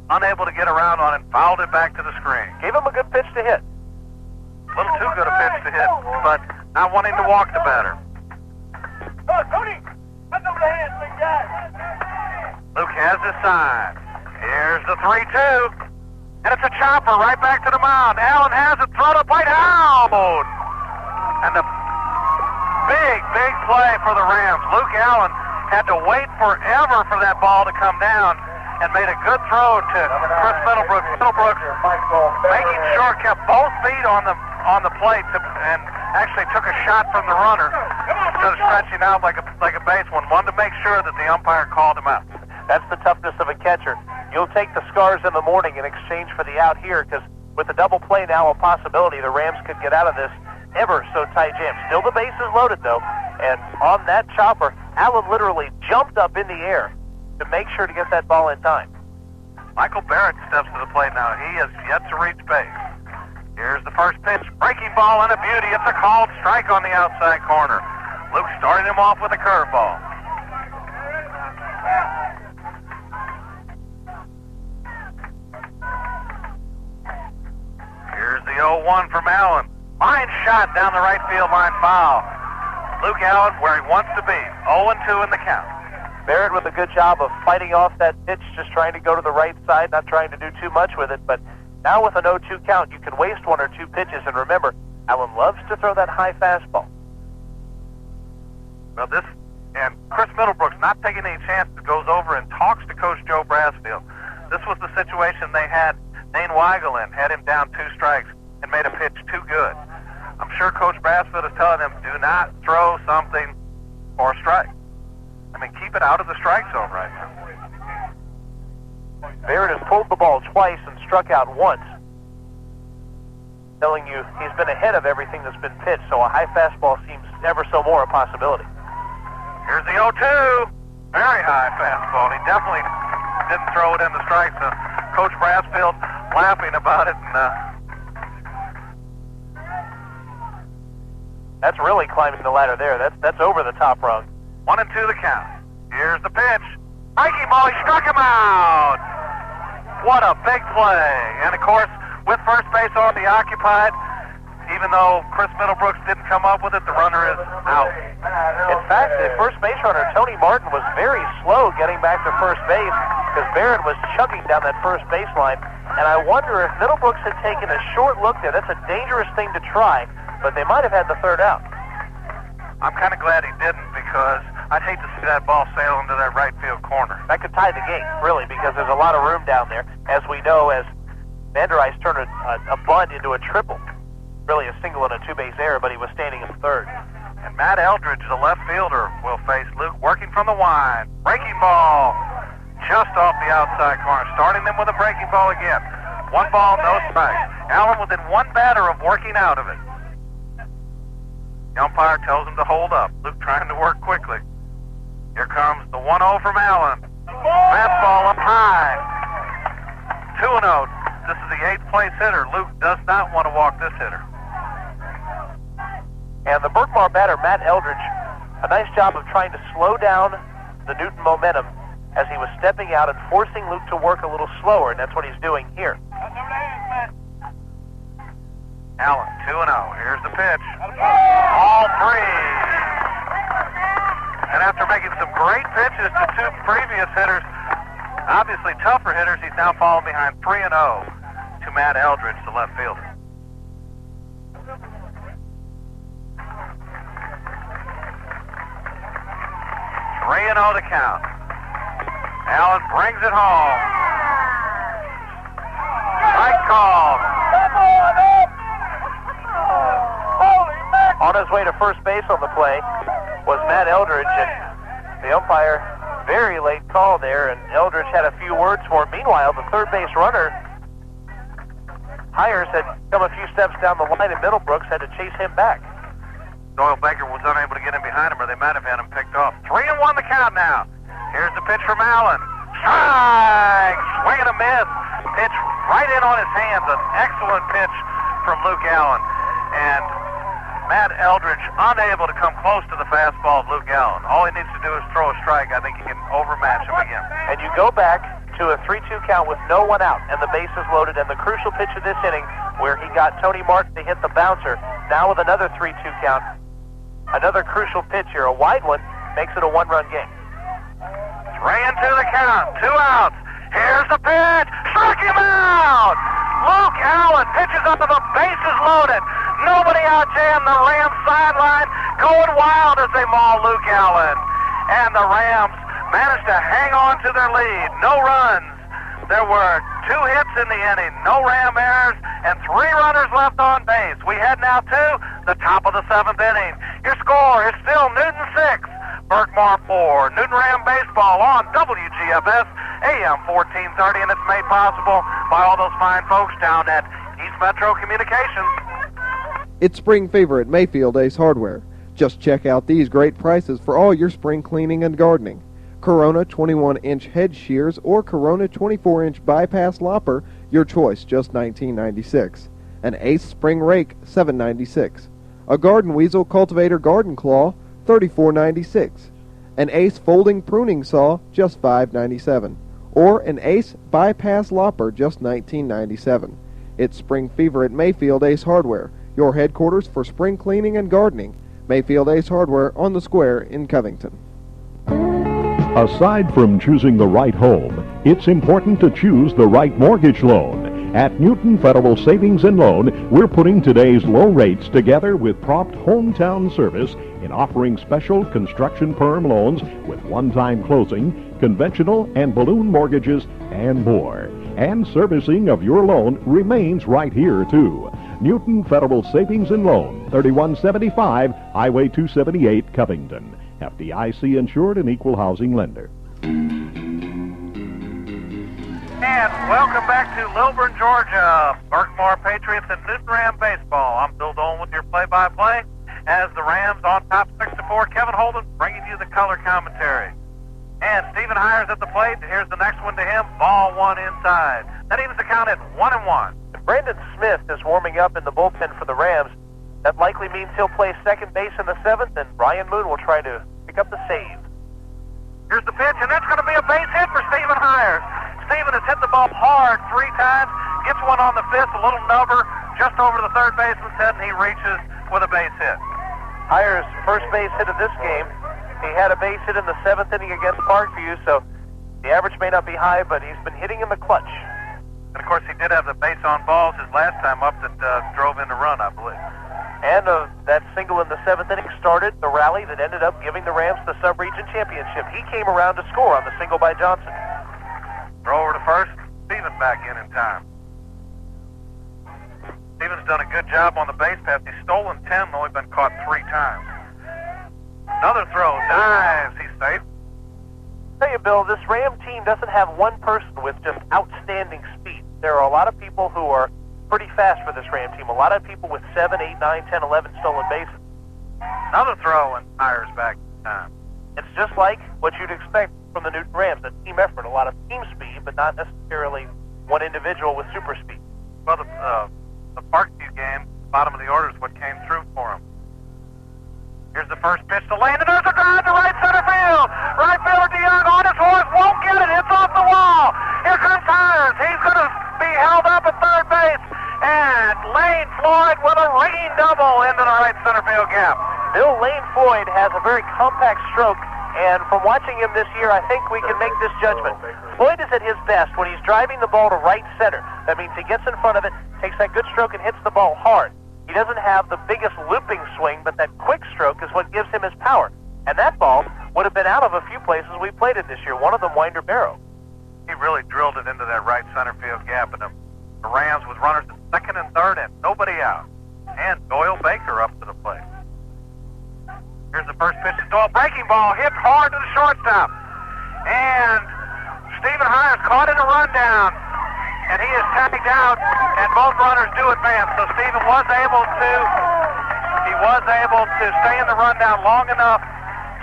S2: Unable to get around on it. Fouled it back to the screen.
S1: Gave him a good pitch to hit.
S2: A little too good a pitch to hit, but not wanting to walk the batter.
S12: Tony, put over the hands, big guy.
S2: Luke has his sign. Here's the 3-2. And it's a chopper right back to the mound. Allen has it. Throw to plate out. And the big play for the Rams. Luke Allen had to wait forever for that ball to come down and made a good throw to Chris Middlebrook. Middlebrook making sure kept both feet on the plate and actually took a shot from the runner instead of stretching out like a baseman. Wanted to make sure that the umpire called him out.
S1: That's the toughness of a catcher. You'll take the scars in the morning in exchange for the out here, because with the double play now a possibility, the Rams could get out of this ever so tight jam. Still the bases loaded, though, and on that chopper, Allen literally jumped up in the air to make sure to get that ball in time.
S2: Michael Barrett steps to the plate now. He has yet to reach base. Here's the first pitch. Breaking ball and a beauty. It's a called strike on the outside corner. Luke started him off with a curveball. Here's the 0-1 from Allen. Line shot down the right field line, foul. Luke Allen where he wants to be. 0-2 in the count.
S1: Barrett with a good job of fighting off that pitch, just trying to go to the right side, not trying to do too much with it. But now with an 0-2 count, you can waste one or two pitches. And remember, Allen loves to throw that high fastball.
S2: Well, this, and Chris Middlebrooks not taking any chances, goes over and talks to Coach Joe Brasfield. This was the situation they had Dane Weigel in, had him down 2 strikes and made a pitch too good. I'm sure Coach Brasfield is telling him, do not throw something for a strike. I mean, keep it out of the strike zone right now.
S1: Barrett has pulled the ball twice and struck out once, telling you he's been ahead of everything that's been pitched, so a high fastball seems ever so more a possibility.
S2: Here's the 0-2. Very high fastball. He definitely didn't throw it in the strike zone. Coach Brasfield laughing about it.
S1: That's really climbing the ladder there. That's over the top rung.
S2: 1-2 the count. Here's the pitch. Breaking ball, he struck him out. What a big play. And of course, with first base already occupied, even though Chris Middlebrooks didn't come up with it, the runner is out.
S1: In fact, the first base runner, Tony Martin, was very slow getting back to first base because Barrett was chugging down that first baseline. And I wonder if Middlebrooks had taken a short look there. That's a dangerous thing to try, but they might have had the third out.
S2: I'm kind of glad he didn't, because I'd hate to see that ball sail into that right field corner.
S1: That could tie the game, really, because there's a lot of room down there. As we know, as Vander Ice turned a bunt into a triple. Really a single and a 2-base error, but he was standing in third.
S2: And Matt Eldridge, the left fielder, will face Luke working from the wind. Breaking ball just off the outside corner. Starting them with a breaking ball again. 1 ball, no strike. Allen within 1 batter of working out of it. The umpire tells him to hold up. Luke trying to work quickly. Here comes the 1-0 from Allen. Fastball up high. 2-0. This is the 8th place hitter. Luke does not want to walk this hitter.
S1: And the Berkmar batter, Matt Eldridge, a nice job of trying to slow down the Newton momentum as he was stepping out and forcing Luke to work a little slower, and that's what he's doing here.
S2: Allen, 2-0. Here's the pitch. All 3. And after making some great pitches to 2 previous hitters, obviously tougher hitters, he's now falling behind 3-0 to Matt Eldridge, the left fielder. Three and 0 to count. Allen brings it home. Strike call.
S1: On his way to first base on the play was Matt Eldridge, and the umpire, very late call there, and Eldridge had a few words for him. Meanwhile, the third base runner, Hires, had come a few steps down the line, and Middlebrooks had to chase him back.
S2: Doyle Baker was unable to get in behind him, or they might have had him picked off. 3-1 the count now. Here's the pitch from Allen. Strike! Swing and a miss. Pitch right in on his hands. An excellent pitch from Luke Allen. And Matt Eldridge unable to come close to the fastball of Luke Allen. All he needs to do is throw a strike. I think he can overmatch him again.
S1: And you go back to a 3-2 count with no one out, and the bases loaded, and the crucial pitch of this inning where he got Tony Martin to hit the bouncer. Now with another 3-2 count, another crucial pitch here, a wide one, makes it a 1-run game.
S2: 3-2 the count, 2 outs. Here's the pitch. Struck him out. Luke Allen pitches up to the bases loaded. Nobody out jammed the Rams sideline, going wild as they maul Luke Allen. And the Rams managed to hang on to their lead. No runs. There were 2 hits in the inning, no Ram errors, and 3 runners left on base. We head now to the top of the 7th inning. Your score is still Newton 6, Berkmar 4. Newton Ram baseball on WGFS AM 1430, and it's made possible by all those fine folks down at East Metro Communications.
S3: It's spring fever at Mayfield Ace Hardware. Just check out these great prices for all your spring cleaning and gardening. Corona 21-inch head shears or Corona 24-inch bypass lopper, your choice, just $19.96. An Ace spring rake, $7.96. A Garden Weasel cultivator garden claw, $34.96. An Ace folding pruning saw, just $5.97. Or an Ace bypass lopper, just $19.97. It's spring fever at Mayfield Ace Hardware, your headquarters for spring cleaning and gardening. Mayfield Ace Hardware on the Square in Covington.
S4: Aside from choosing the right home, it's important to choose the right mortgage loan. At Newton Federal Savings and Loan, we're putting today's low rates together with prompt hometown service in offering special construction perm loans with one-time closing, conventional and balloon mortgages, and more. And servicing of your loan remains right here, too. Newton Federal Savings and Loan, 3175 Highway 278, Covington. FDIC insured and equal housing lender.
S2: And welcome back to Lilburn, Georgia. Berkmar Patriots and Newton Ram baseball. I'm Bill Dolan with your play-by-play. As the Rams on top 6-4, Kevin Holden bringing you the color commentary. And Stephen Hires at the plate. Here's the next one to him. Ball one inside. That evens the count at 1-1.
S1: Brandon Smith is warming up in the bullpen for the Rams. That likely means he'll play second base in the 7th, and Brian Moon will try to pick up the save.
S2: Here's the pitch, and that's going to be a base hit for Stephen Hires. Stephen has hit the ball hard 3 times, gets one on the 5th, a little nubber, just over the third baseman's head, and he reaches with a base hit.
S1: Hires' first base hit of this game. He had a base hit in the 7th inning against Parkview, so the average may not be high, but he's been hitting in the clutch.
S2: And, of course, he did have the base on balls his last time up that drove in the run, I believe.
S1: And that single in the 7th inning started the rally that ended up giving the Rams the sub-region championship. He came around to score on the single by Johnson.
S2: Throw over to first. Stevens back in time. Stevens done a good job on the base pass. He's stolen 10 and only been caught 3 times. Another throw. Dives. He's safe.
S1: Tell you, Bill, this Ram team doesn't have one person with just outstanding speed. There are a lot of people who are pretty fast for this Ram team. A lot of people with 7, 8, 9, 10, 11 stolen bases.
S2: Another throw and Hires back in time.
S1: It's just like what you'd expect from the Newton Rams, a team effort, a lot of team speed, but not necessarily one individual with super speed.
S2: Well, the Parkview game, bottom of the order is what came through for him. Here's the first pitch to Lane, and there's a drive to right center field. Right fielder DeYoung on his horse, won't get it. It's off the wall. Here comes Hires. He's going to be held up at third base. And Lane Floyd with a ringing double into the right center field gap.
S1: Bill, Lane Floyd has a very compact stroke, and from watching him this year, I think we can make this judgment. Floyd is at his best when he's driving the ball to right center. That means he gets in front of it, takes that good stroke, and hits the ball hard. He doesn't have the biggest looping swing, but that quick stroke is what gives him his power. And that ball would have been out of a few places we played it this year, one of them Winder Barrow.
S2: He really drilled it into that right center field gap, and the Rams with runners at second and third and nobody out. And Doyle Baker up to the plate. Here's the first pitch to Doyle. Breaking ball hit hard to the shortstop. And Stephen Hires caught in a rundown. And he is tagged out, and both runners do advance. So Stephen was able to stay in the rundown long enough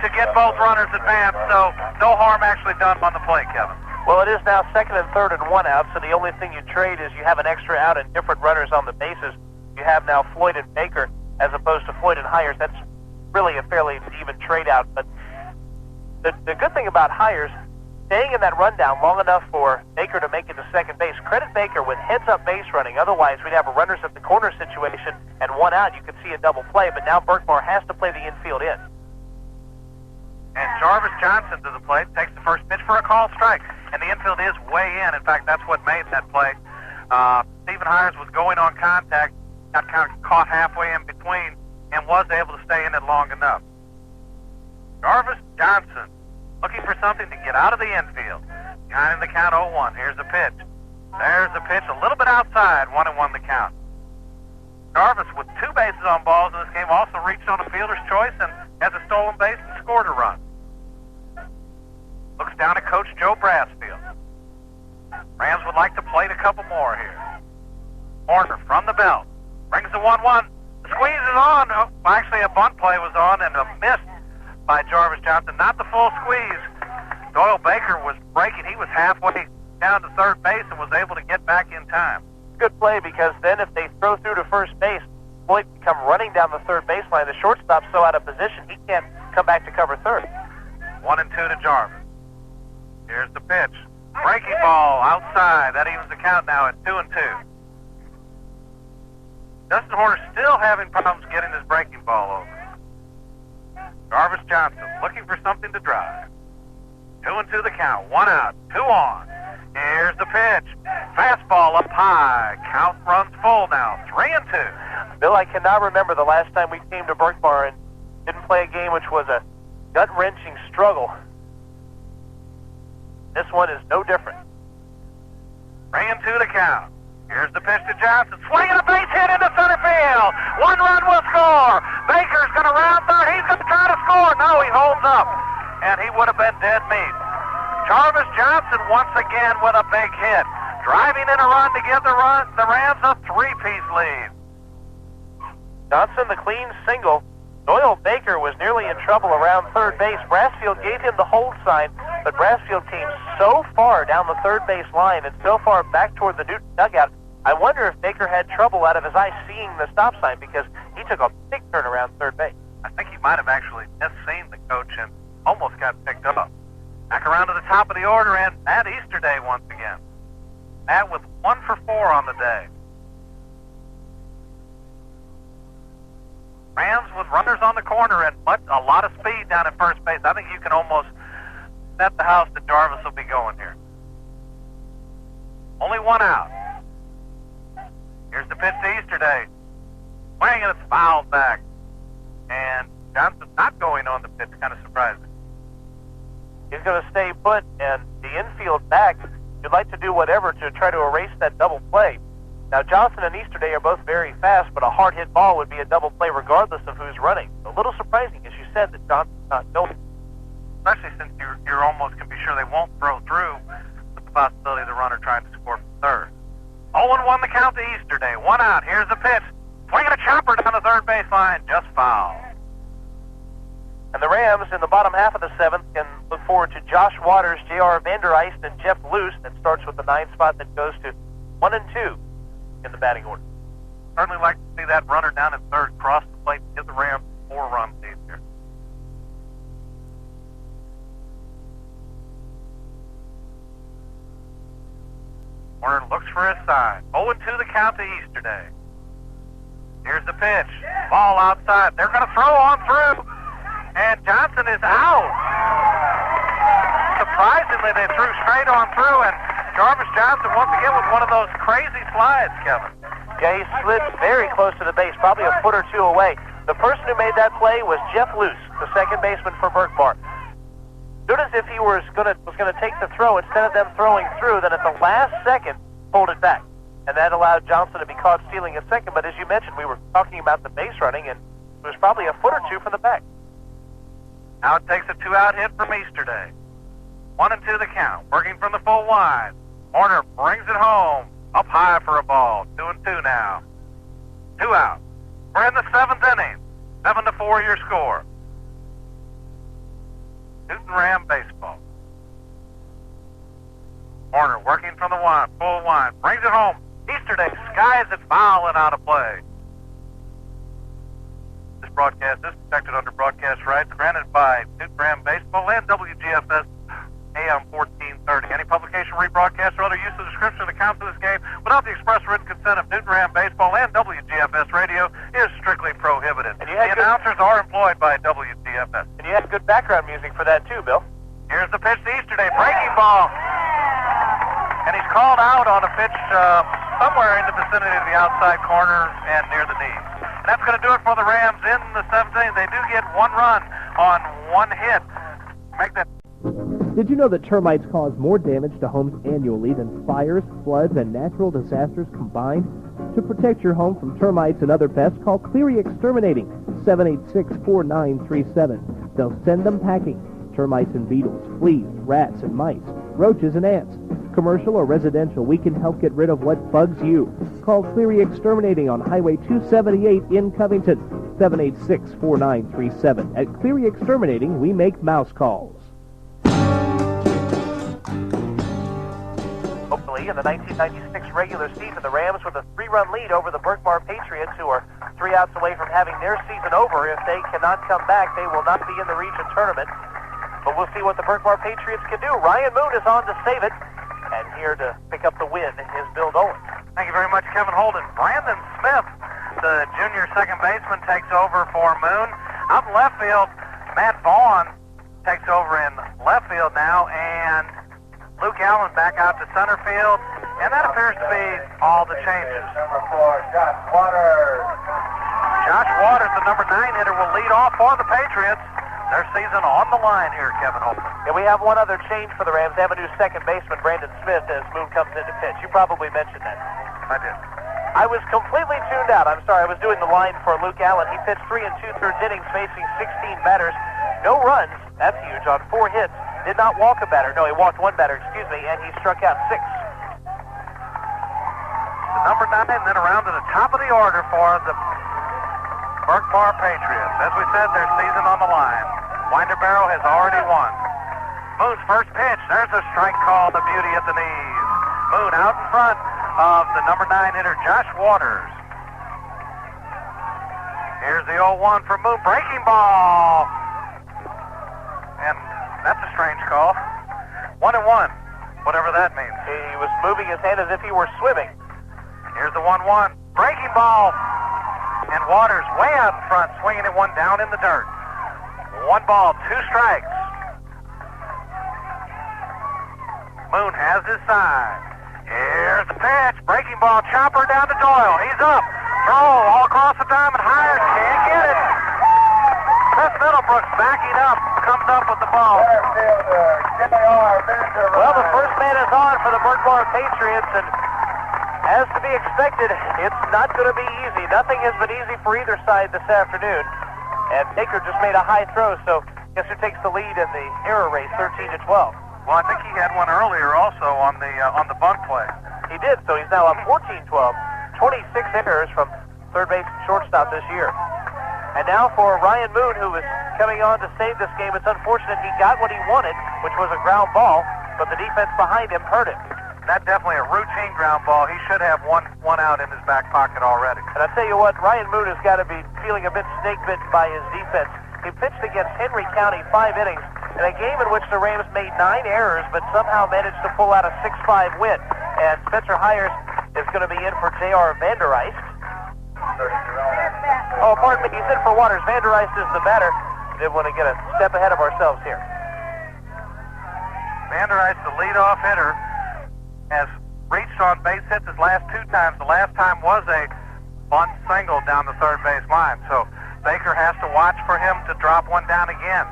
S2: to get both runners advanced. So no harm actually done on the play, Kevin.
S1: Well, it is now second and third and 1 out, so the only thing you trade is you have an extra out and different runners on the bases. You have now Floyd and Baker as opposed to Floyd and Hires. That's really a fairly even trade out. But the good thing about Hires, staying in that rundown long enough for Baker to make it to second base. Credit Baker with heads-up base running. Otherwise, we'd have a runners at the corner situation and 1 out. You could see a double play, but now Berkmar has to play the infield in.
S2: And Jarvis Johnson to the plate, takes the first pitch for a call strike. And the infield is way in. In fact, that's what made that play. Stephen Hires was going on contact, got kind of caught halfway in between, and was able to stay in it long enough. Jarvis Johnson looking for something to get out of the infield. Behind in the count 0-1. Here's the pitch. There's the pitch, a little bit outside, 1-1 the count. Jarvis with 2 bases on balls in this game also reached on a fielder's choice and has a stolen base and scored a run. Looks down at Coach Joe Brassfield. Rams would like to plate a couple more here. Horner from the belt. Brings the 1-1. The Squeeze is on. Oh, actually, a bunt play was on and a miss by Jarvis Johnson. Not the full squeeze. Doyle Baker was breaking. He was halfway down to third base and was able to get back in time.
S1: Good play, because then if they throw through to first base, Floyd can come running down the third baseline. The shortstop's so out of position, he can't come back to cover third.
S2: 1-2 to Jarvis. Here's the pitch. Breaking ball outside. That evens the count now at 2-2. Dustin Horner still having problems getting his breaking ball over. Jarvis Johnson looking for something to drive. 2-2 the count. 1 out. 2 on. Here's the pitch. Fastball up high. Count runs full now. 3-2.
S1: Bill, I cannot remember the last time we came to Berkmar and didn't play a game which was a gut-wrenching struggle. This one is no different.
S2: 3-2 the count. Here's the pitch to Johnson. Swinging a base hit into center field. 1 run will score. Baker's going to round third. He's going to try to score. No, he holds up. And he would have been dead meat. Jarvis Johnson once again with a big hit. Driving in a run to give the Rams a 3-piece lead.
S1: Johnson, the clean single. Doyle Baker was nearly in trouble around third base. Brassfield gave him the hold sign, but Brassfield came so far down the third base line and so far back toward the Newton dugout. I wonder if Baker had trouble out of his eyes seeing the stop sign, because he took a big turn around third base.
S2: I think he might have actually misseen the coach and almost got picked up. Back around to the top of the order, and Matt Easterday once again. Matt with 1 for 4 on the day. Rams with runners on the corner and a lot of speed down at first base. I think you can almost bet the house that Jarvis will be going here. Only 1 out. Here's the pitch to Easterday. Swing, and it's fouled back. And Johnson's not going on the pitch. Kind of surprising.
S1: He's going to stay put, and the infield back, you'd like to do whatever to try to erase that double play. Now, Johnson and Easterday are both very fast, but a hard-hit ball would be a double play regardless of who's running. A little surprising, as you said, that Johnson's not going.
S2: Especially since you're almost can be sure they won't throw through, with the possibility of the runner trying to score from third. 0-1 the count to Easterday. 1 out. Here's the pitch. Swinging a chopper down the third baseline. Just foul.
S1: And the Rams in the bottom half of the 7th can look forward to Josh Waters, J.R. Vandereist, and Jeff Luce. That starts with the 9th spot that goes to 1 and 2 in the batting order.
S2: Certainly like to see that runner down at third cross the plate and give the Rams 4 runs lead here. Warner looks for his side. 0-2 the count to Easterday. Here's the pitch. Ball outside. They're going to throw on through. And Johnson is out. Surprisingly, they threw straight on through, and Jarvis Johnson once again with one of those crazy slides, Kevin.
S1: Yeah, he slid very close to the base, probably a foot or 2 away. The person who made that play was Jeff Luce, the second baseman for Berkmar. Soon as if he was going to take the throw, instead of them throwing through, then at the last second, hold it back. And that allowed Johnson to be caught stealing a second. But as you mentioned, we were talking about the base running, and it was probably a foot or 2 from the back.
S2: Now it takes a 2-out hit from Easterday. 1-2 the count. Working from the full line. Horner brings it home. Up high for a ball. 2-2 now. 2 out. We're in the 7th inning. 7-4 your score. Newton Ram baseball. Horner working from the full line. Brings it home. Easterday skies it foul and out of play. This broadcast is protected under broadcast rights granted by Newton Ram Baseball and WGFS AM 1430. Any publication, rebroadcast, or other use of description of the counts of this game without the express written consent of Newton Ram Baseball and WGFS Radio is strictly prohibited. And the announcers are employed by WGFS.
S1: And you had good background music for that too, Bill.
S2: Here's the pitch to Easterday. Breaking ball. And he's called out on a pitch somewhere in the vicinity of the outside corner and near the knees. And that's going to do it for the Rams in the 7th inning. They do get 1 run on 1 hit. Make that.
S3: Did you know that termites cause more damage to homes annually than fires, floods, and natural disasters combined? To protect your home from termites and other pests, call Cleary Exterminating, 786-4937. They'll send them packing. Termites and beetles, fleas, rats and mice, roaches and ants.
S5: commercial or residential, we can help get rid of what bugs you. Call Cleary Exterminating on Highway 278 in Covington, 786-4937. At Cleary Exterminating, we make mouse calls.
S1: Hopefully, in the 1996 regular season, the Rams with a 3-run lead over the Berkmar Patriots, who are 3 outs away from having their season over. If they cannot come back, they will not be in the region tournament. But we'll see what the Berkmar Patriots can do. Ryan Moon is on to save it, and here to pick up the win is Bill Dolan.
S2: Thank you very much, Kevin Holden. Brandon Smith, the junior second baseman, takes over for Moon. Out in left field, Matt Vaughn takes over in left field now, and Luke Allen back out to center field, and that appears to be all the changes.
S12: Number 4, Josh Waters.
S2: Josh Waters, the number 9 hitter, will lead off for the Patriots. Their season on the line here, Kevin Holden.
S1: And we have one other change for the Rams. They have a new second baseman, Brandon Smith, as Moon comes in to pitch. You probably mentioned that.
S2: I did.
S1: I was completely tuned out. I'm sorry. I was doing the line for Luke Allen. He pitched 3 2/3 innings, facing 16 batters. No runs. That's huge. On 4 hits. Did not walk a batter. No, he walked 1 batter, and he struck out 6.
S2: The number 9, then around to the top of the order for the Berkmar Patriots. As we said, their season on the line. Winder Barrow has already won. Moon's first pitch. There's a strike call, the beauty at the knees. Moon out in front of the number 9 hitter, Josh Waters. Here's the 0-1 for Moon. Breaking ball. And that's a strange call. 1-1, whatever that means.
S1: He was moving his hand as if he were swimming.
S2: Here's the 1-1. Breaking ball. And Waters way out in front, swinging it one down in the dirt. 1 ball, 2 strikes. Moon has his side. Here's the pitch. Breaking ball, chopper down to Doyle. He's up. Throw all across the diamond. Higher. Can't get it. Chris Middlebrooks backing up. Comes up with the ball.
S1: Well, the first man is on for the Berkmar Patriots, and as to be expected, it's not going to be easy. Nothing has been easy for either side this afternoon. And Baker just made a high throw, so guess who takes the lead in the error race, 13-12.
S2: Well, I think he had one earlier also on the bunt play.
S1: He did, so he's now up 14-12. 26 errors from third base and shortstop this year. And now for Ryan Moon, who is coming on to save this game. It's unfortunate he got what he wanted, which was a ground ball, but the defense behind him hurt him.
S2: That's definitely a routine ground ball. He should have one out in his back pocket already.
S1: And I tell you what, Ryan Moon has got to be feeling a bit snake-bitten by his defense. He pitched against Henry County 5 innings in a game in which the Rams made 9 errors, but somehow managed to pull out a 6-5 win. And Spencer Hires is going to be in for J.R. Vandereist. Oh, pardon me, he's in for Waters. Vandereist is the batter. Didn't want to get a step ahead of ourselves here.
S2: Vandereist, the leadoff hitter, has reached on base hits his last 2 times. The last time was a bunt single down the third base line. So Baker has to watch for him to drop one down again.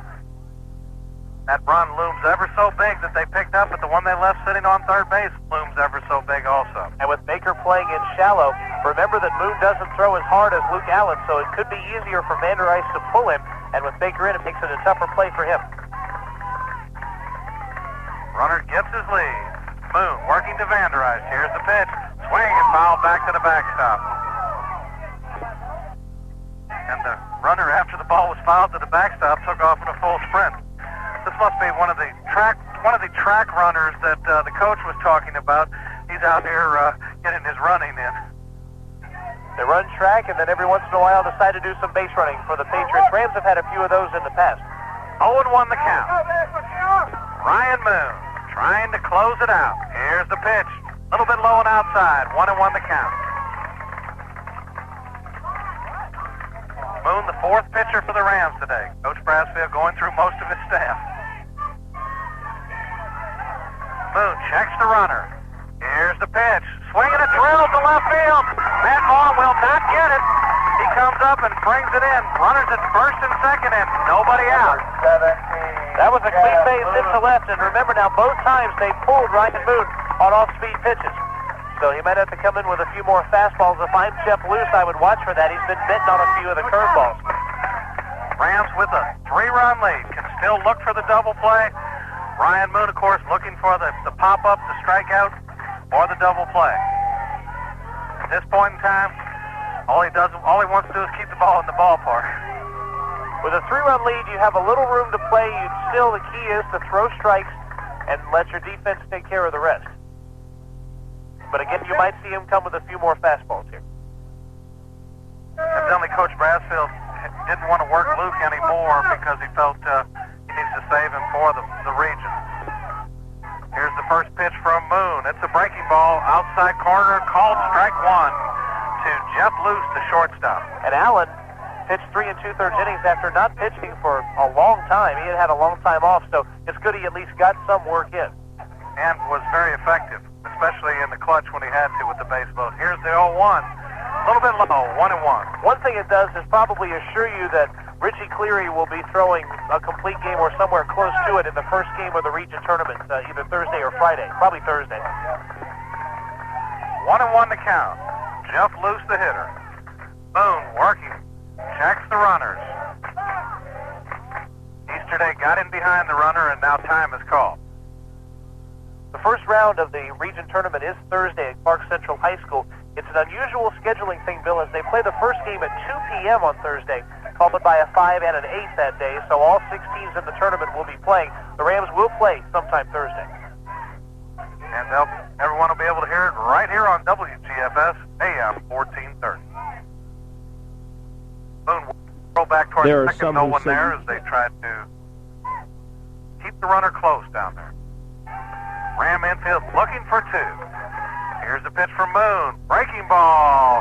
S2: That run looms ever so big that they picked up, but the one they left sitting on third base looms ever so big also.
S1: And with Baker playing in shallow, remember that Moon doesn't throw as hard as Luke Allen, so it could be easier for Vandereist to pull him. And with Baker in, it makes it a tougher play for him.
S2: Runner gets his lead. Moon working to Vandereist. Here's the pitch. Swing and foul back to the backstop. And the runner, after the ball was fouled to the backstop, took off in a full sprint. This must be one of the track runners that the coach was talking about. He's out here getting his running in.
S1: They run track and then every once in a while decide to do some base running for the Patriots. Rams have had a few of those in the past.
S2: 0-1 the count. Ryan Moon trying to close it out. Here's the pitch. A little bit low and outside. 1-1 the count. Moon, the 4th pitcher for the Rams today. Coach Brasfield going through most of his staff. Moon checks the runner. Here's the pitch. Swinging a drill to left field. Matt Vaughn will not get it. He comes up and brings it in. Runners at first and second and nobody out.
S1: That was a clean base hit to left, and remember now, both times they pulled Ryan Moon on off-speed pitches. So he might have to come in with a few more fastballs. If I'm Jeff Luce, I would watch for that. He's been bitten on a few of the curveballs.
S2: Rams with a 3-run lead. Can still look for the double play. Ryan Moon, of course, looking for the pop-up, the strikeout, or the double play. At this point in time, all he wants to do is keep the ball in the ballpark.
S1: With a 3-run lead, you have a little room to play. The key is to throw strikes and let your defense take care of the rest. But again, you might see him come with a few more fastballs here.
S2: Evidently, Coach Brasfield didn't want to work Luke anymore because he felt he needs to save him for the region. Here's the first pitch from Moon. It's a breaking ball, outside corner, called strike one to Jeff Luce, the shortstop.
S1: And Allen pitched 3 2/3 innings after not pitching for a long time. He had a long time off, so it's good he at least got some work in.
S2: And was very effective, especially in the clutch when he had to with the base load. Here's the 0-1. A little bit low, 1-1.
S1: One thing it does is probably assure you that Richie Cleary will be throwing a complete game or somewhere close to it in the first game of the region tournament, either Thursday or Friday. Probably Thursday.
S2: 1-1 to count. Jeff Luce, the hitter. Moon working. Checks the runners. Easterday got in behind the runner, and now time is called.
S1: The first round of the region tournament is Thursday at Clark Central High School. It's an unusual scheduling thing, Bill, as they play the first game at 2 p.m. on Thursday, followed by a 5 and an 8 that day, so all 6 teams in the tournament will be playing. The Rams will play sometime Thursday.
S2: And everyone will be able to hear it right here on WGFS AM 1430. Moon will roll back towards
S5: There are
S2: second,
S5: some
S2: no
S5: who
S2: one
S5: say
S2: there as they try to keep the runner close down there. Ram infield looking for 2. Here's the pitch from Moon. Breaking ball.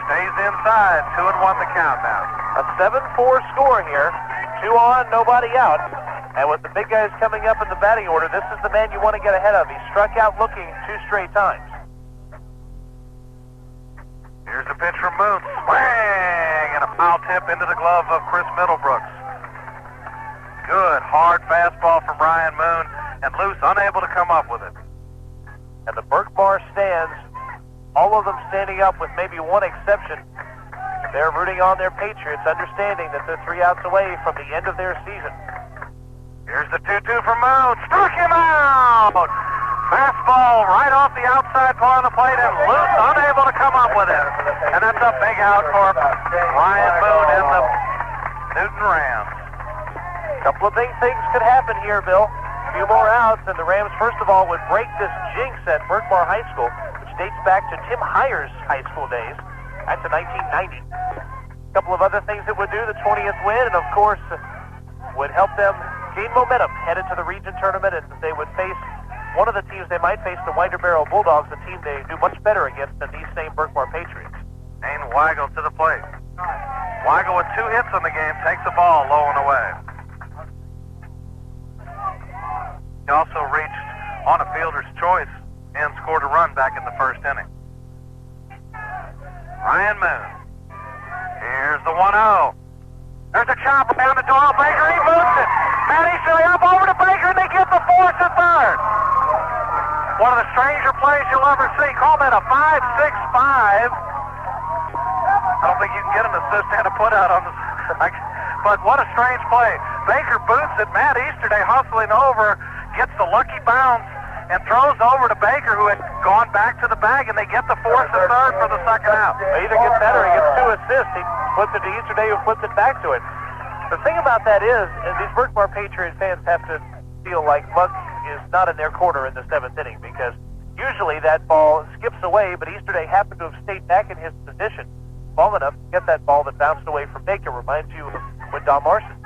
S2: Stays inside. 2-1 the count now.
S1: A 7-4 score here. 2 on, nobody out. And with the big guys coming up in the batting order, this is the man you want to get ahead of. He struck out looking 2 straight times.
S2: Here's the pitch from Moon. Swing! And a foul tip into the glove of Chris Middlebrooks. Good, hard fastball from Ryan Moon, and Luce unable to come up with it.
S1: And the Berkmar stands, all of them standing up with maybe one exception. They're rooting on their Patriots, understanding that they're 3 outs away from the end of their season.
S2: Here's the 2-2 from Moon. Struck him out! Fastball right off the outside part of the plate, and Luce unable to come up with it. And that's a big out for Ryan Moon and the Newton Rams.
S1: A couple of big things could happen here, Bill. A few more outs, and the Rams, first of all, would break this jinx at Berkmar High School, which dates back to Tim Heyer's high school days, back to 1990. A couple of other things that would do, the 20th win, and of course, would help them gain momentum headed to the region tournament, and they would face one of the teams they might face, the Winder Barrow Bulldogs, a team they do much better against than these same Berkmar Patriots.
S2: Dane Weigel to the plate. Weigel with 2 hits on the game takes the ball low and away. He also reached on a fielder's choice and scored a run back in the first inning. Ryan Moon. Here's the 1-0. There's a chop down to Doyle Baker. He moves it. Matt Easterly up over to Baker, and they get the 4th and 3rd. One of the stranger plays you'll ever see. Call that a 5-6-5. I don't think you can get an assist and a put out on the... But what a strange play. Baker boots it. Matt Easterday hustling over, gets the lucky bounce, and throws over to Baker, who had gone back to the bag, and they get the 4th and 3rd for the second out.
S1: He either gets that or he gets 2 assists. He flips it to Easterday, who flips it back to it. The thing about that is, these Berkmar Patriot fans have to feel like luck is not in their corner in the 7th inning, because usually that ball skips away, but Easterday happened to have stayed back in his position long enough to get that ball that bounced away from Baker. Reminds you of when Don Marson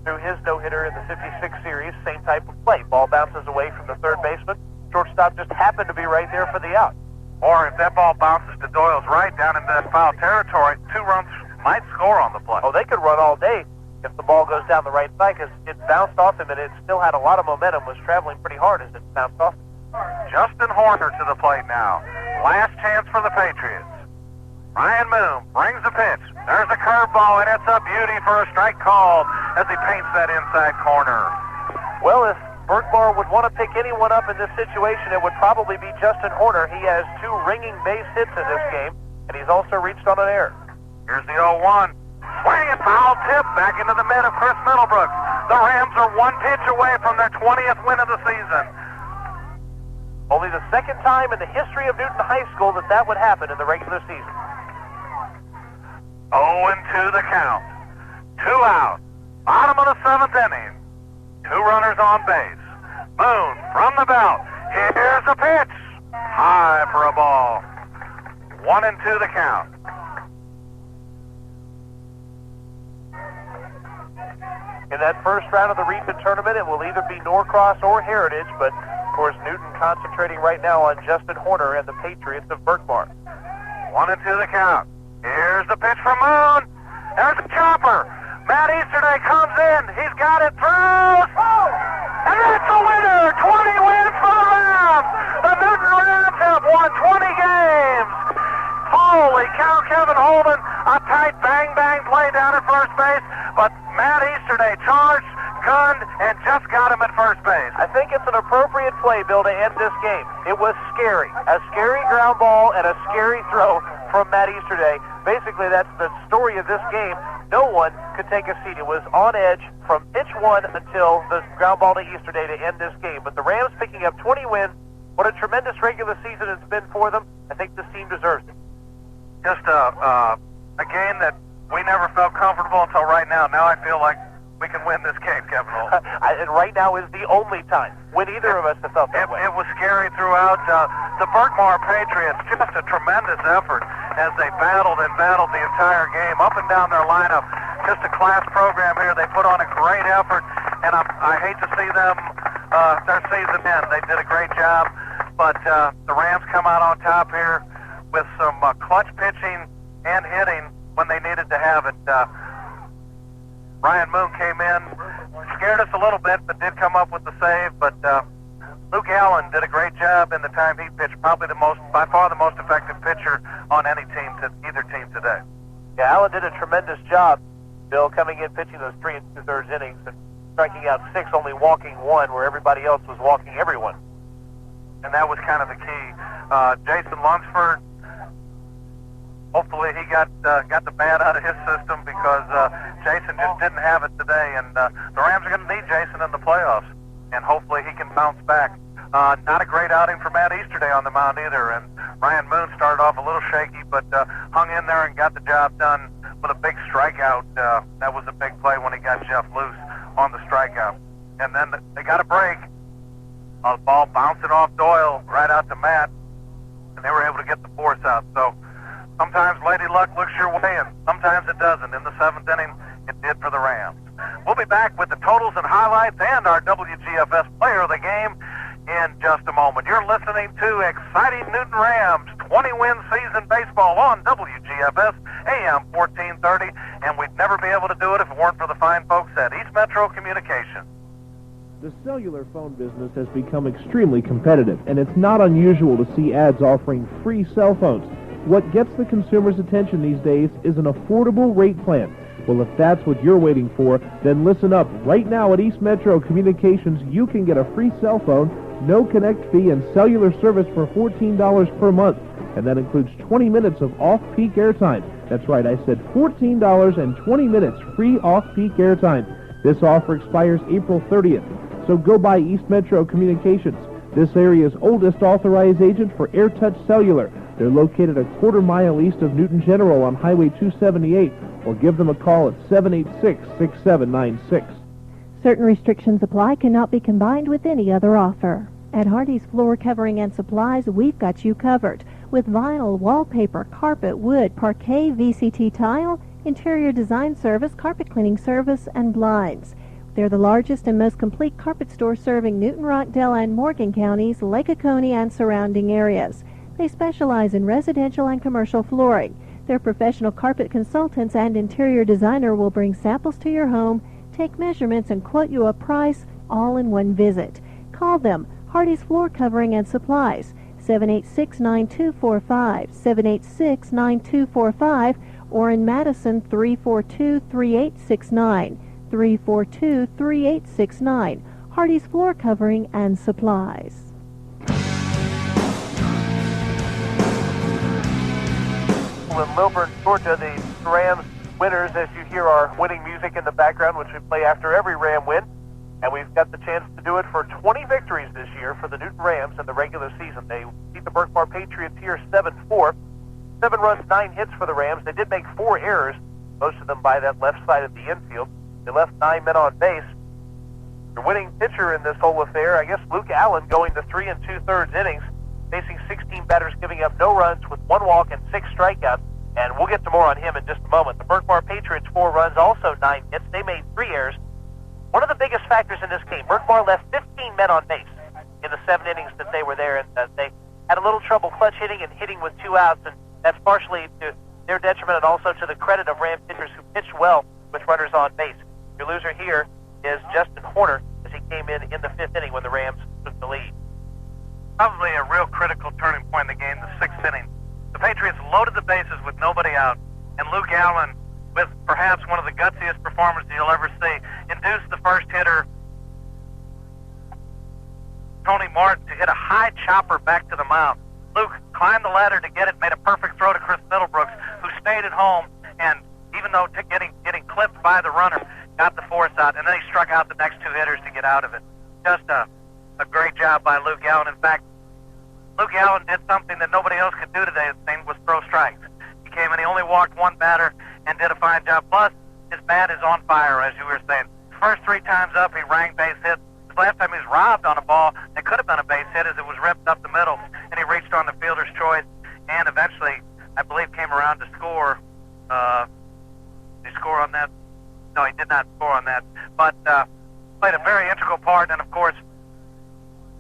S1: threw his no-hitter in the 56 series, same type of play. Ball bounces away from the third baseman. Shortstop just happened to be right there for the out.
S2: Or if that ball bounces to Doyle's right down into that foul territory, 2 runs might score on the play.
S1: Oh, they could run all day if the ball goes down the right side, because it bounced off him and it still had a lot of momentum, was traveling pretty hard as it bounced off him.
S2: Justin Horner to the plate now. Last chance for the Patriots. Ryan Moon brings the pitch. There's a curveball, and it's a beauty for a strike called as he paints that inside corner.
S1: Well, if Berkmar would want to pick anyone up in this situation, it would probably be Justin Horner. He has 2 ringing base hits in this game, and he's also reached on an error.
S2: Here's the 0-1. Swing and foul tip back into the mid of Chris Middlebrooks. The Rams are one pitch away from their 20th win of the season.
S1: Only the second time in the history of Newton High School that would happen in the regular season.
S2: 0-2 the count. 2 out. Bottom of the 7th inning. 2 runners on base. Moon from the belt. Here's a pitch. High for a ball. 1-2 the count.
S1: In that first round of the region tournament, it will either be Norcross or Heritage, but of course Newton concentrating right now on Justin Horner and the Patriots of Berkmar.
S2: 1-2 the count. Here's the pitch from Moon. There's a chopper. Matt Easterday comes in. He's got it, throws. And that's a winner. 20 wins for the Rams. The Newton Rams have won 20 games. Holy cow, Kevin Holden. A tight bang-bang play down at first base. But Matt Easterday charged, gunned, and just got him at first base.
S1: I think it's an appropriate play, Bill, to end this game. It was scary. A scary ground ball and a scary throw from Matt Easterday. Basically, that's the story of this game. No one could take a seat. It was on edge from pitch 1 until the ground ball to Easterday to end this game. But the Rams picking up 20 wins. What a tremendous regular season it's been for them. I think this team deserves it.
S2: Just a game that we never felt comfortable until right now. Now I feel like we can win this game, Kevin Holden.
S1: And right now is the only time when either of us have felt that way.
S2: It was scary throughout. The Berkmar Patriots, just a tremendous effort as they battled the entire game, up and down their lineup. Just a class program here. They put on a great effort, and I hate to see them, their season end. They did a great job, but the Rams come out on top here with some clutch pitching and hitting when they needed to have it. Ryan Moon came in, scared us a little bit, but did come up with the save. But Luke Allen did a great job in the time he pitched. Probably by far the most effective pitcher on either team today.
S1: Yeah, Allen did a tremendous job, Bill, coming in pitching those 3 2/3 innings and striking out 6, only walking 1, where everybody else was walking everyone.
S2: And that was kind of the key. Jason Lunsford, hopefully he got the bad out of his system, because Jason just didn't have it today, and the Rams are going to need Jason in the playoffs, and hopefully he can bounce back. Not a great outing for Matt Easterday on the mound either, and Ryan Moon started off a little shaky, but hung in there and got the job done with a big strikeout. That was a big play when he got Jeff loose on the strikeout. And then they got a break. The ball bouncing off Doyle right out to Matt, and they were able to get the force out. So sometimes Lady Luck looks your way, and sometimes it doesn't. In the 7th inning, it did for the Rams. We'll be back with the totals and highlights and our WGFS player of the game in just a moment. You're listening to exciting Newton Rams 20-win season baseball on WGFS AM 1430, and we'd never be able to do it if it weren't for the fine folks at East Metro Communications.
S5: The cellular phone business has become extremely competitive, and it's not unusual to see ads offering free cell phones. What gets the consumer's attention these days is an affordable rate plan. Well, if that's what you're waiting for, then listen up. Right now at East Metro Communications, you can get a free cell phone, no connect fee, and cellular service for $14 per month. And that includes 20 minutes of off-peak airtime. That's right, I said $14 and 20 minutes free off-peak airtime. This offer expires April 30th. So go by East Metro Communications, this area's oldest authorized agent for AirTouch Cellular. They're located a quarter-mile east of Newton General on Highway 278, or give them a call at 786-6796.
S6: Certain restrictions apply, cannot be combined with any other offer. At Hardy's Floor Covering and Supplies, we've got you covered with vinyl, wallpaper, carpet, wood, parquet, VCT tile, interior design service, carpet cleaning service, and blinds. They're the largest and most complete carpet store serving Newton, Rockdale, and Morgan counties, Lake Oconee, and surrounding areas. They specialize in residential and commercial flooring. Their professional carpet consultants and interior designer will bring samples to your home, take measurements, and quote you a price all in one visit. Call them, Hardy's Floor Covering and Supplies, 786-9245, 786-9245, or in Madison, 342-3869, 342-3869. Hardy's Floor Covering and Supplies.
S1: In Lilburn, Georgia, the Rams winners, as you hear our winning music in the background, which we play after every Ram win. And we've got the chance to do it for 20 victories this year for the Newton Rams in the regular season. They beat the Berkmar Patriots here 7-4. 7 runs, 9 hits for the Rams. They did make 4 errors, most of them by that left side of the infield. They left 9 men on base. The winning pitcher in this whole affair, I guess Luke Allen, going to 3 2/3 innings, facing 16 batters, giving up no runs with 1 walk and 6 strikeouts. And we'll get to more on him in just a moment. The Berkmar Patriots, 4 runs, also 9 hits. They made 3 errors. One of the biggest factors in this game, Berkmar left 15 men on base in the 7 innings that they were there, and they had a little trouble clutch hitting and hitting with 2 outs, and that's partially to their detriment and also to the credit of Ram pitchers who pitched well with runners on base. Your loser here is Justin Horner, as he came in the 5th inning when the Rams took the lead.
S2: Probably a real critical turning point in the game, the 6th inning. The Patriots loaded the bases with nobody out, and Luke Allen, with perhaps one of the gutsiest performances you'll ever see, induced the first hitter, Tony Martin, to hit a high chopper back to the mound. Luke climbed the ladder to get it, made a perfect throw to Chris Middlebrooks, who stayed at home, and even though getting clipped by the runner, got the force out, and then he struck out the next 2 hitters to get out of it. Just a great job by Luke Allen. In fact, Luke Allen did something that nobody else could do today, it seemed, was throw strikes. He came in, he only walked 1 batter, and did a fine job. Plus, his bat is on fire, as you were saying. First 3 times up, he rang base hits. The last time he was robbed on a ball that could have been a base hit, as it was ripped up the middle, and he reached on the fielder's choice, and eventually, I believe, came around to score. Did he score on that? No, he did not score on that, but played a very integral part, and of course,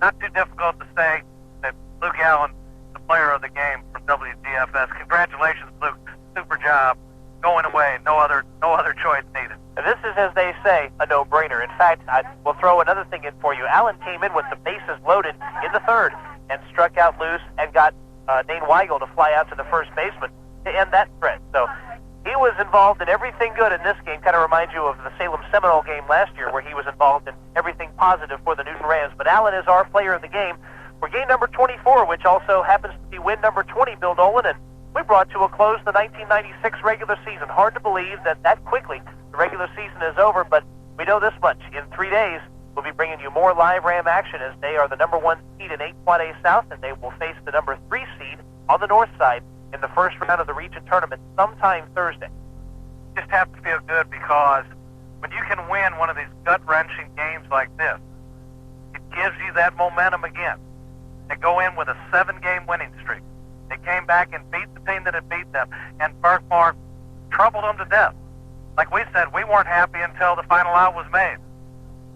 S2: not too difficult to say that Luke Allen, the player of the game from WGFS. Congratulations, Luke. Super job. Going away. No other choice needed.
S1: This is, as they say, a no-brainer. In fact, I will throw another thing in for you. Allen came in with the bases loaded in the 3rd and struck out loose and got Dane Weigel to fly out to the first baseman to end that threat. So he was involved in everything good in this game. Kind of reminds you of the Salem Seminole game last year, where he was involved in everything positive for the Newton Rams. But Allen is our player of the game for game number 24, which also happens to be win number 20, Bill Dolan, and we brought to a close the 1996 regular season. Hard to believe that quickly the regular season is over, but we know this much. In 3 days, we'll be bringing you more live Ram action, as they are the number 1 seed in 8-A South, and they will face the number 3 seed on the north side in the first round of the region tournament sometime Thursday.
S2: Just have to feel good, because when you can win one of these gut-wrenching games like this, it gives you that momentum again. They go in with a 7-game winning streak. They came back and beat the team that had beat them, and Berkmar troubled them to death. Like we said, we weren't happy until the final out was made.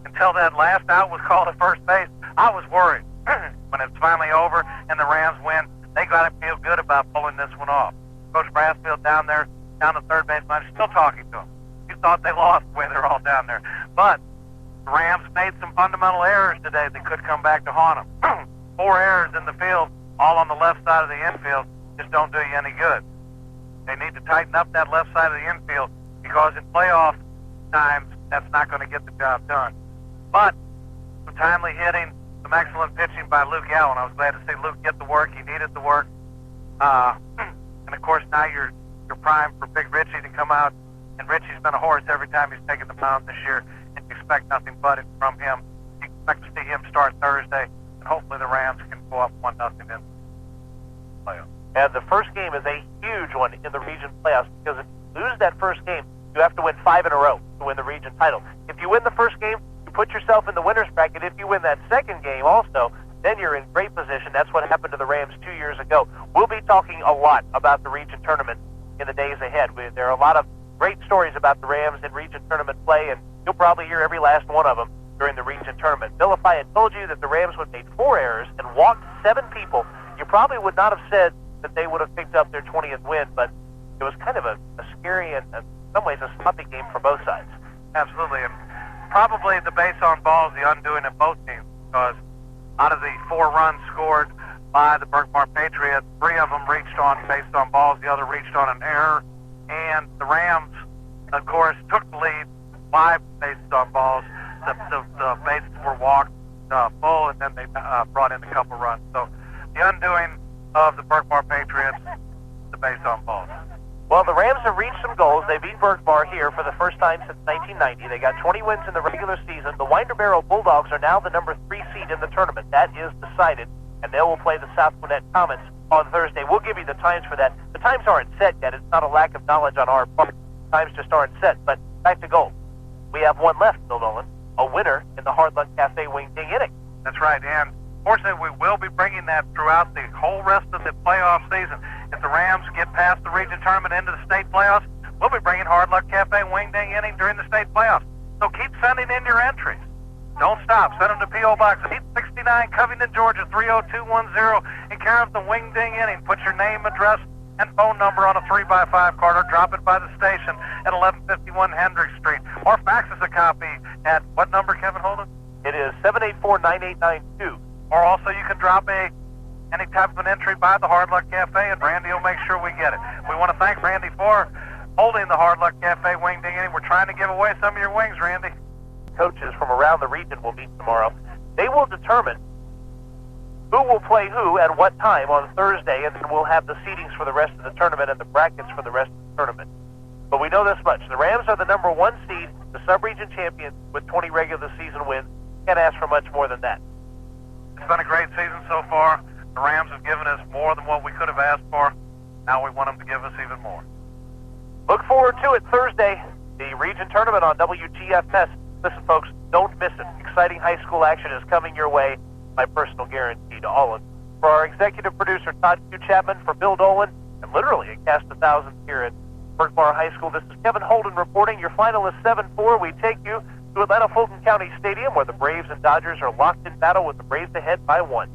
S2: Until that last out was called at first base, I was worried. When it's finally over and the Rams win, they got to feel good about pulling this one off. Coach Brassfield down there, down the third base line, still talking to them. He thought they lost the way they're all down there. But the Rams made some fundamental errors today that could come back to haunt them. 4 errors in the field, all on the left side of the infield, just don't do you any good. They need to tighten up that left side of the infield, because in playoff times, that's not going to get the job done. But some timely hitting, some excellent pitching by Luke Allen. I was glad to see Luke get the work. He needed the work. And of course, now you're primed for Big Richie to come out. And Richie's been a horse every time he's taken the mound this year, and you expect nothing but it from him. You expect to see him start Thursday, and hopefully the Rams can go up 1-0 in the playoffs.
S1: And the first game is a huge one in the region playoffs, because if you lose that first game, you have to win 5 in a row to win the region title. If you win the first game, you put yourself in the winner's bracket. If you win that second game also, then you're in great position. That's what happened to the Rams 2 years ago. We'll be talking a lot about the region tournament in the days ahead. There are a lot of great stories about the Rams in region tournament play, and you'll probably hear every last one of them during the region tournament. Bill, if I had told you that the Rams would make 4 errors and walked 7 people, you probably would not have said that they would have picked up their 20th win, but it was kind of a scary and, in some ways, a sloppy game for both sides.
S2: Absolutely, and probably the base on balls, the undoing of both teams, because out of the 4 runs scored by the Berkmar Patriots, 3 of them reached on base on balls, the other reached on an error, and the Rams, of course, took the lead 5 bases on balls. The bases were walked full, and then they brought in a couple runs. So the undoing of the Berkmar Patriots, the base on balls.
S1: Well, the Rams have reached some goals. They beat Berkmar here for the first time since 1990. They got 20 wins in the regular season. The Winder Barrow Bulldogs are now the number 3 seed in the tournament. That is decided, and they will play the South Gwinnett Comets on Thursday. We'll give you the times for that. The times aren't set yet. It's not a lack of knowledge on our part. The times just aren't set. But back to goal. We have one left, Bill Dolan, a winner in the Hard Luck Cafe Wing Ding inning.
S2: That's right, and fortunately, we will be bringing that throughout the whole rest of the playoff season. If the Rams get past the region tournament into the state playoffs, we'll be bringing Hard Luck Cafe Wing Ding inning during the state playoffs. So keep sending in your entries. Don't stop. Send them to P.O. Box 869, Covington, Georgia 30210, in care of the Wing Ding inning. Put your name, address, and phone number on a 3x5 card, or drop it by the station at 1151 Hendricks Street. Or fax us a copy at what number, Kevin Holden?
S1: It is 784-9892.
S2: Or also you can drop any type of an entry by the Hard Luck Cafe, and Randy will make sure we get it. We want to thank Randy for holding the Hard Luck Cafe Wing Ding inning. We're trying to give away some of your wings, Randy.
S1: Coaches from around the region will meet tomorrow. They will determine who will play who at what time on Thursday, and then we'll have the seedings for the rest of the tournament and the brackets for the rest of the tournament. But we know this much. The Rams are the number 1 seed, the sub-region champions with 20 regular season wins. Can't ask for much more than that.
S2: It's been a great season so far. The Rams have given us more than what we could have asked for. Now we want them to give us even more.
S1: Look forward to it Thursday, the region tournament on WGFS. Listen, folks, don't miss it. Exciting high school action is coming your way. My personal guarantee to all of you. For our executive producer, Todd Q. Chapman, for Bill Dolan, and literally a cast of thousands here at Berkmar High School, this is Kevin Holden reporting. Your final is 7-4. We take you to Atlanta Fulton County Stadium, where the Braves and Dodgers are locked in battle with the Braves ahead by 1.